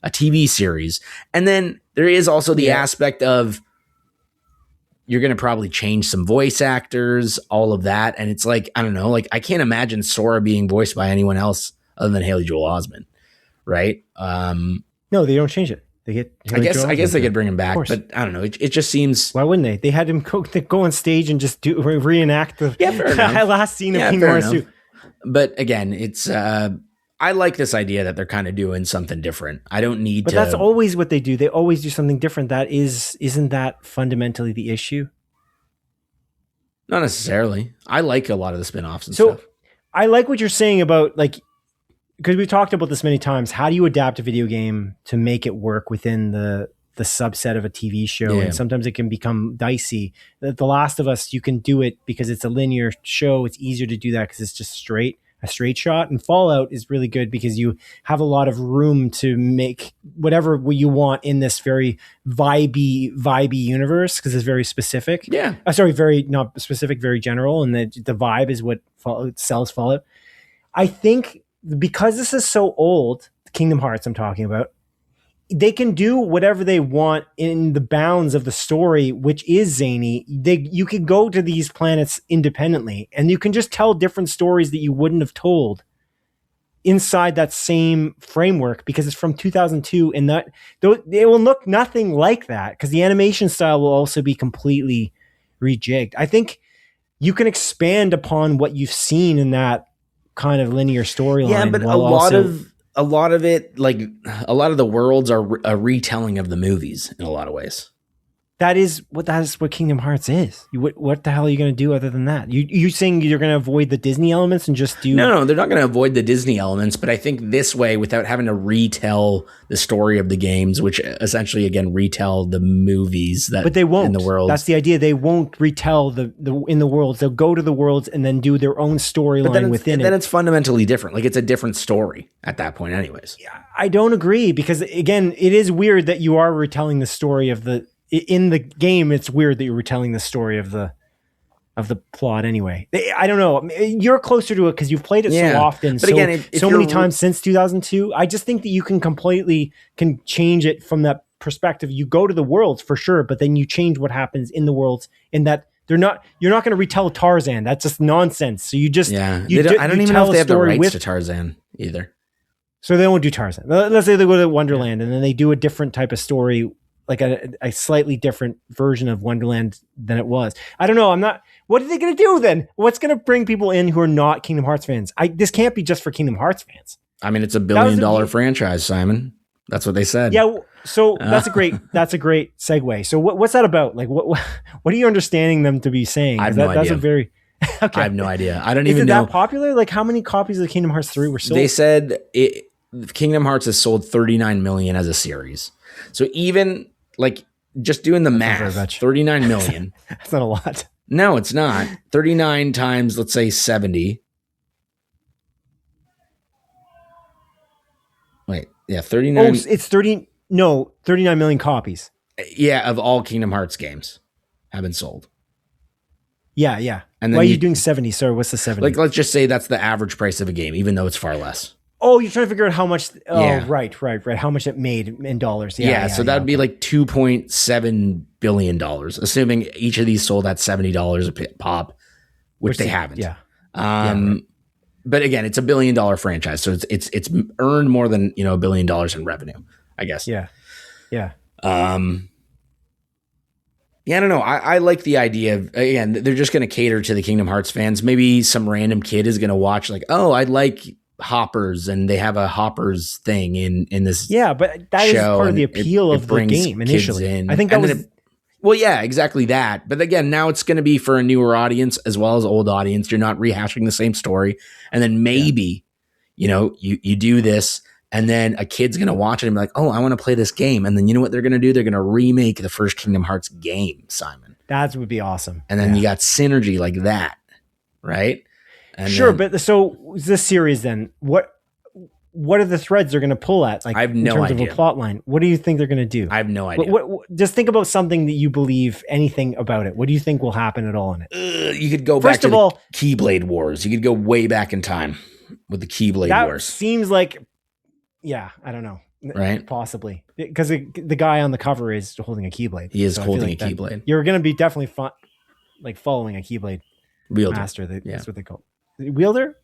TV series. And then there is also the aspect of you're going to probably change some voice actors, all of that. And it's like, I don't know, like I can't imagine Sora being voiced by anyone else other than Haley Joel Osment. Right. No, they don't change it. They get, I guess they could bring him back, but I don't know. It just seems. Why wouldn't they? They had him go on stage and just reenact the last scene of Kingdom Hearts 2. But again, it's, I like this idea that they're kind of doing something different. I don't need to. But that's always what they do. They always do something different. Isn't that fundamentally the issue? Not necessarily. I like a lot of the spinoffs and stuff. I like what you're saying about like, because we've talked about this many times. How do you adapt a video game to make it work within the subset of a TV show? Yeah. And sometimes it can become dicey. The Last of Us, you can do it because it's a linear show. It's easier to do that because it's just a straight shot. And Fallout is really good because you have a lot of room to make whatever you want in this very vibey universe because it's very specific. Yeah. Very not specific, very general. And the vibe is what sells Fallout. I think because this is so old, Kingdom Hearts I'm talking about, they can do whatever they want in the bounds of the story, which is zany. You can go to these planets independently and you can just tell different stories that you wouldn't have told inside that same framework because it's from 2002 and that it will look nothing like that because the animation style will also be completely rejigged. I think you can expand upon what you've seen in that kind of linear storyline. Yeah, but a lot of it, like a lot of the worlds are a retelling of the movies in a lot of ways. That is what Kingdom Hearts is. What the hell are you going to do other than that? You saying you're going to avoid the Disney elements and just do? No, they're not going to avoid the Disney elements. But I think this way, without having to retell the story of the games, which essentially again retell the movies that. But they won't. In the world. That's the idea. They won't retell the in the worlds. They'll go to the worlds and then do their own storyline within it. Then it's fundamentally different. Like it's a different story at that point, anyways. Yeah, I don't agree because again, it is weird that you are retelling the story of the. In the game, it's weird that you're retelling the story of the plot anyway. I don't know. You're closer to it because you've played it so often, but again, so many times since 2002. I just think that you can can change it from that perspective. You go to the worlds for sure, but then you change what happens in the worlds in that you're not going to retell Tarzan. That's just nonsense. So you just I don't even know if they have the rights to Tarzan either. So they won't do Tarzan. Let's say they go to Wonderland and then they do a different type of story. Like a slightly different version of Wonderland than it was. I don't know. What are they going to do then? What's going to bring people in who are not Kingdom Hearts fans? This can't be just for Kingdom Hearts fans. I mean, it's $1 billion franchise, Simon. That's what they said. Yeah. So that's a great segue. So what's that about? Like what are you understanding them to be saying? I have no idea. That's a very okay. I have no idea. I don't even know. Is it that popular? Like how many copies of Kingdom Hearts 3 were sold? They said Kingdom Hearts has sold 39 million as a series. So even like just doing the math, 39 million. That's not a lot. No, it's not. 39 times, let's say 70. Wait, yeah, 39. Oh, it's 39 million copies. Yeah, of all Kingdom Hearts games have been sold. Yeah. And why are you doing 70? Sorry, what's the 70? Like, let's just say that's the average price of a game, even though it's far less. Oh, you're trying to figure out how much. Oh, yeah. Right. How much it made in dollars. Yeah. So that'd be like $2.7 billion, assuming each of these sold at $70 a pop, which they haven't. Yeah. But again, it's $1 billion franchise, so it's earned more than $1 billion in revenue, I guess. Yeah. Yeah. I don't know. I like the idea of, again, they're just going to cater to the Kingdom Hearts fans. Maybe some random kid is going to watch like, oh, I like hoppers, and they have a hoppers thing in this. Yeah, but that is part of the appeal of the game initially. I think that was. Well, yeah, exactly that. But again, now it's going to be for a newer audience as well as old audience. You're not rehashing the same story. And then maybe, you do this, and then a kid's going to watch it and be like, oh, I want to play this game. And then you know what they're going to do? They're going to remake the first Kingdom Hearts game, Simon. That would be awesome. And then you got synergy like that, right? And sure, but so this series then, what are the threads they're going to pull at? Like, I have no idea. In terms of a plot line, what do you think they're going to do? I have no idea. Just think about something that you believe anything about it. What do you think will happen at all in it? You could go back to the Keyblade Wars. You could go way back in time with the Keyblade Wars. That seems like, I don't know. Right? Possibly. Because the guy on the cover is holding a Keyblade. He is holding a Keyblade. You're going to be definitely following a Keyblade wielder. Master. That's what they call it. Wielder?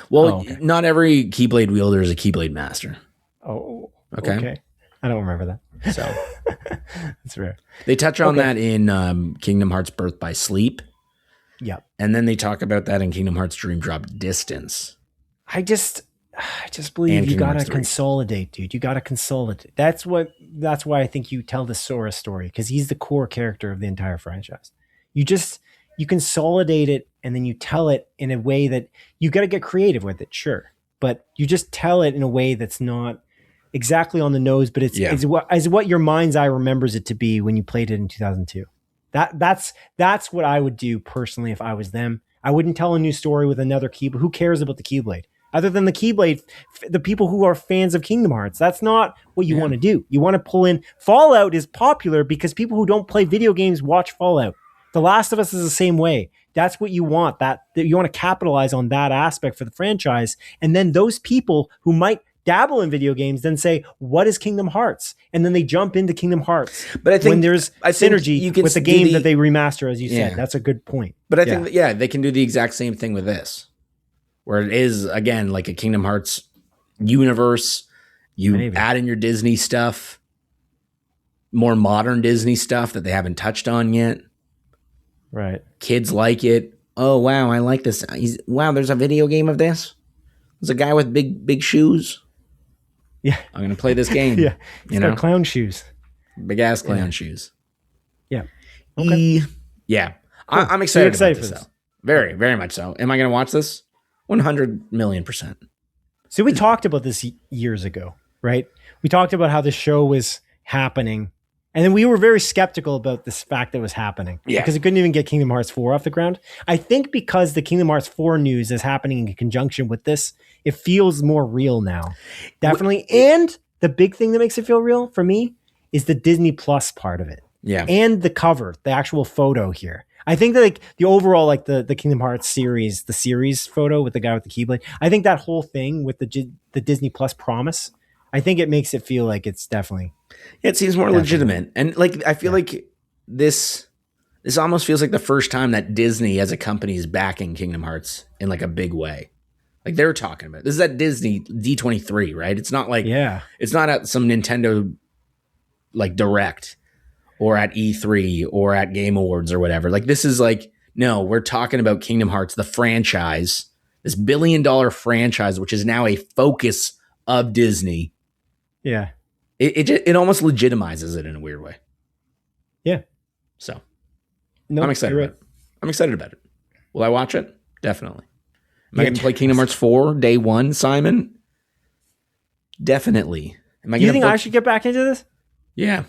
Well, not every Keyblade wielder is a Keyblade Master. Oh, okay. I don't remember that. So that's rare. They touch on that in Kingdom Hearts Birth by Sleep. Yeah. And then they talk about that in Kingdom Hearts Dream Drop Distance. I just believe you got to consolidate, dude. You got to consolidate. That's why I think you tell the Sora story, because he's the core character of the entire franchise. You consolidate it, and then you tell it in a way that you got to get creative with it, sure. But you just tell it in a way that's not exactly on the nose, but it's what your mind's eye remembers it to be when you played it in 2002. That's what I would do personally if I was them. I wouldn't tell a new story with another Keyblade. Who cares about the Keyblade? Other than the Keyblade, the people who are fans of Kingdom Hearts. That's not what you want to do. You want to pull in... Fallout is popular because people who don't play video games watch Fallout. The Last of Us is the same way. That's what you want. That you want to capitalize on that aspect for the franchise. And then those people who might dabble in video games then say, what is Kingdom Hearts? And then they jump into Kingdom Hearts. But I think when there's synergy with the game that they remaster, as you said. That's a good point. But I think they can do the exact same thing with this, where it is, again, like a Kingdom Hearts universe. You add in your Disney stuff, more modern Disney stuff that they haven't touched on yet. Right. Kids like it. Oh, wow, I like this. Wow, there's a video game of this? There's a guy with big shoes? Yeah. I'm going to play this game. Yeah. He's got clown shoes. Big-ass clown shoes. Yeah. Okay. Yeah. Cool. I'm excited about this, though. Very, very much so. Am I going to watch this? 100,000,000%. So we talked about this years ago, right? We talked about how the show was happening. And then we were very skeptical about this fact that it was happening. Yeah. Because it couldn't even get Kingdom Hearts 4 off the ground. I think because the Kingdom Hearts 4 news is happening in conjunction with this, it feels more real now. Definitely. And the big thing that makes it feel real for me is the Disney Plus part of it. Yeah. And the cover, the actual photo here. I think that the overall, the Kingdom Hearts series, the series photo with the guy with the Keyblade, I think that whole thing with the Disney Plus promise, I think it makes it feel like it's definitely... Yeah, it seems more legitimate. And I feel like this almost feels like the first time that Disney as a company is backing Kingdom Hearts in like a big way. Like they're talking about it. This is at Disney D23, right? It's not like it's not at some Nintendo like Direct or at E3 or at Game Awards or whatever. Like this is like, no, we're talking about Kingdom Hearts, the franchise, this $1 billion franchise, which is now a focus of Disney. Yeah. It almost legitimizes it in a weird way. Yeah. So I'm excited about it. I'm excited about it. Will I watch it? Definitely. Am I going to play Kingdom Hearts 4 day one, Simon? Definitely. Do you think I should get back into this? Yeah.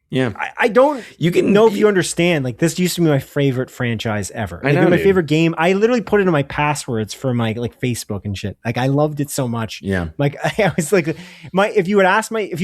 Yeah. I don't know if you understand. Like this used to be my favorite franchise ever. I know, my favorite game. I literally put it in my passwords for my Facebook and shit. Like I loved it so much. Yeah. Like I was like, if you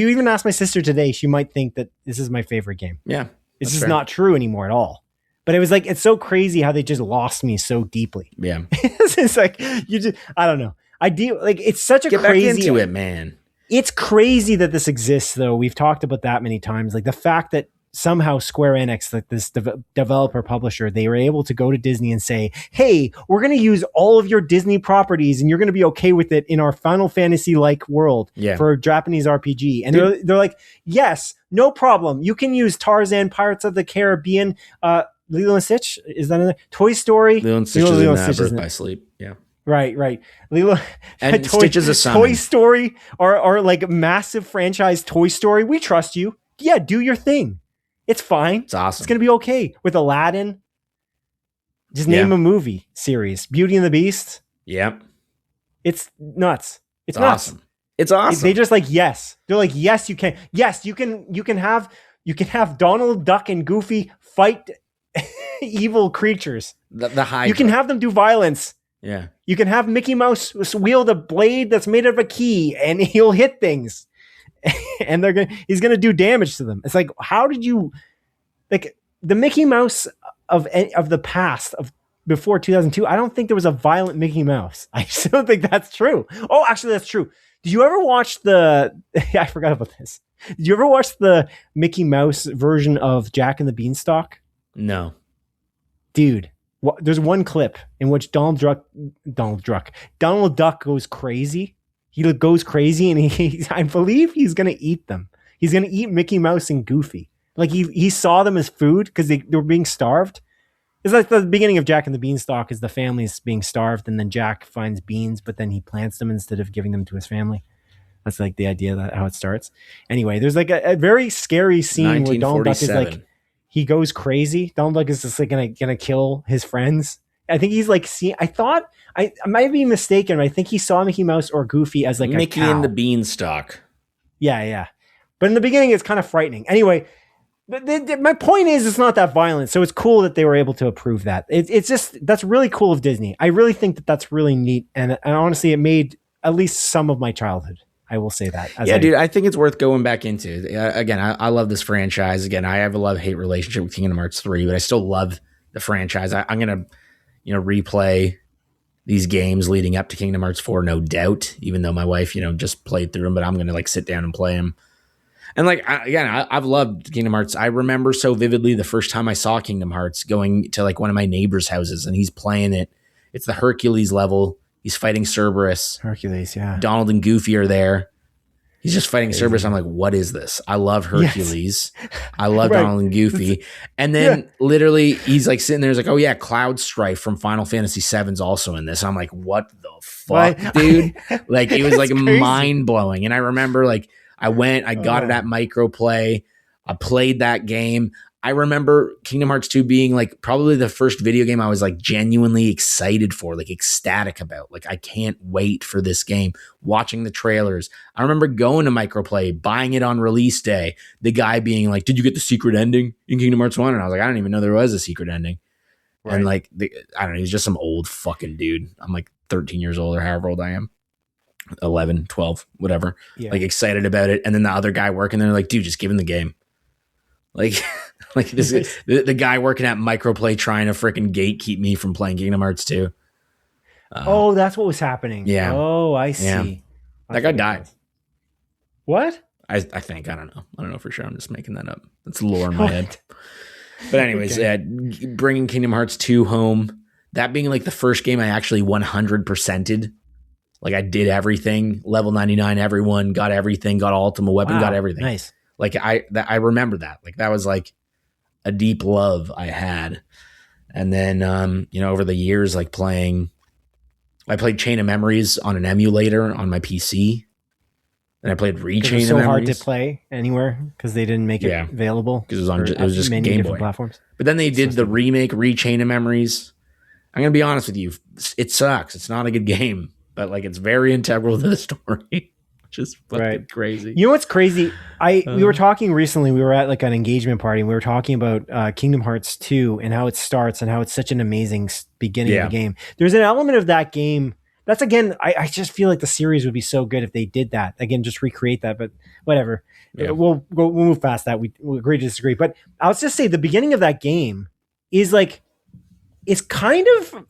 even ask my sister today, she might think that this is my favorite game. Yeah. It's just not true anymore at all. But it was like, it's so crazy how they just lost me so deeply. Yeah. It's like, I don't know. It's such a Get crazy. Get back into it, man. It's crazy that this exists, though. We've talked about that many times. Like the fact that somehow Square Enix, like this developer publisher, they were able to go to Disney and say, hey, we're going to use all of your Disney properties and you're going to be okay with it in our Final Fantasy-like world for a Japanese RPG. And they're like, yes, no problem. You can use Tarzan, Pirates of the Caribbean, Lilo and Stitch. Is that another? Toy Story? Lilo and Stitch is in Birth by Sleep. Yeah. Right. Lilo And Stitch is a summon. Toy Story or like massive franchise Toy Story. We trust you. Yeah, do your thing. It's fine. It's awesome. It's gonna be okay. With Aladdin, just name a movie series. Beauty and the Beast. Yep. It's nuts. It's nuts. Awesome. It's awesome. They just like yes. They're like yes, you can. Yes, you can have Donald Duck and Goofy fight evil creatures. The Hydra. You can have them do violence. Yeah. You can have Mickey Mouse wield a blade that's made out of a key and he'll hit things. And he's gonna do damage to them. It's like, how did you like the Mickey Mouse of the past of before 2002? I don't think there was a violent Mickey Mouse. I still don't think that's true. Oh, actually, that's true. Did you ever watch I forgot about this. Did you ever watch the Mickey Mouse version of Jack and the Beanstalk? No. Dude, there's one clip in which Donald Duck goes crazy. He goes crazy and I believe he's going to eat them. He's going to eat Mickey Mouse and Goofy. Like he saw them as food because they were being starved. It's like the beginning of Jack and the Beanstalk is the family's being starved and then Jack finds beans, but then he plants them instead of giving them to his family. That's like the idea that how it starts. Anyway, there's like a very scary scene where Donald Duck is like, he goes crazy. Donald Duck is just like gonna kill his friends. I think he's like I might be mistaken, but I think he saw Mickey Mouse or Goofy as like Mickey a cow. and the Beanstalk. Yeah. But in the beginning, it's kind of frightening. Anyway, my point is, it's not that violent, so it's cool that they were able to approve that. It's just that's really cool of Disney. I really think that that's really neat, and honestly, it made at least some of my childhood. I will say that. Dude, I think it's worth going back into. Again, I love this franchise. Again, I have a love-hate relationship with Kingdom Hearts 3, but I still love the franchise. I'm gonna, replay these games leading up to Kingdom Hearts 4, no doubt. Even though my wife, just played through them, but I'm gonna like sit down and play them. And like I've loved Kingdom Hearts. I remember so vividly the first time I saw Kingdom Hearts going to like one of my neighbor's houses, and he's playing it. It's the Hercules level. He's fighting Cerberus. Hercules, yeah. Donald and Goofy are there. He's just fighting Cerberus. I'm like, what is this? I love Hercules. Yes. I love Donald and Goofy. And then literally he's like sitting there. He's like, oh yeah, Cloud Strife from Final Fantasy VII's also in this. I'm like, what the fuck, dude? Like it was like mind blowing. And I remember like I got it at Microplay. I played that game. I remember Kingdom Hearts 2 being like probably the first video game I was like genuinely excited for, like ecstatic about. Like I can't wait for this game. Watching the trailers. I remember going to Microplay, buying it on release day. The guy being like, "Did you get the secret ending in Kingdom Hearts 1?" And I was like, "I didn't even know there was a secret ending." Right. And like, I don't know, he's just some old fucking dude. I'm like 13 years old or however old I am. 11, 12, whatever. Yeah. Like excited about it. And then the other guy working there like, dude, just give him the game. Like this the guy working at Microplay trying to freaking gatekeep me from playing Kingdom Hearts 2. That's what was happening. Yeah. Oh, I see. Yeah. That guy died. What? I think. I don't know for sure. I'm just making that up. That's lore in my head. But anyways, bringing Kingdom Hearts 2 home, that being like the first game I actually 100%ed. Like I did everything, level 99, everyone, got everything, got ultimate weapon, got everything. Nice. Like I remember that. Like that was like a deep love I had. And then over the years, like I played Chain of Memories on an emulator on my PC. And I played Rechain of Memories. It was so hard to play anywhere because they didn't make it available. Because it was just Game Boy platforms. But then they did the remake Rechain of Memories. I'm gonna be honest with you, it sucks. It's not a good game, but like it's very integral to the story. Just fucking crazy. You know what's crazy? We were talking recently. We were at like an engagement party, and we were talking about Kingdom Hearts 2 and how it starts and how it's such an amazing beginning of the game. There's an element of that game that's again. I just feel like the series would be so good if they did that again. Just recreate that, but whatever. Yeah. We'll move past that. We'll agree to disagree. But I'll just say the beginning of that game is like it's kind of.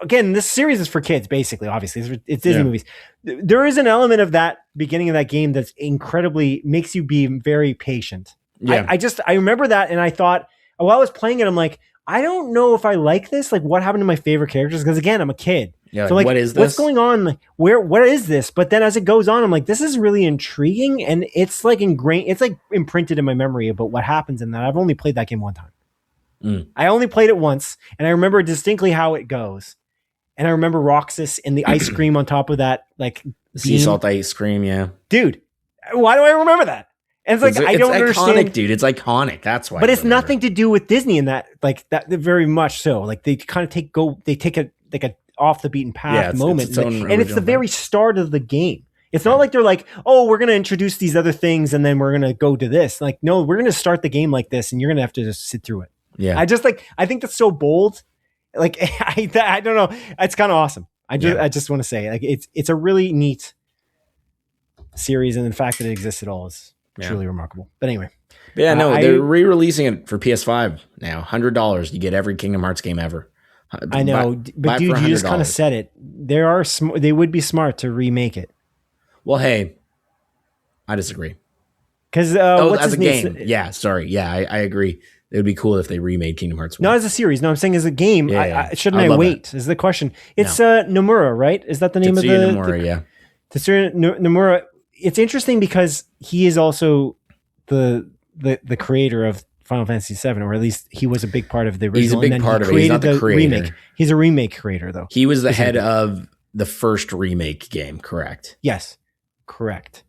Again, this series is for kids, basically. Obviously, it's Disney movies. There is an element of that beginning of that game that's incredibly makes you be very patient. Yeah. I remember that, and I thought while I was playing it, I'm like, I don't know if I like this. Like, what happened to my favorite characters? Because again, I'm a kid. Yeah. So like, what is this? What's going on? Like, what is this? But then as it goes on, I'm like, this is really intriguing, and it's like ingrained. It's like imprinted in my memory about what happens in that. I've only played that game one time. I only played it once, and I remember distinctly how it goes. And I remember Roxas and the ice cream on top of that, like sea salt ice cream. Yeah, dude. Why do I remember that? And it's like I don't understand, dude. It's iconic. That's why. But it's nothing to do with Disney in that, like that. Very much so. Like they kind of take a like a off the beaten path moment, and it's the very start of the game. It's not like they're like, oh, we're going to introduce these other things and then we're going to go to this. Like, no, we're going to start the game like this and you're going to have to just sit through it. Yeah. I think that's so bold. Like, I don't know. It's kind of awesome. I just want to say, like, it's a really neat series, and the fact that it exists at all is truly remarkable. But anyway. Yeah, no, they're re-releasing it for PS5 now. $100. You get every Kingdom Hearts game ever. I know, but dude, you just kind of said it. They would be smart to remake it. Well, hey, I disagree. Because as a game, sorry, I agree. It would be cool if they remade Kingdom Hearts 1. Not as a series. No, I'm saying as a game. Shouldn't I wait? That. Is the question? It's Nomura, right? Is that the name Tetsuya of Nomura? Tetsuya Nomura. It's interesting because he is also the creator of Final Fantasy VII, or at least he was a big part of the original. He's a big part of it. He's not the creator. Remake. He's a remake creator, though. He was the head of the first remake game, correct? Yes. Correct.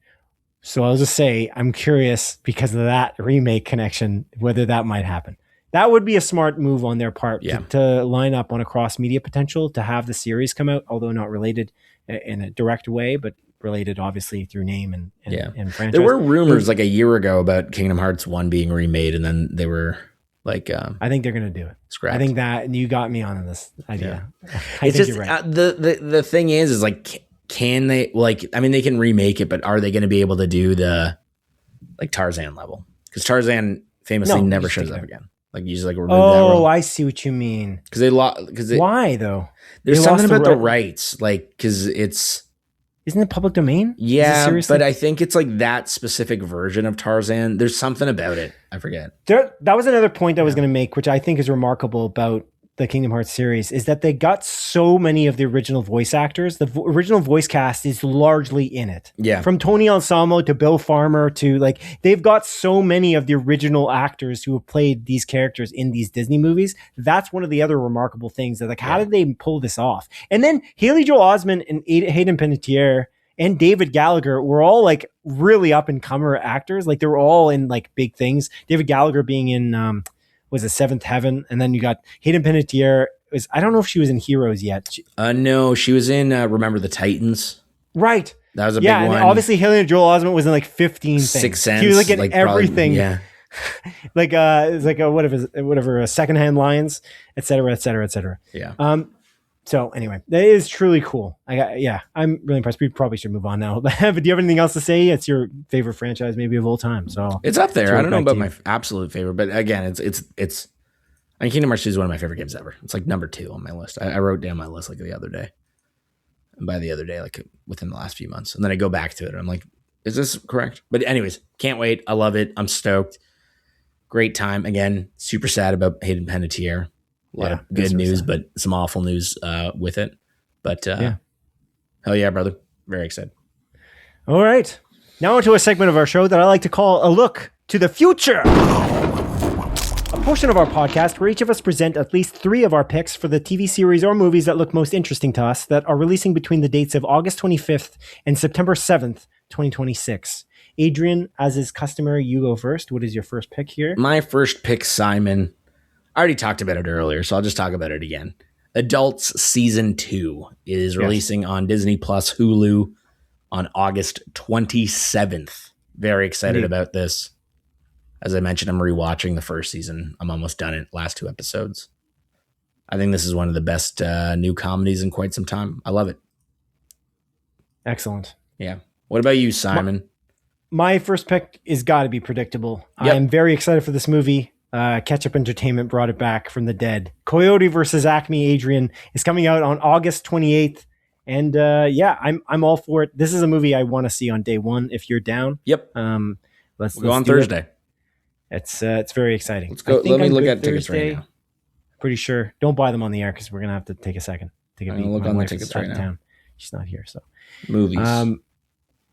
So I'll just say I'm curious because of that remake connection, whether that might happen. That would be a smart move on their part to line up on a cross-media potential to have the series come out, although not related in a direct way, but related obviously through name and franchise. There were rumors like a year ago about Kingdom Hearts 1 being remade, and then they were like... I think they're going to do it. Scrapped. I think that you got me on this idea. Yeah. I think you're right. The thing is like... Can they they can remake it, but are they going to be able to do the like Tarzan level? Because Tarzan famously never shows up again. Like you just like remove that. Oh, I see what you mean. Because why though? There's something about the rights, like because isn't it public domain? Yeah, but I think it's like that specific version of Tarzan. There's something about it. I forget. That was another point I was going to make, which I think is remarkable about the Kingdom Hearts series, is that they got so many of the original voice actors. The original voice cast is largely in it. Yeah. From Tony Anselmo to Bill Farmer to like, they've got so many of the original actors who have played these characters in these Disney movies. That's one of the other remarkable things that like, how did they pull this off? And then Haley Joel Osment and Hayden Panettiere and David Gallagher were all like really up and comer actors. Like they were all in like big things. David Gallagher being in, was it Seventh Heaven? And then you got Hayden Panettiere. I don't know if she was in Heroes yet. No, she was in Remember the Titans. Right. That was a big one. And obviously Haley Joel Osment was in like 15 things. Sixth Sense. He was like in everything. Probably, like it's like whatever Secondhand Lions, et cetera, et cetera, et cetera. Yeah. So anyway, that is truly cool. I'm really impressed. We probably should move on now. But do you have anything else to say? It's your favorite franchise maybe of all time. So it's up there. I don't know about my absolute favorite, but again, it's I mean, Kingdom Hearts 2 is one of my favorite games ever. It's like number 2 on my list. I wrote down my list like the other day. And by the other day, like within the last few months. And then I go back to it and I'm like, is this correct? But anyways, can't wait. I love it. I'm stoked. Great time. Again, super sad about Hayden Panettiere. A lot of good news, but some awful news with it. But hell yeah, brother. Very excited. All right. Now onto a segment of our show that I like to call A Look to the Future. A portion of our podcast where each of us present at least 3 of our picks for the TV series or movies that look most interesting to us that are releasing between the dates of August 25th and September 7th, 2026. Adrian, as is customary, you go first. What is your first pick here? My first pick, Simon. I already talked about it earlier, so I'll just talk about it again. Adults Season 2 is releasing on Disney Plus Hulu on August 27th. Very excited about this. As I mentioned, I'm rewatching the first season. I'm almost done it. Last 2 episodes. I think this is one of the best new comedies in quite some time. I love it. Excellent. Yeah. What about you, Simon? My first pick is got to be predictable. Yep. I'm very excited for this movie. Ketchup Entertainment brought it back from the dead. Coyote versus Acme Adrian is coming out on August 28th. And I'm all for it. This is a movie I want to see on day one if you're down. Yep. Let's go on Thursday. It's very exciting. Let's go. Let me look at tickets right now. Pretty sure. Don't buy them on the air because we're going to have to take a second to get look on the tickets right now. Town. She's not here. So movies.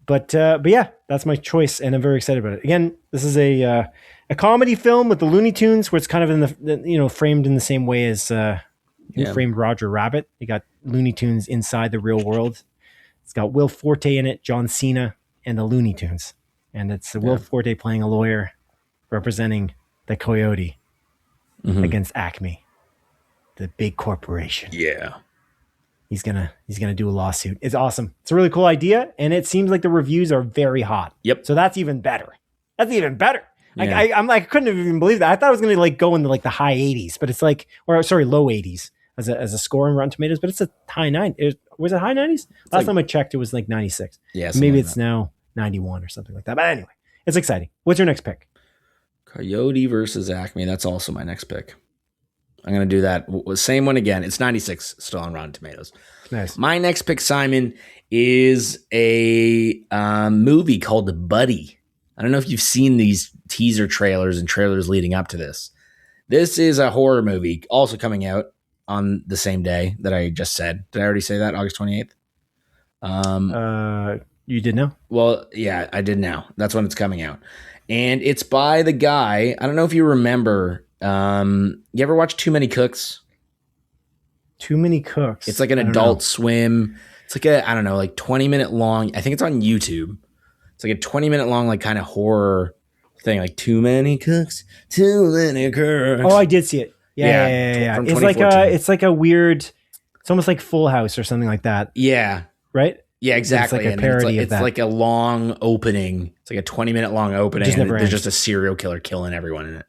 But yeah, that's my choice, and I'm very excited about it. Again, this is a comedy film with the Looney Tunes, where it's kind of in the framed in the same way as framed Roger Rabbit. You got Looney Tunes inside the real world. It's got Will Forte in it, John Cena, and the Looney Tunes. And it's Will Forte playing a lawyer representing the Coyote against Acme, the big corporation. Yeah. He's gonna do a lawsuit. It's awesome. It's a really cool idea, and it seems like the reviews are very hot. Yep. So that's even better. Yeah. I couldn't have even believed that. I thought it was gonna like go into like the high 80s, but it's like, low 80s as a score on Rotten Tomatoes, but it's a high 90s. Was it high 90s? Last time I checked, it was like 96. Yeah. Maybe it's now 91 or something like that. But anyway, it's exciting. What's your next pick? Coyote versus Acme. That's also my next pick. I'm going to do that. Same one again. It's 96 still on Rotten Tomatoes. Nice. My next pick, Simon, is a movie called Buddy. I don't know if you've seen these teaser trailers and trailers leading up to this. This is a horror movie also coming out on the same day that I just said. Did I already say that? August 28th? You did know? Well, yeah, I did now. That's when it's coming out. And it's by the guy. I don't know if you remember. You ever watch Too Many Cooks? Too Many Cooks. It's like an Adult Swim. It's like a, I don't know, like 20-minute long. I think it's on YouTube. It's like a 20-minute long, like kind of horror thing, like Too Many Cooks, Too Many Cooks. Oh, I did see it. Yeah. It's like a weird. It's almost like Full House or something like that. Yeah. Right. Yeah, exactly. It's like a parody of that. It's like a long opening. It's like a 20-minute long opening. And there's just a serial killer killing everyone in it.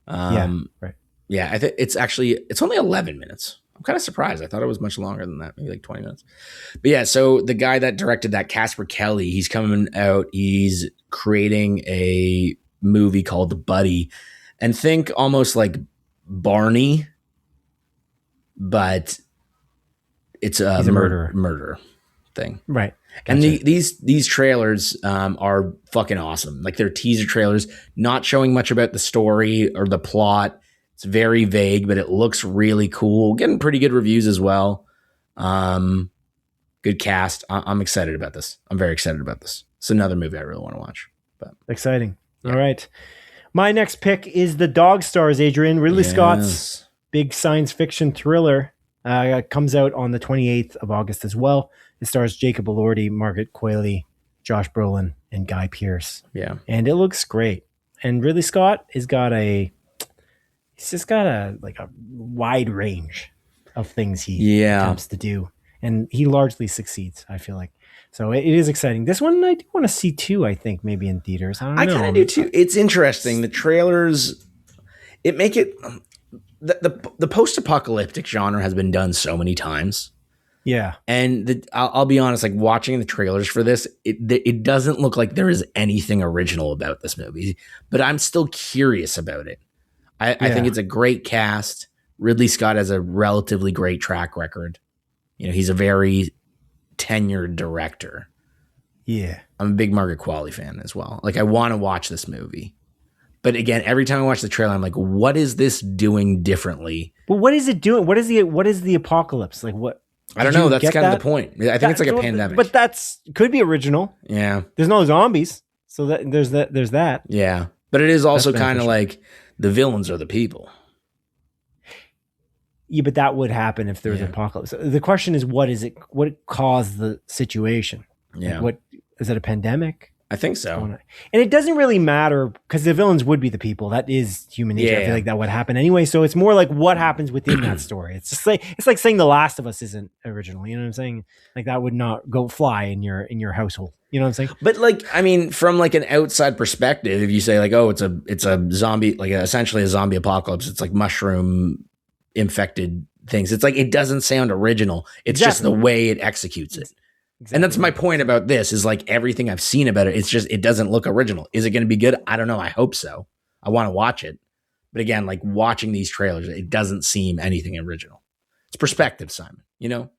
Right. Yeah, I think it's only 11 minutes. I'm kind of surprised. I thought it was much longer than that, maybe like 20 minutes. But yeah, so the guy that directed that, Casper Kelly, he's coming out. He's creating a movie called Buddy, and think almost like Barney, but it's a murder thing, right? Gotcha. And these trailers are fucking awesome. Like they're teaser trailers, not showing much about the story or the plot. It's very vague, but it looks really cool. Getting pretty good reviews as well. Good cast. I'm excited about this. I'm very excited about this. It's another movie I really want to watch. But exciting. Yeah. All right. My next pick is The Dog Stars, Adrian. Ridley Scott's big science fiction thriller. Comes out on the 28th of August as well. It stars Jacob Elordi, Margaret Qualley, Josh Brolin, and Guy Pearce. Yeah. And it looks great. And Ridley Scott he's just got a wide range of things he attempts to do. And he largely succeeds, I feel like. So it is exciting. This one I do want to see too, I think, maybe in theaters. I kind of do too. It's interesting. The trailers, it make it... The post-apocalyptic genre has been done so many times. Yeah. And I'll be honest, like watching the trailers for this, it doesn't look like there is anything original about this movie, but I'm still curious about it. I think it's a great cast. Ridley Scott has a relatively great track record. You know, he's a very tenured director. Yeah. I'm a big Margaret Qualley fan as well. Like I want to watch this movie. But again, every time I watch the trailer, I'm like, what is this doing differently? Well, what is it doing? What is the apocalypse? Like what? I don't know. That's kind of the point. I think it's like a pandemic. But could be original. Yeah. There's no zombies. So there's that. Yeah. But it is also kind of like the villains are the people. Yeah, but that would happen if there was an apocalypse. The question is, what caused the situation? Yeah. Like, what is it, a pandemic? I think so. And it doesn't really matter because the villains would be the people. That is human nature. I feel like that would happen anyway. So it's more like what happens within that story. It's just like saying The Last of Us isn't original. You know what I'm saying? Like that would not go fly in your household. You know what I'm saying? But like, I mean, from like an outside perspective, if you say like, oh, it's a zombie, like essentially a zombie apocalypse. It's like mushroom infected things. It's like it doesn't sound original. It's just the way it executes it. Exactly. And that's my point about this is like everything I've seen about it. It's just, it doesn't look original. Is it going to be good? I don't know. I hope so. I want to watch it. But again, like watching these trailers, it doesn't seem anything original. It's perspective, Simon, you know?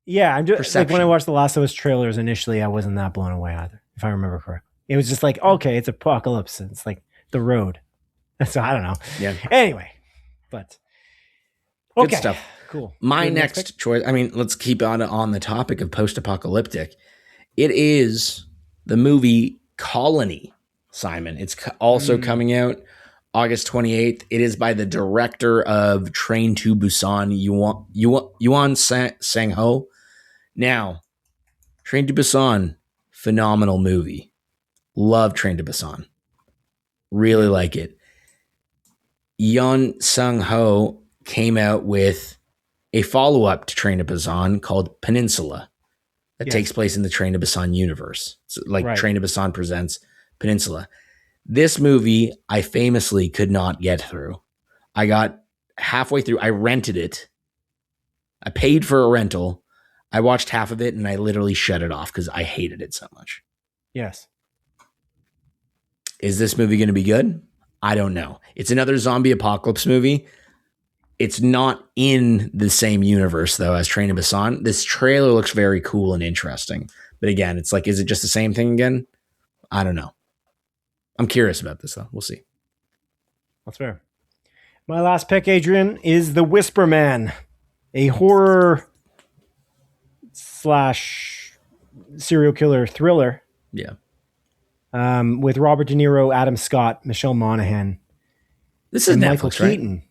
Yeah. I'm just like when I watched the Last of Us trailers initially, I wasn't that blown away either, if I remember correctly. It was just like, okay, it's apocalypse. It's like the road. So I don't know. Yeah. Anyway, but okay. Good stuff. Cool. My next choice, I mean, let's keep on the topic of post-apocalyptic. It is the movie Colony, Simon. It's also coming out August 28th. It is by the director of Train to Busan, Yuan Sang-ho. Now, Train to Busan, phenomenal movie. Love Train to Busan. Really like it. Yuan Sang-ho came out with a follow-up to Train to Busan called Peninsula that takes place in the Train to Busan universe. So Train to Busan presents Peninsula. This movie, I famously could not get through. I got halfway through. I rented it. I paid for a rental. I watched half of it and I literally shut it off because I hated it so much. Yes. Is this movie going to be good? I don't know. It's another zombie apocalypse movie. It's not in the same universe, though, as Train to Busan. This trailer looks very cool and interesting. But again, it's like, is it just the same thing again? I don't know. I'm curious about this, though. We'll see. That's fair. My last pick, Adrian, is The Whisper Man, a horror / serial killer thriller. Yeah. With Robert De Niro, Adam Scott, Michelle Monaghan. This is Michael Netflix, Keaton. right?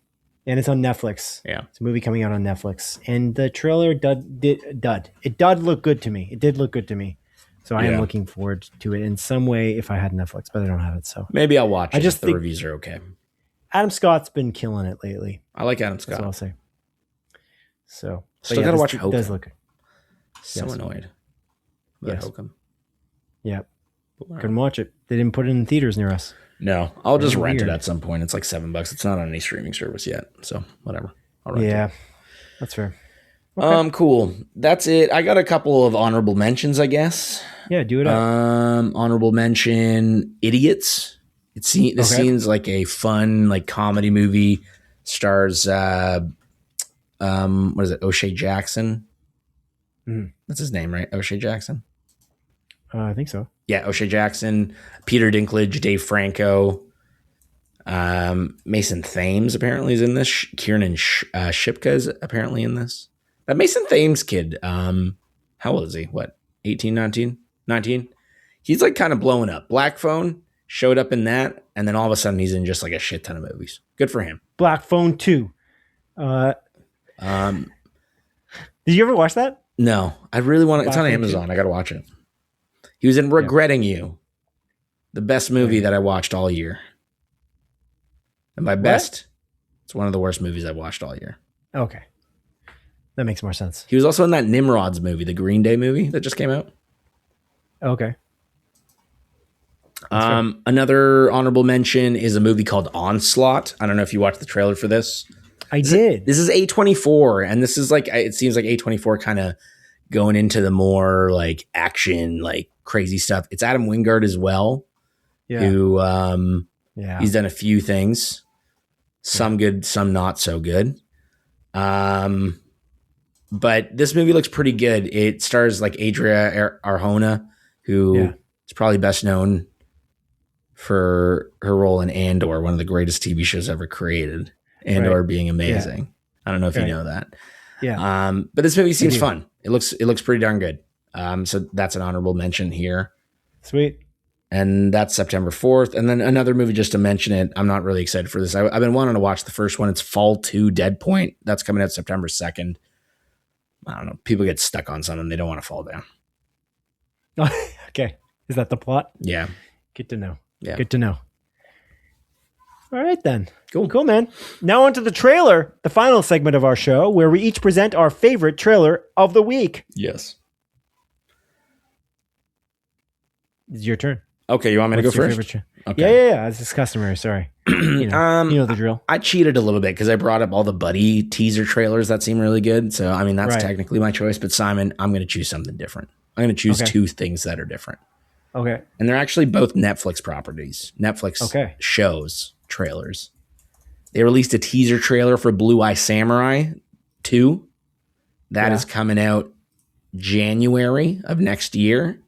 And it's on Netflix. Yeah. It's a movie coming out on Netflix. And the trailer It did look good to me. It did look good to me. So I am looking forward to it in some way if I had Netflix, but I don't have it. So maybe I'll watch it if the reviews are okay. Adam Scott's been killing it lately. I like Adam Scott. That's what I'll say. So still got to watch Hokum. Hokum. Does look good. So annoyed with Hokum. Yeah. Couldn't watch it. They didn't put it in theaters near us. No, I'll just rent it at some point. It's like $7. It's not on any streaming service yet. So whatever. I'll rent it. That's fair. Okay. Cool. That's it. I got a couple of honorable mentions, I guess. Yeah, do it up. Honorable mention, Idiots. This seems like a fun, like, comedy movie. Stars what is it? O'Shea Jackson. That's his name, right? O'Shea Jackson. I think so. Yeah, O'Shea Jackson, Peter Dinklage, Dave Franco, Mason Thames apparently is in this. Kiernan Shipka is apparently in this. That Mason Thames kid, how old is he? What, 18, 19? He's like kind of blowing up. Black Phone showed up in that, and then all of a sudden he's in just like a shit ton of movies. Good for him. Black Phone 2. Did you ever watch that? No, I really want to. It's on Amazon. I got to watch it. He was in Regretting You, the best movie that I watched all year. And by best, it's one of the worst movies I've watched all year. Okay. That makes more sense. He was also in that Nimrods movie, the Green Day movie that just came out. Okay. Another honorable mention is a movie called Onslaught. I don't know if you watched the trailer for this. I did. This is A24, and this is like, it seems like A24 kind of going into the more like action, like crazy stuff. It's Adam Wingard as well, who he's done a few things, some good, some not so good. But this movie looks pretty good. It stars like Adria Arjona, who is probably best known for her role in Andor, one of the greatest TV shows ever created. Andor being amazing. Yeah. I don't know if you know that. Yeah. But this movie seems fun. It looks pretty darn good. So that's an honorable mention here. Sweet. And that's September 4th. And then another movie, just to mention it, I'm not really excited for this. I've been wanting to watch the first one. It's Fall 2 Dead Point. That's coming out September 2nd. I don't know. People get stuck on something. They don't want to fall down. Okay. Is that the plot? Yeah. Good to know. Yeah. Good to know. All right, then. Cool, man. Now on to the trailer, the final segment of our show, where we each present our favorite trailer of the week. Yes. It's your turn. Okay, you want me to go first? Okay. Yeah. As is customary. Sorry. You know the drill. I cheated a little bit because I brought up all the Buddy teaser trailers that seem really good. So, I mean, that's technically my choice. But Simon, I'm going to choose something different. I'm going to choose two things that are different. Okay. And they're actually both Netflix properties. Netflix shows, trailers. They released a teaser trailer for Blue Eye Samurai 2. That is coming out January of next year.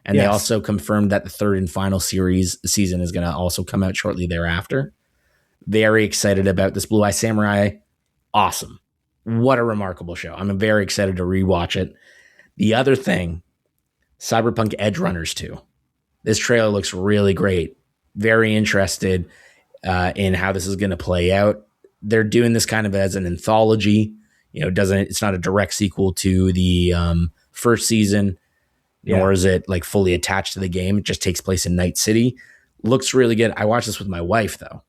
And they also confirmed that the third and final season is going to also come out shortly thereafter. Very excited about this Blue Eye Samurai. Awesome. What a remarkable show. I'm very excited to rewatch it. The other thing, Cyberpunk Edge Runners 2. This trailer looks really great. Very interested. in how this is going to play out. They're doing this kind of as an anthology. It's not a direct sequel to the first season, nor is it like fully attached to the game. It just takes place in Night City. Looks really good. I watched this with my wife though,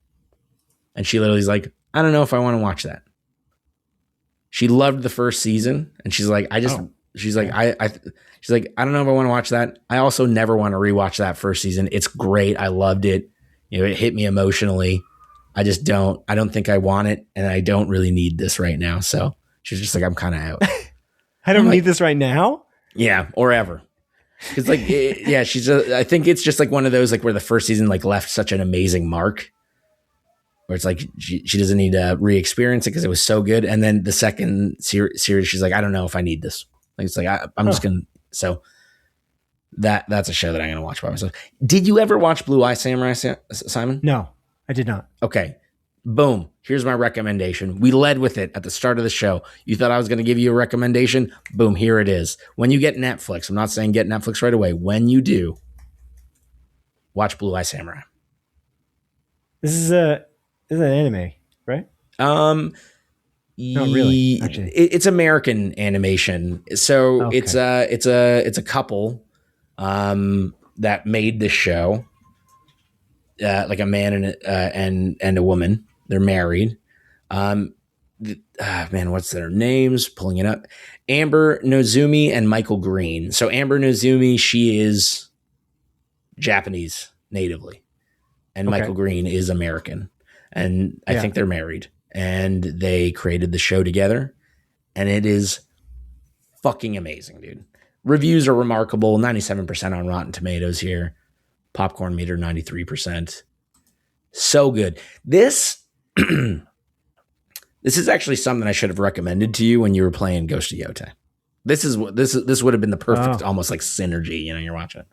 and she literally is like, I don't know if I want to watch that. She loved the first season, and she's like, I don't know if I want to watch that. I also never want to rewatch that first season. It's great. I loved it. It hit me emotionally. I don't think I want it, and I don't really need this right now. So she's just like, I'm kind of out. I don't need this right now? Yeah, or ever. Because I think it's just like one of those like where the first season like left such an amazing mark, where it's like she doesn't need to re-experience it because it was so good. And then the second series, she's like, I don't know if I need this. Like it's like I'm just gonna. So that's a show that I'm gonna watch by myself. Did you ever watch Blue Eye Samurai, Simon? No, I did not. Okay. Boom. Here's my recommendation. We led with it at the start of the show. You thought I was going to give you a recommendation? Boom. Here it is. When you get Netflix, I'm not saying get Netflix right away. When you do, watch Blue Eye Samurai. This is an anime, right? Not really. Actually, it's American animation. So okay. it's a couple that made this show. Like a man and a woman. They're married. Man, what's their names? Pulling it up. Amber Nozumi and Michael Green. So Amber Nozumi, she is Japanese natively, and Michael Green is American. And I think they're married. And they created the show together, and it is fucking amazing, dude. Reviews are remarkable. 97% on Rotten Tomatoes here. Popcorn meter 93%. So good. This is actually something I should have recommended to you when you were playing Ghost of Yotei. This would have been the perfect almost like synergy. You're watching it.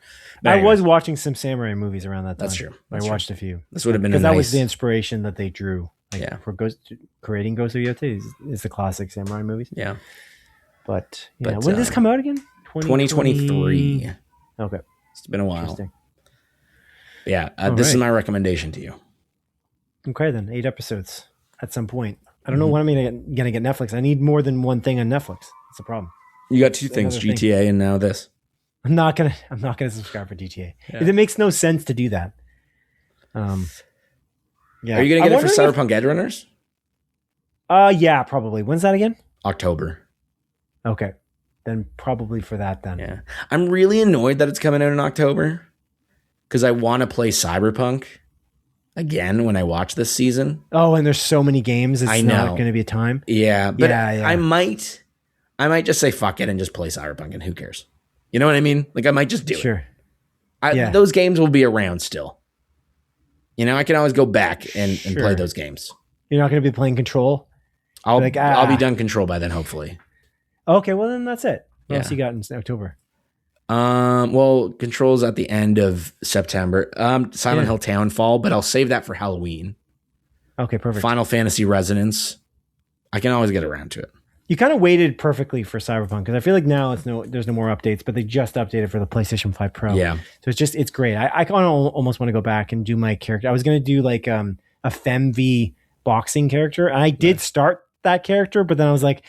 I was watching some samurai movies around that time. That's true. I watched a few. This would have been because that was the inspiration that they drew. For creating Ghost of Yotei is the classic samurai movies. Yeah. But when did this come out again? 2023. Okay. It's been a while. Interesting. Yeah, this is my recommendation to you. Okay, then 8 episodes at some point. I don't know when I'm gonna get Netflix. I need more than one thing on Netflix. That's the problem. You got two things: GTA and now this. I'm not gonna subscribe for GTA. Yeah. It makes no sense to do that. Yeah. Are you gonna get it for Cyberpunk Edgerunners? Yeah, probably. When's that again? October. Okay, then probably for that. Then. Yeah, I'm really annoyed that it's coming out in October. Because I want to play Cyberpunk again when I watch this season. Oh, and there's so many games. It's not going to be a time. Yeah, but I might just say fuck it and just play Cyberpunk, and who cares? You know what I mean? Like I might just do it. Those games will be around still. I can always go back and play those games. You're not going to be playing Control? I'll be done Control by then, hopefully. Okay, well then that's it. What else you got in October? Well, Control's at the end of September. Silent Hill Townfall, but I'll save that for Halloween. Okay, perfect. Final Fantasy Resonance. I can always get around to it. You kind of waited perfectly for Cyberpunk because I feel like now there's no more updates, but they just updated for the PlayStation 5 Pro. Yeah. So it's great. I almost want to go back and do my character. I was going to do like a FemV boxing character, and I did start that character, but then I was like,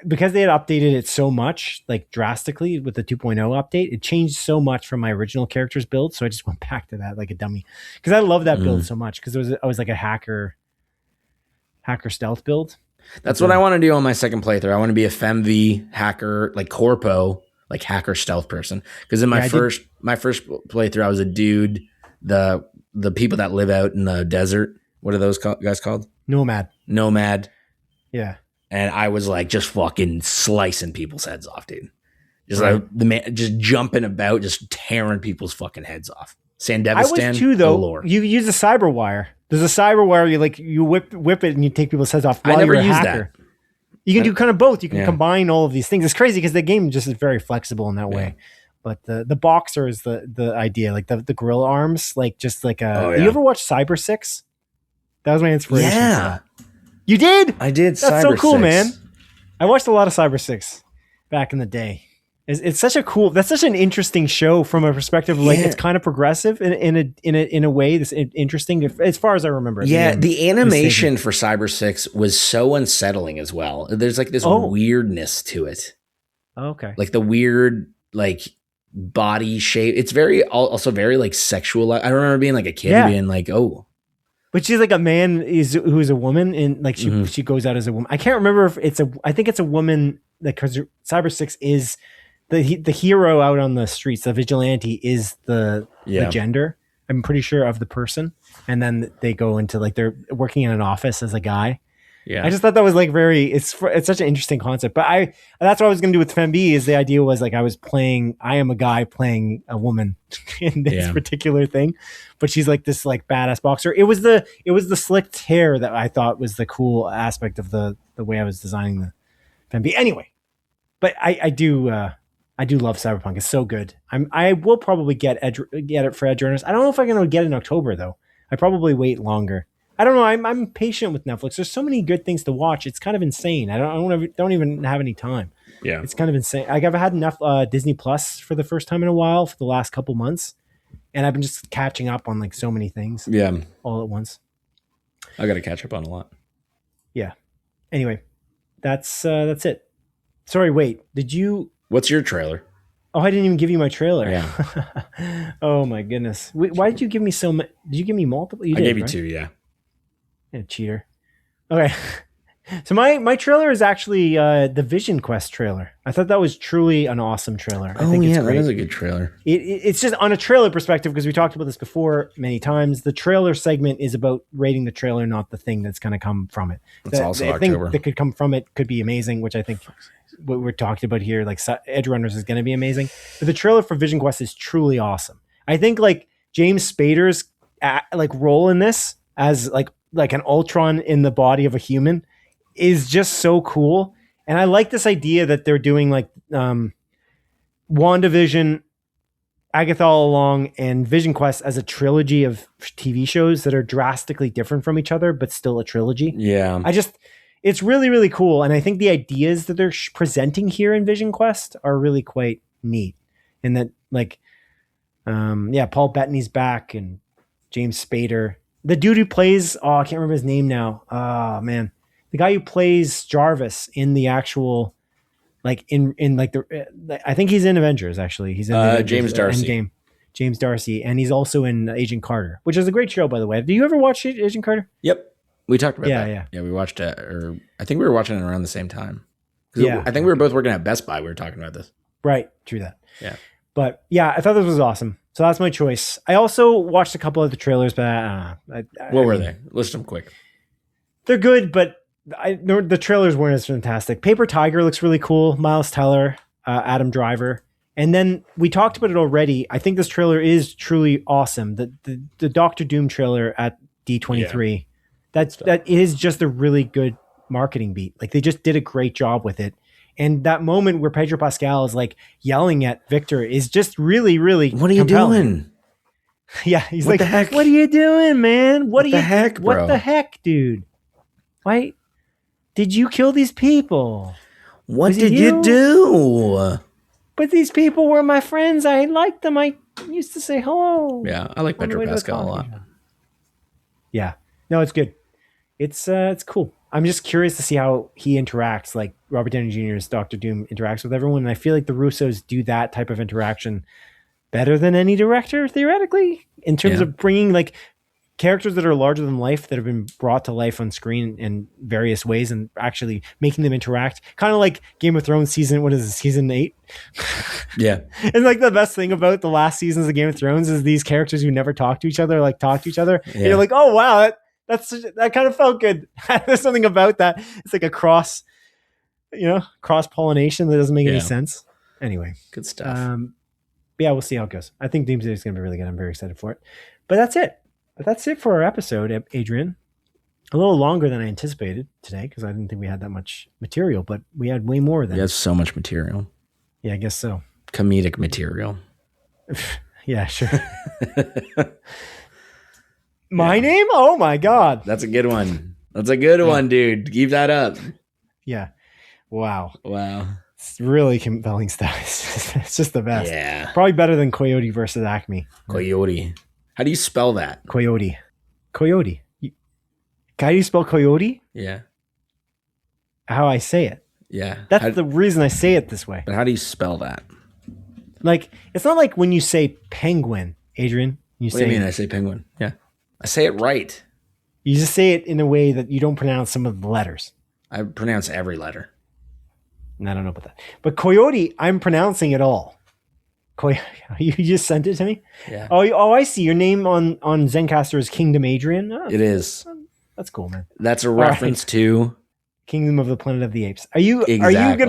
because they had updated it so much, like drastically with the 2.0 update, it changed so much from my original character's build. So I just went back to that like a dummy because I love that build so much because I was like a hacker stealth build. That's what I want to do on my second playthrough. I want to be a FemV hacker, like corpo, like hacker stealth person. Because in my first playthrough, I was a dude. The people that live out in the desert. What are those guys called? Nomad. Yeah. And I was like just fucking slicing people's heads off, dude. Just like the man, just jumping about, just tearing people's fucking heads off. Sandevistan. I was too, though. You use a cyber wire. There's a cyber wire. You whip it and you take people's heads off. I never used that. You can do kind of both. You can combine all of these things. It's crazy because the game just is very flexible in that way. But the boxer is the idea, like the gorilla arms, like just like a. You ever watch Cyber 6? That was my inspiration. Yeah. You did? I did. That's so cool, man. I watched a lot of Cyber 6 back in the day. It's such a cool. That's such an interesting show from a perspective of like it's kind of progressive in a way that's interesting as far as I remember. Yeah, the animation for Cyber 6 was so unsettling as well. There's like this weirdness to it. Okay, like the weird like body shape. It's also very like sexual. I remember being like a kid being like, oh. But she's like a man who's a woman, and like she goes out as a woman. I can't remember if I think it's a woman, like because Cyber 6 is the hero out on the streets. The vigilante is the gender, I'm pretty sure, of the person, and then they go into like they're working in an office as a guy. Yeah, I just thought that was like it's such an interesting concept. But that's what I was going to do with FemB. Is the idea was like I am a guy playing a woman in this particular thing, but she's like this like badass boxer. It was the slicked hair that I thought was the cool aspect of the way I was designing the FemB. Anyway, but I do love Cyberpunk. It's so good. I will probably get it for Edge Runners. I don't know if I'm going to get it in October though. I probably wait longer. I don't know. I'm patient with Netflix. There's so many good things to watch. It's kind of insane. I don't even have any time. Yeah, it's kind of insane. Like I've had enough Disney Plus for the first time in a while for the last couple months, and I've been just catching up on like so many things. Yeah, all at once. I got to catch up on a lot. Yeah. Anyway, that's it. Sorry. Wait. Did you? What's your trailer? Oh, I didn't even give you my trailer. Yeah. Oh my goodness. Why did you give me so much? Did you give me multiple? I gave you 2. Yeah. Yeah, cheater. Okay. So my trailer is actually the Vision Quest trailer. I thought that was truly an awesome trailer. I think it's great. That is a good trailer. It's just on a trailer perspective, because we talked about this before many times. The trailer segment is about rating the trailer, not the thing that's going to come from it. It's also October. Thing that could come from it could be amazing, which I think what we're talking about here, like Edge Runners, is going to be amazing. But the trailer for Vision Quest is truly awesome. I think like James Spader's like role in this as like an Ultron in the body of a human is just so cool. And I like this idea that they're doing like WandaVision, Agatha All Along, and Vision Quest as a trilogy of TV shows that are drastically different from each other, but still a trilogy. Yeah. It's really, really cool. And I think the ideas that they're presenting here in Vision Quest are really quite neat. And that like, Paul Bettany's back and James Spader. The dude who plays, I can't remember his name now. Oh man. The guy who plays Jarvis in the actual, like in like the, I think he's in Avengers actually. He's in James Darcy. Endgame. James Darcy. And he's also in Agent Carter, which is a great show, by the way. Do you ever watch Agent Carter? Yep. We talked about that. Yeah. Yeah, we watched it, or I think we were watching it around the same time. Yeah. I think we were both working at Best Buy. We were talking about this. Right. True that. Yeah. But yeah, I thought this was awesome. So that's my choice. I also watched a couple of the trailers, but what were they? List them quick. They're good, but the trailers weren't as fantastic. Paper Tiger looks really cool. Miles Teller, Adam Driver. And then we talked about it already. I think this trailer is truly awesome. The Doctor Doom trailer at D23, that is just a really good marketing beat. Like they just did a great job with it. And that moment where Pedro Pascal is like yelling at Victor is just really, really what are you doing? Yeah, he's what like, the heck? What are you doing, man? What the heck, bro? What the heck, dude? Why did you kill these people? What did you do? But these people were my friends. I liked them. I used to say hello. Yeah, I like Pedro Pascal a lot. Yeah, no, it's good. It's cool. I'm just curious to see how he interacts, like Robert Downey Jr.'s Doctor Doom interacts with everyone. And I feel like the Russos do that type of interaction better than any director, theoretically, in terms of bringing like characters that are larger than life that have been brought to life on screen in various ways and actually making them interact. Kind of like Game of Thrones season 8? Yeah. And like the best thing about the last seasons of Game of Thrones is these characters who never talk to each other, like talk to each other. Yeah. And you're like, oh, wow, that kind of felt good. There's something about that. It's like a cross pollination that doesn't make any sense. Anyway, good stuff. Yeah, we'll see how it goes. I think Doomsday is going to be really good. I'm very excited for it. But that's it for our episode, Adrian. A little longer than I anticipated today because I didn't think we had that much material, but we had way more than. We have so much material. Yeah, I guess so. Comedic material. Yeah, sure. My name? Oh my God. That's a good one. That's a good one, dude. Keep that up. Yeah. Wow. It's really compelling stuff. It's just the best. Yeah. Probably better than Coyote versus Acme. Coyote. How do you spell that? Coyote. How do you spell coyote? Yeah. How I say it. Yeah. That's the reason I say it this way. But how do you spell that? Like, it's not like when you say penguin, Adrian. What do you mean I say penguin? Yeah. I say it right. You just say it in a way that you don't pronounce some of the letters. I pronounce every letter. I don't know about that. But coyote, I'm pronouncing it all. You just sent it to me? Yeah. Oh, I see. Your name on Zencastr is Kingdom Adrian. Oh, It is. that's cool, man. That's a reference to Kingdom of the Planet of the Apes. Are you Exactly.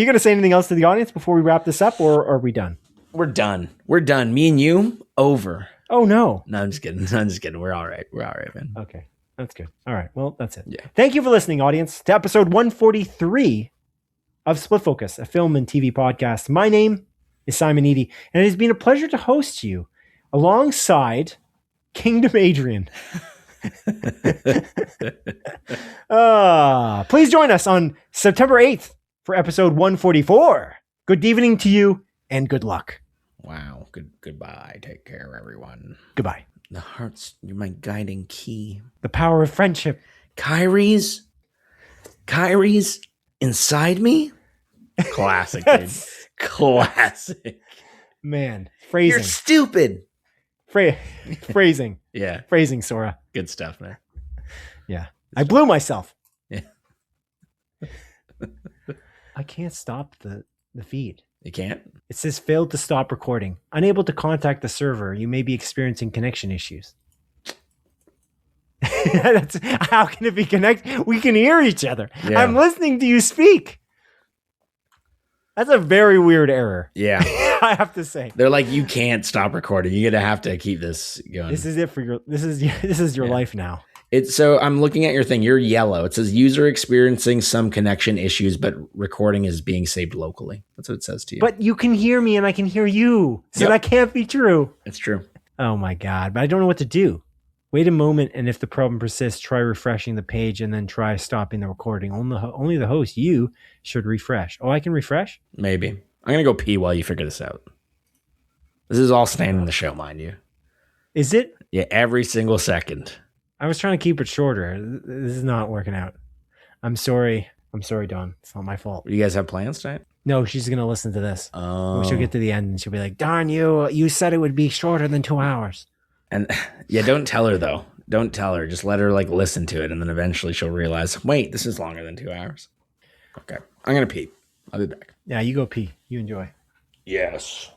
gonna say anything else to the audience before we wrap this up, or are we done? We're done. We're done. Me and you, over. Oh no. No, I'm just kidding. We're all right. We're all right, man. Okay. That's good. All right. Well, that's it. Yeah. Thank you for listening, audience, to episode 143 of Split Focus, a film and TV podcast. My name is Simon Eady, and it has been a pleasure to host you alongside Kingdom Adrian. Please join us on September 8th for episode 144. Good evening to you, and good luck. Wow. Goodbye. Take care, everyone. Goodbye. The heart's you're my guiding key. The power of friendship. Kyrie's inside me. Classic, dude. Classic. Man, You're phrasing. stupid. Phrasing. Yeah. Phrasing, Sora. Good stuff, man. Yeah. I blew myself. Yeah. I can't stop the feed. You can't? It says failed to stop recording. Unable to contact the server. You may be experiencing connection issues. How can it be connected? We can hear each other. Yeah. I'm listening to you speak. That's a very weird error. Yeah. I have to say. They're like, you can't stop recording. You're gonna have to keep this going. This is it for your this is your life now. So I'm looking at your thing. You're yellow. It says user experiencing some connection issues, but recording is being saved locally. That's what it says to you. But you can hear me and I can hear you. So Yep. that can't be true. It's true. Oh my God. But I don't know what to do. Wait a moment, and if the problem persists, try refreshing the page and then try stopping the recording. Only the host, you, should refresh. Oh, I can refresh? Maybe. I'm gonna go pee while you figure this out. This is all staying in the show, mind you. Is it? Yeah, every single second. I was trying to keep it shorter. This is not working out. I'm sorry. I'm sorry, Dawn. It's not my fault. You guys have plans tonight? No, she's going to listen to this. Oh. She'll get to the end and she'll be like, darn you said it would be shorter than 2 hours. And yeah, don't tell her though. Don't tell her. Just let her like listen to it, and then eventually she'll realize, wait, this is longer than 2 hours. Okay. I'm gonna pee. I'll be back. Yeah, you go pee. You enjoy. Yes.